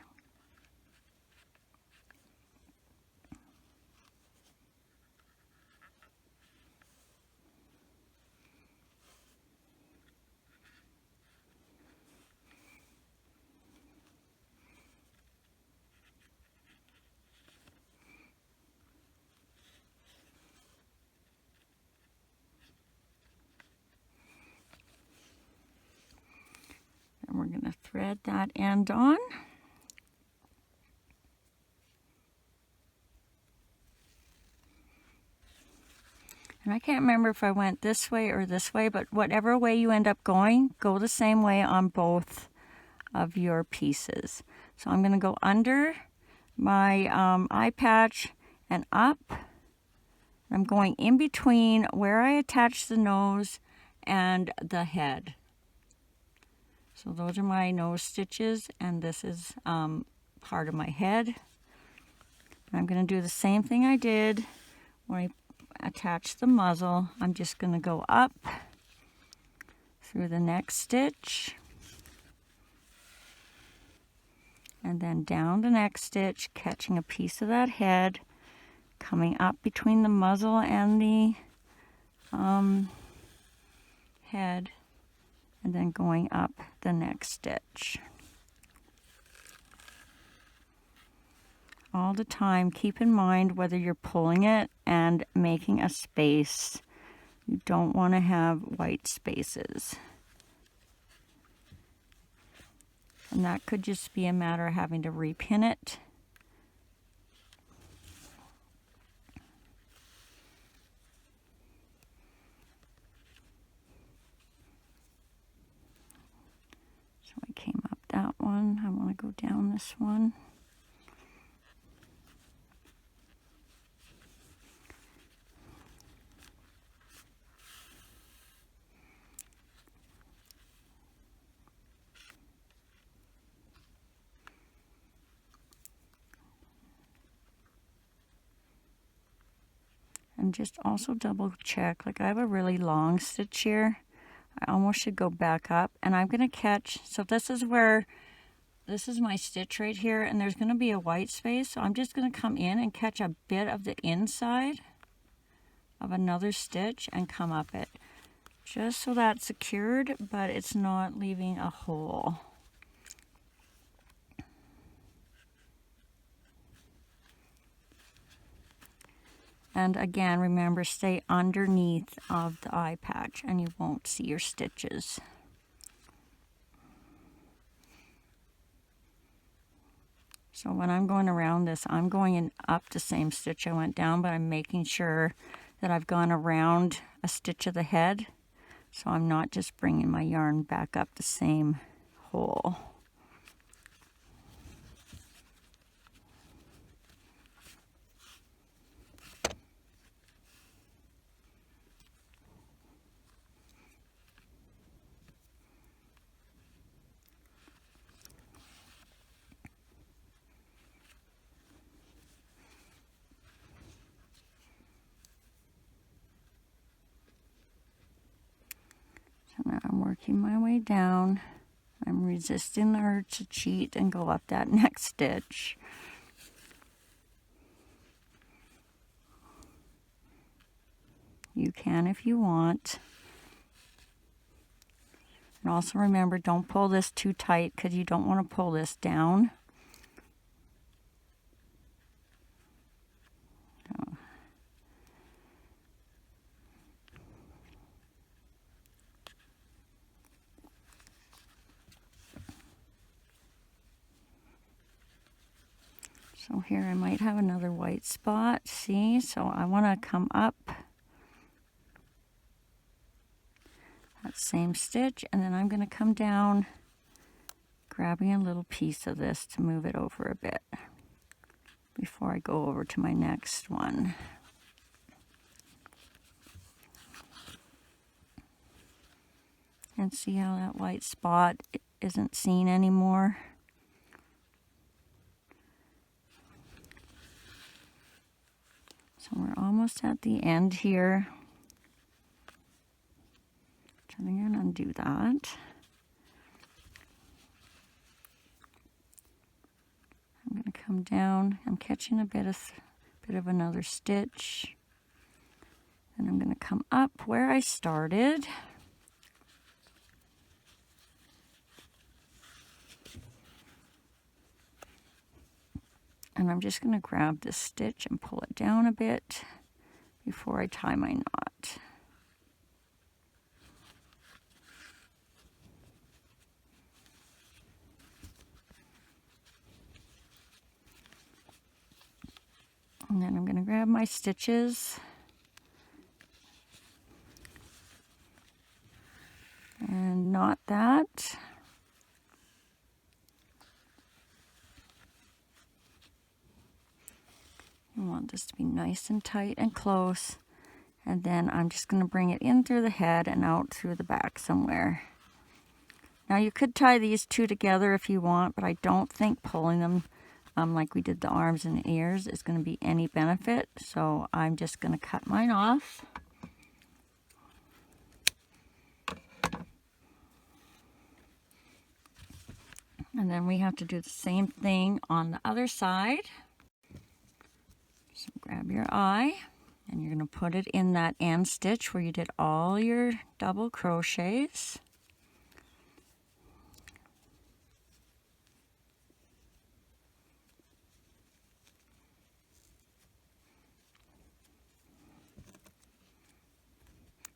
Speaker 1: And we're going to thread that end on. And I can't remember if I went this way or this way, but whatever way you end up going, go the same way on both of your pieces. So I'm going to go under my eye patch and up. I'm going in between where I attach the nose and the head. So those are my nose stitches, and this is part of my head. I'm going to do the same thing I did when I attached the muzzle. I'm just going to go up through the next stitch, and then down the next stitch, catching a piece of that head, coming up between the muzzle and the head, and then going up the next stitch. All the time, keep in mind whether you're pulling it and making a space. You don't want to have white spaces. And that could just be a matter of having to repin it. So I came up that one. I want to go down this one. And just also double check, like I have a really long stitch here. I almost should go back up, and I'm going to catch, so this is my stitch right here, and there's going to be a white space, so I'm just going to come in and catch a bit of the inside of another stitch and come up it. Just so that's secured, but it's not leaving a hole. And again, remember, stay underneath of the eye patch and you won't see your stitches. So when I'm going around this, I'm going in up the same stitch I went down, but I'm making sure that I've gone around a stitch of the head. So I'm not just bringing my yarn back up the same hole. Now I'm working my way down. I'm resisting the urge to cheat and go up that next stitch. You can if you want. And also remember, don't pull this too tight because you don't want to pull this down. So here I might have another white spot, see? So I want to come up that same stitch, and then I'm going to come down, grabbing a little piece of this to move it over a bit before I go over to my next one. And see how that white spot isn't seen anymore? So we're almost at the end here. So I'm going to undo that. I'm going to come down. I'm catching a bit of another stitch. Then I'm going to come up where I started. And I'm just going to grab this stitch and pull it down a bit before I tie my knot. And then I'm going to grab my stitches and knot that. You want this to be nice and tight and close, and then I'm just going to bring it in through the head and out through the back somewhere. Now you could tie these two together if you want, but I don't think pulling them like we did the arms and the ears is going to be any benefit, so I'm just going to cut mine off. And then we have to do the same thing on the other side. So grab your eye and you're going to put it in that end stitch where you did all your double crochets.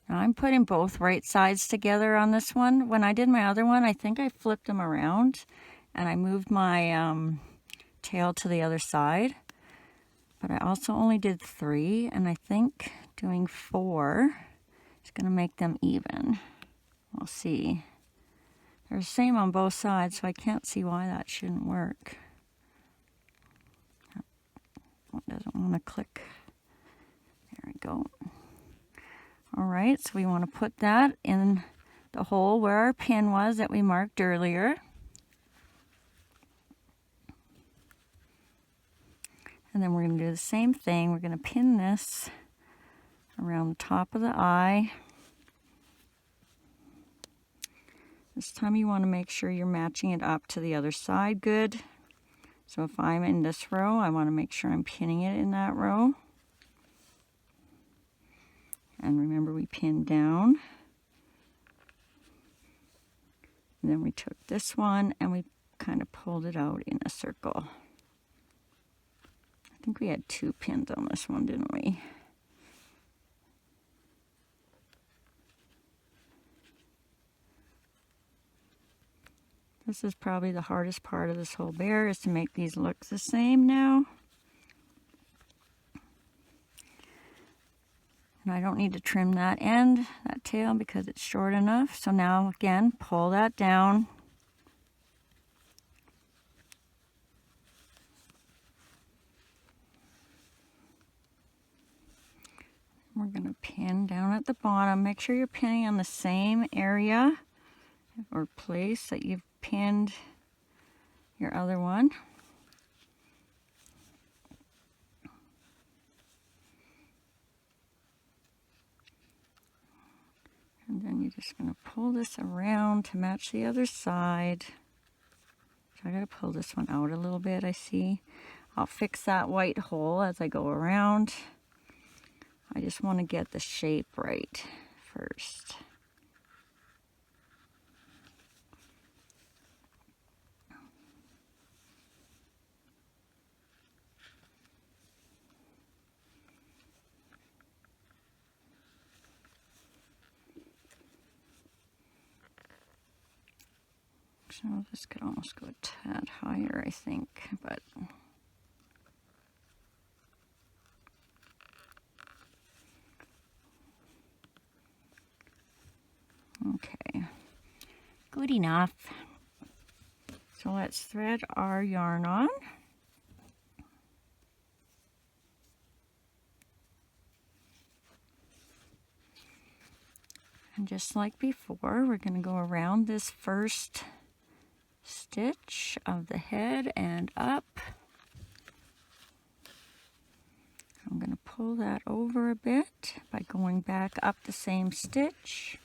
Speaker 1: Now I'm putting both right sides together on this one. When I did my other one, I think I flipped them around and I moved my tail to the other side. But I also only did 3, and I think doing 4 is going to make them even. We'll see. They're the same on both sides, so I can't see why that shouldn't work. One doesn't want to click. There we go. All right, so we want to put that in the hole where our pin was that we marked earlier. And then we're going to do the same thing. We're going to pin this around the top of the eye. This time you want to make sure you're matching it up to the other side good. So if I'm in this row, I want to make sure I'm pinning it in that row. And remember, we pinned down. And then we took this one and we kind of pulled it out in a circle. I think we had 2 pins on this one, didn't we? This is probably the hardest part of this whole bear, is to make these look the same now. And I don't need to trim that end, that tail, because it's short enough. So now again, pull that down. We're going to pin down at the bottom. Make sure you're pinning on the same area or place that you've pinned your other one. And then you're just going to pull this around to match the other side. So I got to pull this one out a little bit, I see. I'll fix that white hole as I go around. I just want to get the shape right first. So this could almost go a tad higher, I think, but okay, good enough. So let's thread our yarn on. And just like before, we're going to go around this first stitch of the head and up. I'm going to pull that over a bit by going back up the same stitch.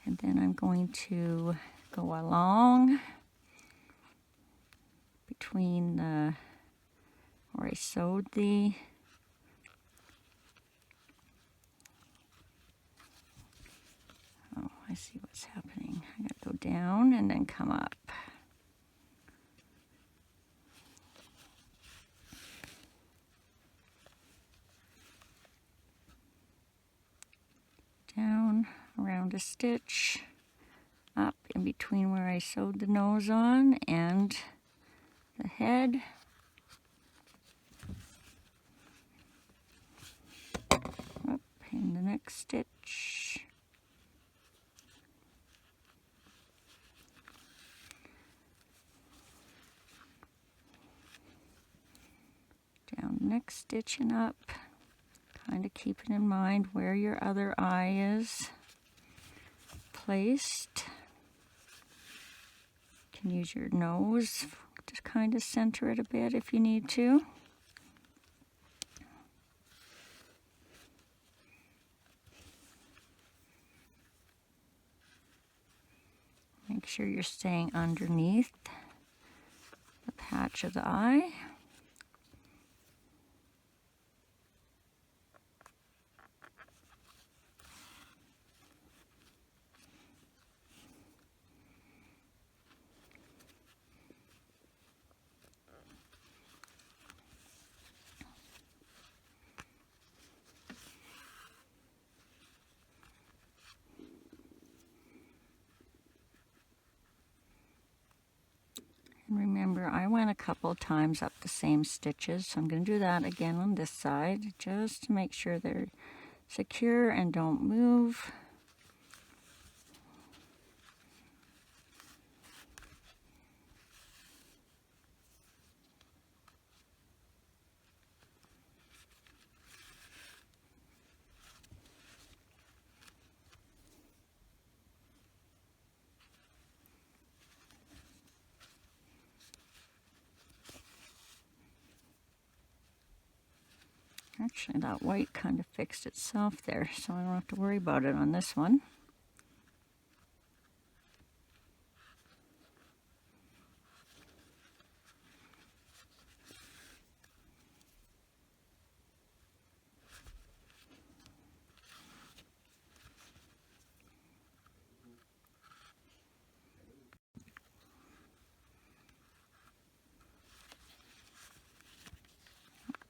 Speaker 1: And then I'm going to go along between the where I sewed the I see what's happening. I got to go down and then come up. Down around a stitch, up in between where I sewed the nose on and the head. Up in the next stitch. Down next stitch and up, kind of keeping in mind where your other eye is placed. You can use your nose to kind of center it a bit if you need to. Make sure you're staying underneath the patch of the eye. And remember, I went a couple times up the same stitches, so I'm going to do that again on this side, just to make sure they're secure and don't move. Actually, that white kind of fixed itself there, so I don't have to worry about it on this one.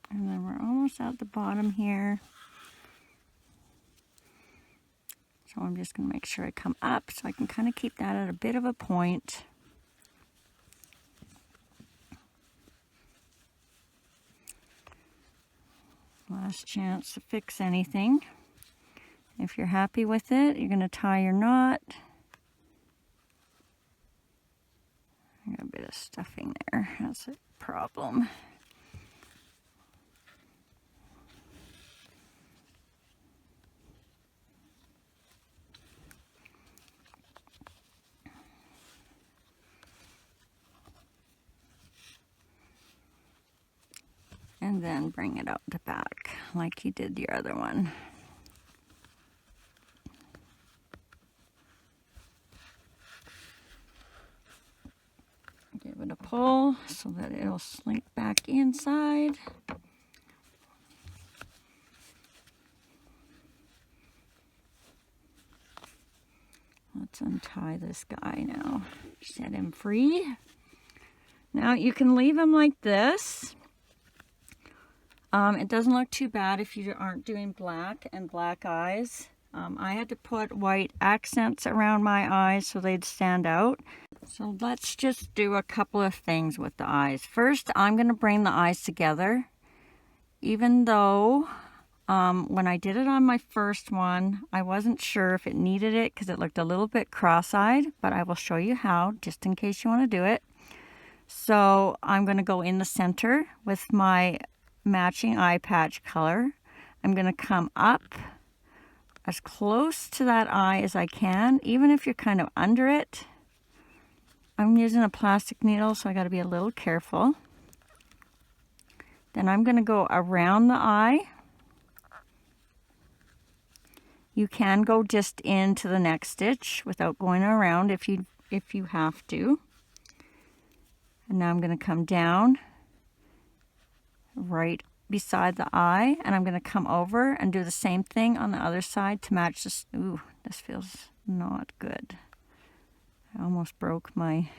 Speaker 1: And then we're almost at the bottom here. So I'm just going to make sure I come up so I can kind of keep that at a bit of a point. Last chance to fix anything. If you're happy with it, you're going to tie your knot. I got a bit of stuffing there. That's a problem. And then bring it out the back like you did the other one. Give it a pull so that it'll slink back inside. Let's untie this guy now. Set him free. Now you can leave him like this. It doesn't look too bad if you aren't doing black and black eyes. I had to put white accents around my eyes so they'd stand out. So let's just do a couple of things with the eyes. First, I'm going to bring the eyes together. Even though when I did it on my first one, I wasn't sure if it needed it because it looked a little bit cross-eyed, but I will show you how just in case you want to do it. So I'm going to go in the center with my matching eye patch color. I'm going to come up as close to that eye as I can, even if you're kind of under it. I'm using a plastic needle, so I got to be a little careful. Then I'm going to go around the eye. You can go just into the next stitch without going around if you have to. And now I'm going to come down right beside the eye, and I'm going to come over and do the same thing on the other side to match this. Ooh, this feels not good. I almost broke my...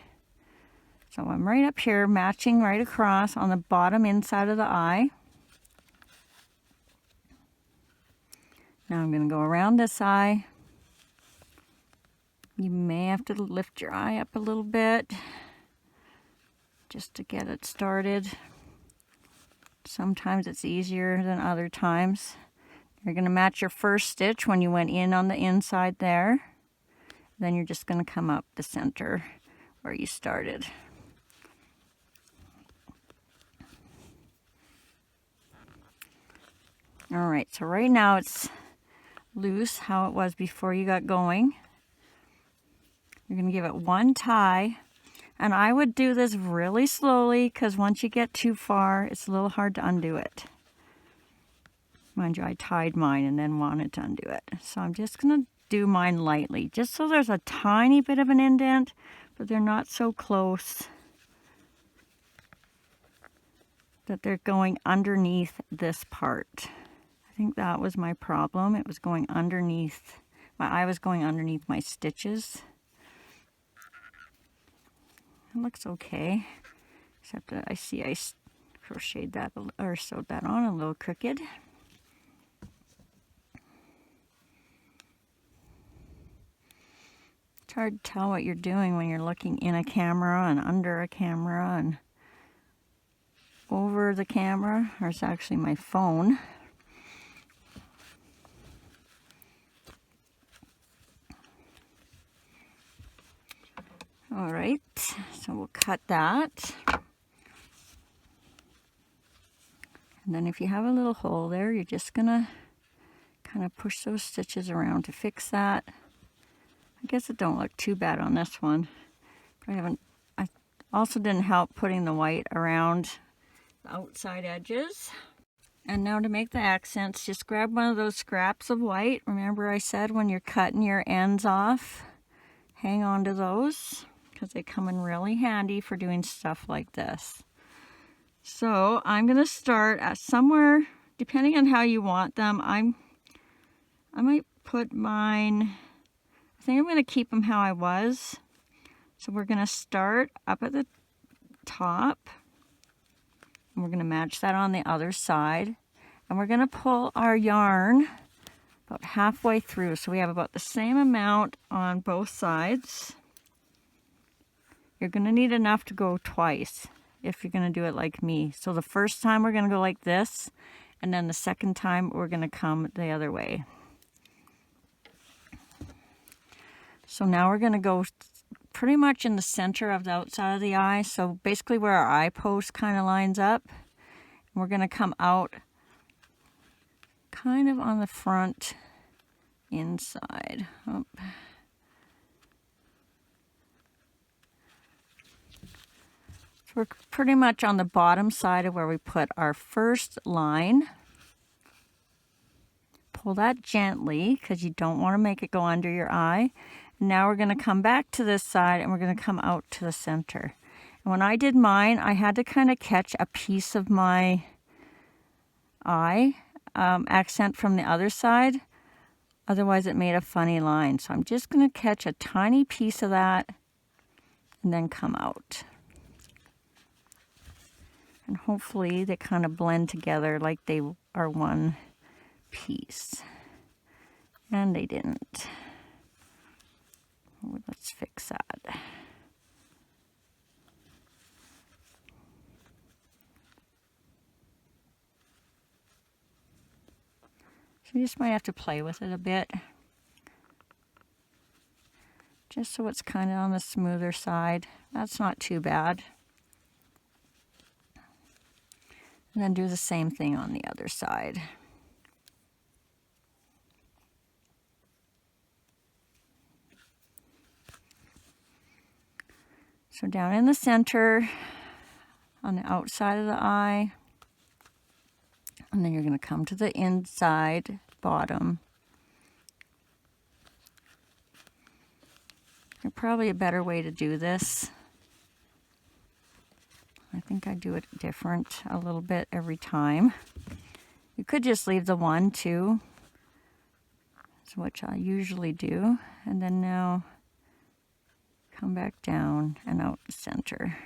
Speaker 1: So I'm right up here, matching right across on the bottom inside of the eye. Now I'm going to go around this eye. You may have to lift your eye up a little bit just to get it started. Sometimes it's easier than other times. You're going to match your first stitch when you went in on the inside there. Then you're just going to come up the center where you started. All right, so right now it's loose how it was before you got going. You're going to give it one tie. And I would do this really slowly because once you get too far, it's a little hard to undo it. Mind you, I tied mine and then wanted to undo it. So I'm just going to do mine lightly, just so there's a tiny bit of an indent, but they're not so close that they're going underneath this part. I think that was my problem. It was going underneath, my eye was going underneath my stitches. It looks okay, except that I see I crocheted that, or sewed that on a little crooked. It's hard to tell what you're doing when you're looking in a camera and under a camera and over the camera, or it's actually my phone. All right, so we'll cut that. And then if you have a little hole there, you're just gonna kind of push those stitches around to fix that. I guess it don't look too bad on this one. But I also didn't help putting the white around the outside edges. And now to make the accents, just grab one of those scraps of white. Remember I said when you're cutting your ends off, hang on to those, because they come in really handy for doing stuff like this. So I'm going to start at somewhere, depending on how you want them. I might put mine, I think I'm going to keep them how I was. So we're going to start up at the top, and we're going to match that on the other side. And we're going to pull our yarn about halfway through. So we have about the same amount on both sides. You're going to need enough to go twice if you're going to do it like me. So the first time we're going to go like this, and then the second time we're going to come the other way. So now we're going to go pretty much in the center of the outside of the eye. So basically where our eye post kind of lines up. And we're going to come out kind of on the front inside. Oh. So we're pretty much on the bottom side of where we put our first line. Pull that gently because you don't want to make it go under your eye. And now we're going to come back to this side and we're going to come out to the center. And when I did mine, I had to kind of catch a piece of my eye accent from the other side. Otherwise it made a funny line. So I'm just going to catch a tiny piece of that and then come out. And hopefully they kind of blend together like they are one piece. And they didn't. Oh, let's fix that. So you just might have to play with it a bit. Just so it's kind of on the smoother side. That's not too bad. And then do the same thing on the other side. So down in the center, on the outside of the eye, and then you're going to come to the inside bottom. There's probably a better way to do this. I think I do it different a little bit every time. You could just leave the 1, 2, which I usually do, and then now come back down and out the center.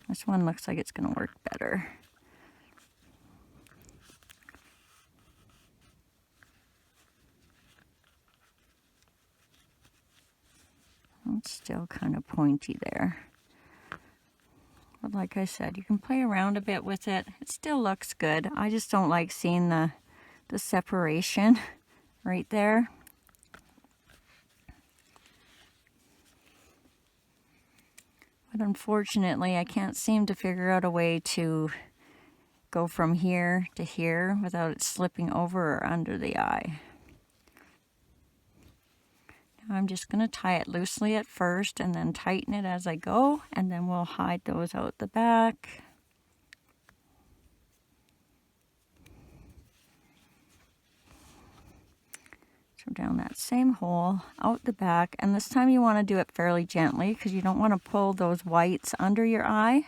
Speaker 1: This one looks like it's going to work better. It's still kind of pointy there. But like I said, you can play around a bit with it. It still looks good. I just don't like seeing the separation right there. But unfortunately, I can't seem to figure out a way to go from here to here without it slipping over or under the eye. Now I'm just going to tie it loosely at first and then tighten it as I go, and then we'll hide those out the back. So down that same hole, out the back, and this time you want to do it fairly gently because you don't want to pull those whites under your eye.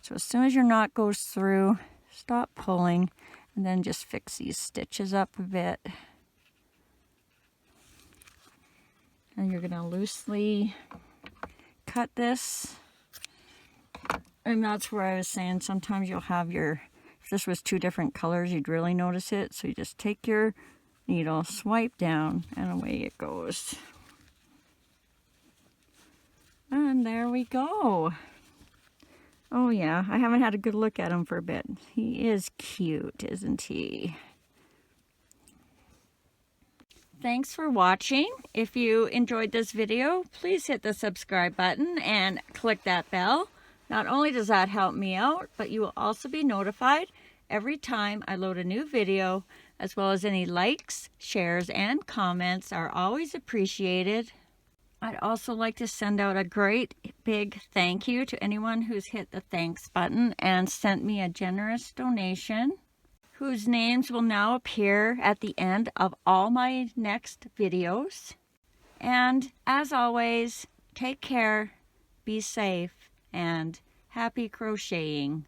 Speaker 1: So as soon as your knot goes through, stop pulling, and then just fix these stitches up a bit. And you're going to loosely cut this. And that's where I was saying sometimes you'll have your, if this was two different colors, you'd really notice it. So you just take your needle, swipe down, and away it goes. And there we go. Oh yeah, I haven't had a good look at him for a bit. He is cute, isn't he? Thanks for watching. If you enjoyed this video, please hit the subscribe button and click that bell. Not only does that help me out, but you will also be notified every time I load a new video, as well as any likes, shares, and comments are always appreciated. I'd also like to send out a great big thank you to anyone who's hit the thanks button and sent me a generous donation, whose names will now appear at the end of all my next videos. And as always, take care, be safe, and happy crocheting.